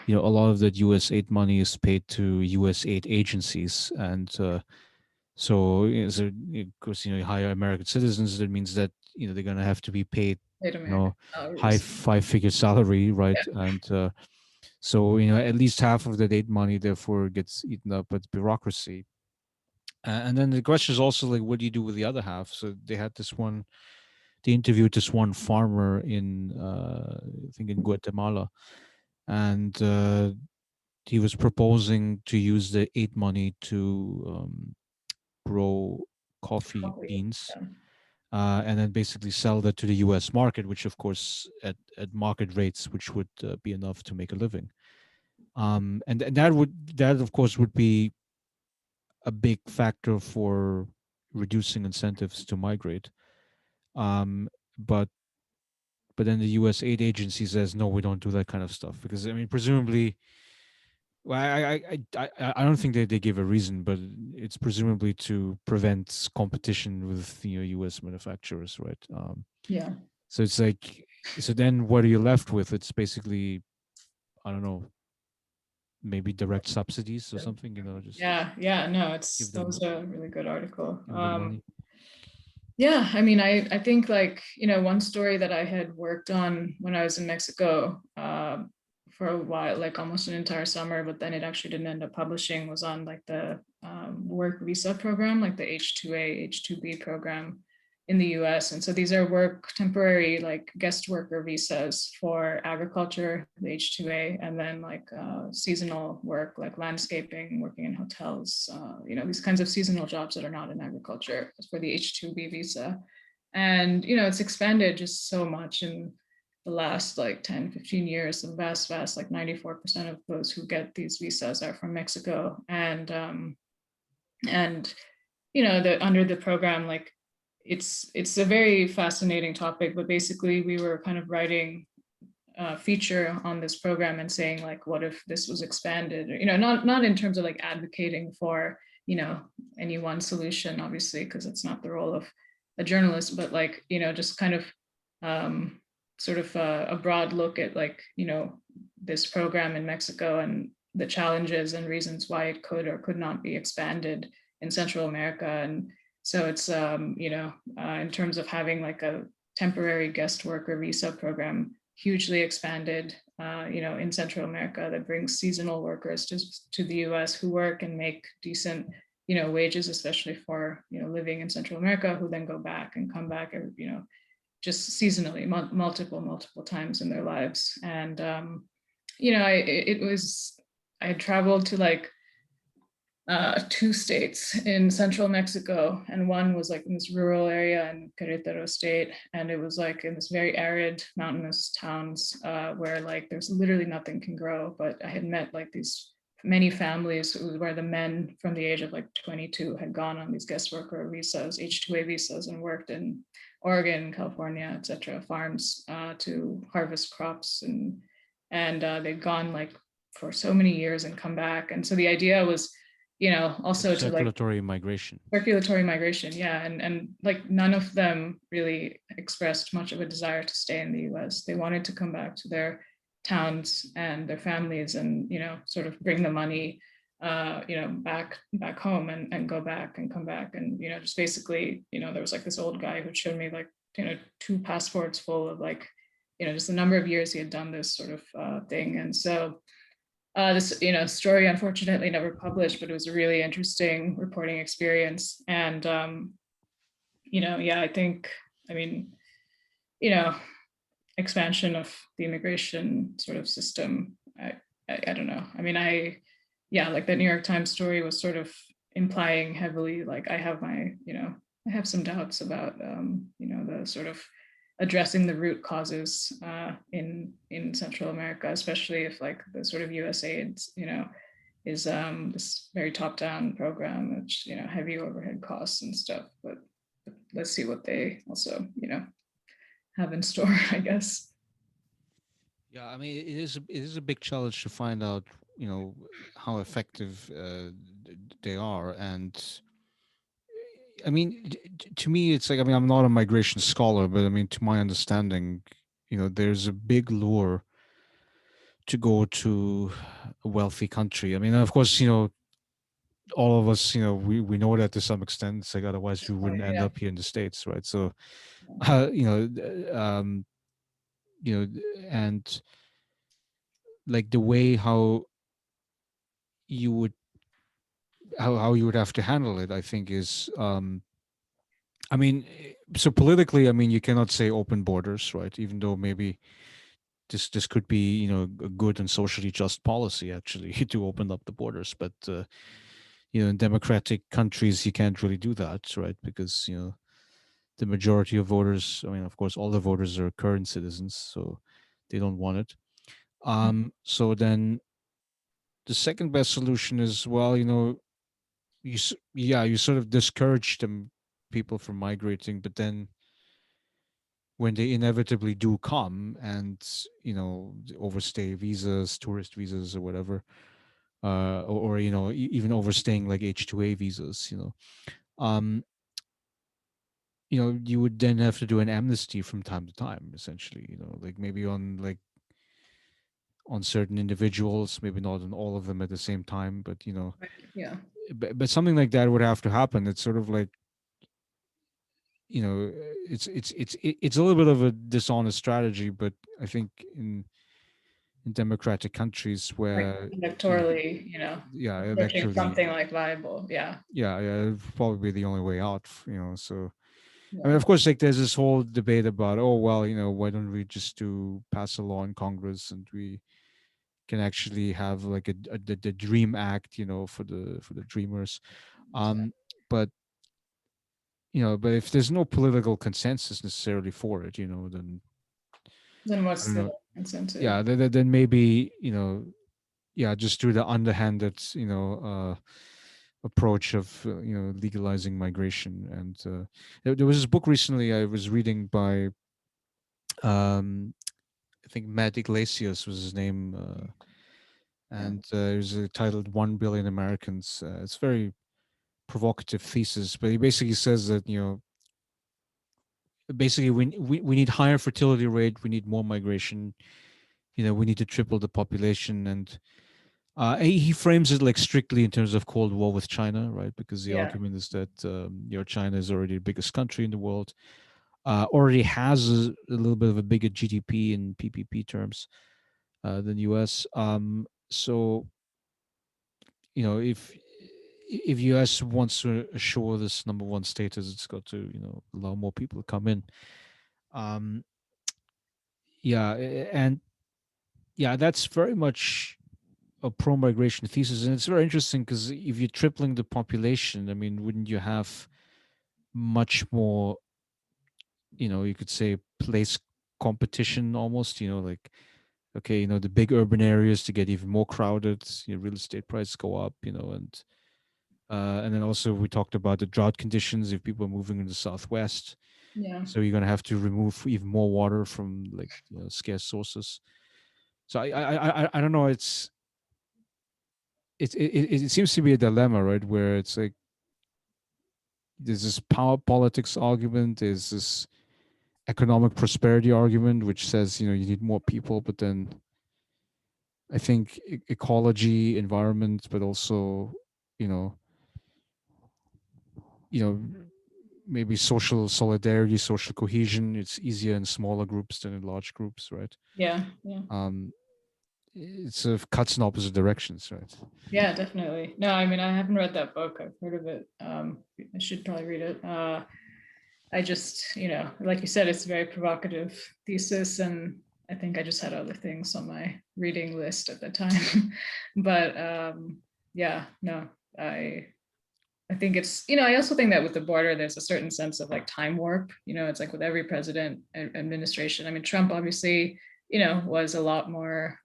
a lot of that U.S. aid money is paid to U.S. aid agencies, and so, of course, you hire American citizens. That means that they're gonna have to be paid, Paid you American know, high salaries. five-figure salary, right? Yeah, And so at least half of that aid money therefore gets eaten up with bureaucracy. And then the question is also like, what do you do with the other half? So they had this one they interviewed this one farmer in I think in Guatemala, and he was proposing to use the aid money to grow coffee Coffee. beans, Yeah. and then basically sell that to the U.S. market, which of course at market rates, which would be enough to make a living. And that of course would be a big factor for reducing incentives to migrate. Um, but but then the U.S. aid agency says no, we don't do that kind of stuff because I mean presumably. Well, I don't think they give a reason, but it's presumably to prevent competition with U.S. manufacturers, right? Yeah. So it's like, so then what are you left with? It's basically, I don't know, maybe direct subsidies or something. Just Yeah, yeah, no, give that them was a really good article. give them money. Yeah, I mean, I think like, one story that I had worked on when I was in Mexico for a while, like almost an entire summer, but then it actually didn't end up publishing, was on like the work visa program, like the H2A, H2B program in the US. And so these are temporary like guest worker visas for agriculture, the H2A, and then like seasonal work, like landscaping, working in hotels, these kinds of seasonal jobs that are not in agriculture for the H2B visa. And, it's expanded just so much in the last like 10, 15 years. The vast, like 94% of those who get these visas are from Mexico. And under the program, like it's a very fascinating topic, but basically we were kind of writing a feature on this program and saying like, what if this was expanded? Or, not in terms of like advocating for any one solution, obviously, because it's not the role of a journalist, but like just kind of um, sort of a broad look at like this program in Mexico and the challenges and reasons why it could or could not be expanded in Central America. And so it's in terms of having like a temporary guest worker visa program hugely expanded, in Central America, that brings seasonal workers to the U.S. who work and make decent, wages, especially for living in Central America, who then go back and come back, just seasonally, multiple times in their lives. And I had traveled to like two states in central Mexico, and one was like in this rural area in Querétaro state, and it was like in this very arid mountainous towns where like there's literally nothing can grow. But I had met like these many families where the men from the age of like 22 had gone on these guest worker visas, H2A visas, and worked in Oregon, California, etc., farms to harvest crops, and they'd gone like for so many years and come back. And so the idea was Like also to like circulatory migration. circulatory migration. Yeah. And like none of them really expressed much of a desire to stay in the US. They wanted to come back to their towns and their families and, sort of bring the money, back home and go back and come back. And, just basically, there was like this old guy who showed me like, two passports full of like, just the number of years he had done this sort of thing. And so this story unfortunately never published, but it was a really interesting reporting experience. And yeah, I think, I mean, you know expansion of the immigration sort of system, I don't know, I mean, yeah, like that New York Times story was sort of implying heavily like I have some doubts about the sort of addressing the root causes in Central America, especially if like the sort of USAID, is this very top-down program, which heavy overhead costs and stuff. But let's see what they also have in store, I guess. Yeah, I mean, it is a big challenge to find out, how effective they are, and I mean, to me, it's like I mean, I'm not a migration scholar, but I mean, to my understanding, there's a big lure to go to a wealthy country. I mean, of course, all of us, we know that to some extent. It's like otherwise we Oh wouldn't end yeah. up here in the States, right? So, you know, and like the way you would how you would have to handle it, I think is, I mean, So politically, I mean, you cannot say open borders, right? Even though maybe this could be, a good and socially just policy actually to open up the borders, but in democratic countries you can't really do that, right? Because the majority of voters, I mean, of course, all the voters are current citizens, so they don't want it. So then the second best solution is, well, yeah, you sort of discourage them, people from migrating, but then when they inevitably do come and overstay visas, tourist visas or whatever, or even overstaying like H2A visas, um you would then have to do an amnesty from time to time, essentially, like maybe on certain individuals, maybe not on all of them at the same time, but Right. Yeah. but something like that would have to happen. It's sort of like, it's a little bit of a dishonest strategy, but I think in democratic countries Like where electorally, yeah, searching electorally, something like viable. Yeah. yeah, it'd probably be the only way out, so I mean, Yeah. of course, like there's this whole debate about, oh well, why don't we just do pass a law in Congress and we can actually have like the Dream Act, for the dreamers. Um, but but if there's no political consensus necessarily for it, then Then I what's don't the know. incentive? Yeah, then maybe yeah, just do the underhanded approach of legalizing migration. And there was this book recently I was reading by um I think Matt Iglesias was his name, Yeah. and it was titled "1 Billion Americans." It's a very provocative thesis, but he basically says that basically we need higher fertility rate, we need more migration, we need to triple the population, and he frames it like strictly in terms of Cold War with China, right? Because the Yeah. argument is that China is already the biggest country in the world, already has a little bit of a bigger GDP in PPP terms than US. So if US wants to assure this number one status, it's got to allow more people to come in. Um, yeah, and yeah, that's very much a pro migration thesis, and it's very interesting because if you're tripling the population, I mean, wouldn't you have much more? You could say place competition almost. Like, okay, the big urban areas to get even more crowded. Real estate prices go up. And then also we talked about the drought conditions if people are moving in the southwest. Yeah. So you're gonna have to remove even more water from like scarce sources. So I don't know. It seems to be a dilemma, right? Where it's like there's this power politics argument, there's this economic prosperity argument, which says you need more people, but then I think ecology, environment, but also you know you know maybe social solidarity, social cohesion. It's easier in smaller groups than in large groups, right? Yeah. Yeah. Um, it sort of cuts in opposite directions, right? Yeah, definitely. No, I mean, I haven't read that book. I've heard of it. I should probably read it. I just, like you said, it's a very provocative thesis, and I think I just had other things on my reading list at the time. But yeah, no, I I think it's, I also think that with the border, there's a certain sense of like time warp. It's like with every president and administration. I mean, Trump obviously, was a lot more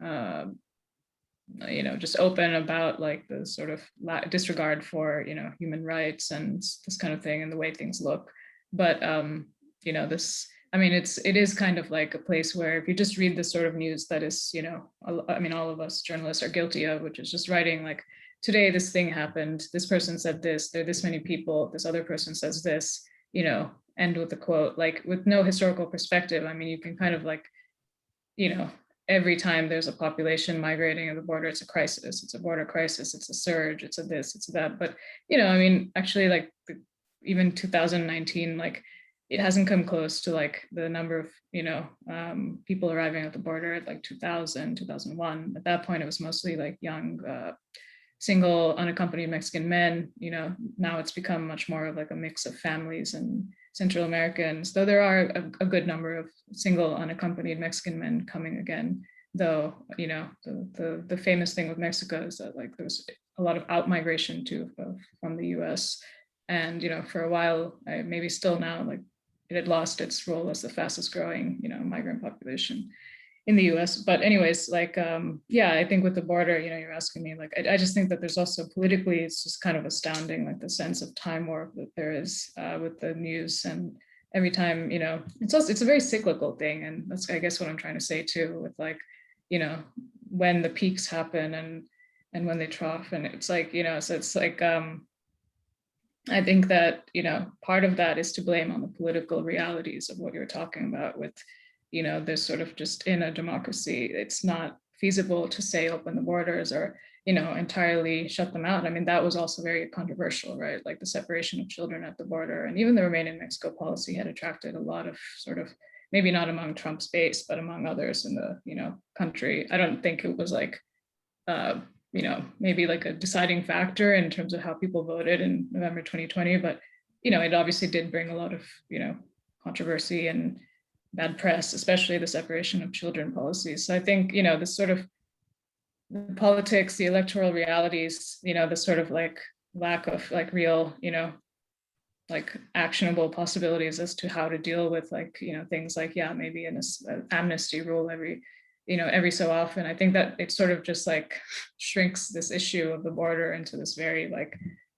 just open about like the sort of disregard for human rights and this kind of thing and the way things look. But this, I mean, it is kind of like a place where if you just read the sort of news that is, I mean, all of us journalists are guilty of, which is just writing like, today this thing happened, this person said this, there are this many people, this other person says this, end with a quote, like with no historical perspective. I mean, you can kind of like, you know, every time there's a population migrating at the border, it's a crisis. It's a border crisis. It's a surge. It's a this. It's a that. But I mean, actually, like even 2019, like it hasn't come close to like the number of people arriving at the border at like 2000, 2001. At that point, it was mostly like young. Single unaccompanied Mexican men. Now it's become much more of like a mix of families and Central Americans, though there are a good number of single unaccompanied Mexican men coming again. Though, the famous thing with Mexico is that like there's a lot of out migration too from the US. And, for a while, maybe still now, like it had lost its role as the fastest growing, migrant population in the US. But anyways, like, yeah, I think with the border, you're asking me, like, I just think that there's also politically, it's just kind of astounding, like the sense of time warp that there is with the news. And every time, it's a very cyclical thing. And that's, I guess, what I'm trying to say too, with like, you know, when the peaks happen and when they trough. And it's like, so it's like, I think that, part of that is to blame on the political realities of what you're talking about with, there's sort of just in a democracy, it's not feasible to say open the borders or, entirely shut them out. I mean, that was also very controversial, right? Like the separation of children at the border and even the Remain in Mexico policy had attracted a lot of sort of, maybe not among Trump's base, but among others in the, country. I don't think it was like, uh, maybe like a deciding factor in terms of how people voted in November 2020. But, it obviously did bring a lot of, controversy and bad press, especially the separation of children policies. So I think, this sort of the politics, the electoral realities, the sort of like lack of like real, like actionable possibilities as to how to deal with like, things like, yeah, maybe an amnesty rule every so often. I think that it sort of just like shrinks this issue of the border into this very like,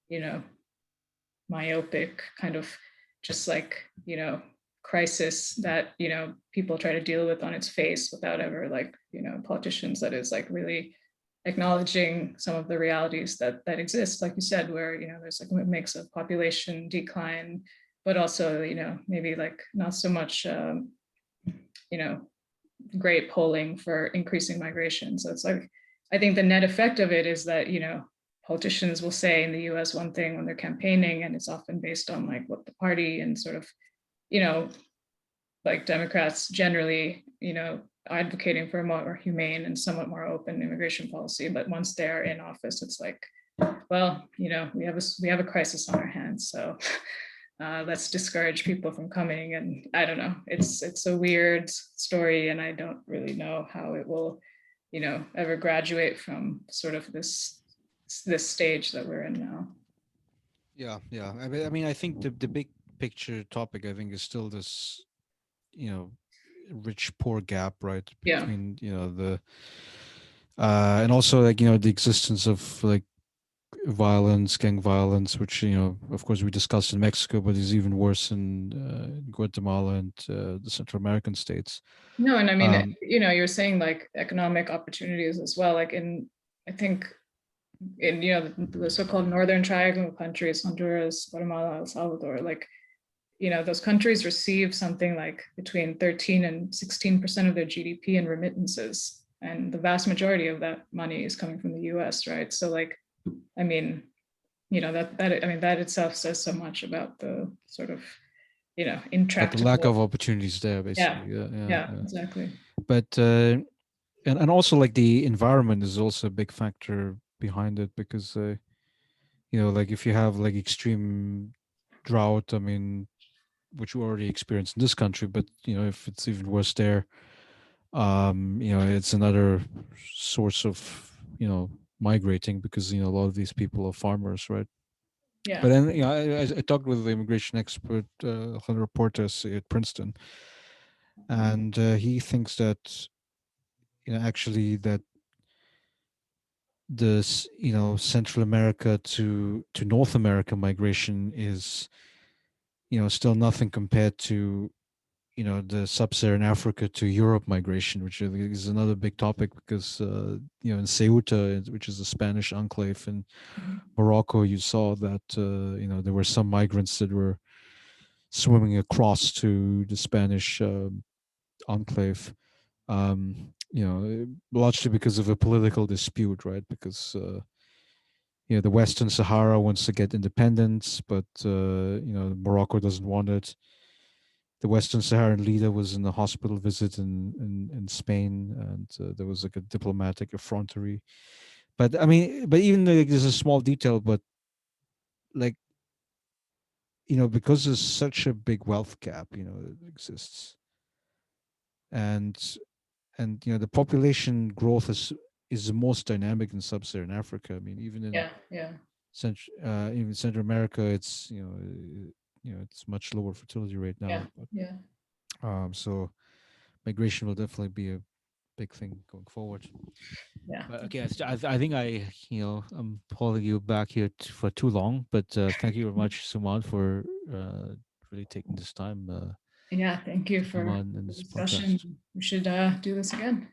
you know, myopic kind of just like, crisis that, people try to deal with on its face without ever like, politicians that is like really acknowledging some of the realities that exist, like you said, where, there's like a mix of population decline, but also, maybe like not so much, you know, great polling for increasing migration. So it's like, I think the net effect of it is that, politicians will say in the US one thing when they're campaigning, and it's often based on like what the party and sort of, you know, like Democrats generally, advocating for a more humane and somewhat more open immigration policy. But once they're in office, it's like, well, we have a crisis on our hands. So let's discourage people from coming. And I don't know, it's a weird story, and I don't really know how it will, ever graduate from sort of this stage that we're in now. Yeah, yeah. I think the big picture topic, I think, is still this, you know, rich poor gap, right, Yeah. between, the and also, like, the existence of like violence, gang violence, which, of course, we discussed in Mexico, but is even worse in Guatemala and the Central American states. No, and I mean, Um, you're saying like economic opportunities as well. Like I think in, the so-called Northern Triangle countries, Honduras, Guatemala, El Salvador, like, those countries receive something like between 13 and 16% of their GDP in remittances. And the vast majority of that money is coming from the US, right? So like, I mean, that itself says so much about the sort of, but the lack intractable. of opportunities there, Yeah. basically. Yeah, yeah, Yeah, yeah. exactly. But and also, like, the environment is also a big factor behind it, because like, if you have like extreme drought, I mean, which we already experienced in this country, but if it's even worse there, it's another source of, migrating, because a lot of these people are farmers, right? Yeah. But then, I talked with the immigration expert, Hunter Portes at Princeton, and he thinks that, actually, that this, Central America to North America migration is, still nothing compared to, the sub-Saharan Africa to Europe migration, which I think is another big topic, because in Ceuta, which is a Spanish enclave in Mhm. Morocco, you saw that there were some migrants that were swimming across to the Spanish enclave. Largely because of a political dispute, right? Because the Western Sahara wants to get independence, but Morocco doesn't want it. The Western Saharan leader was in a hospital visit in Spain, and there was like a diplomatic effrontery. But I mean, but even like, there's a small detail, but like, because there's such a big wealth gap, that exists, and the population growth is the most dynamic in sub-Saharan Africa. I mean, Yeah, yeah, Even Central America, it's it's much lower fertility rate yeah, now. But yeah, so migration will definitely be a big thing going forward. yeah. But okay, I think I'm holding you back here for too long. But thank you very much, Suman, for really taking this time Yeah, thank you to come for on in the this discussion. podcast. We should do this again.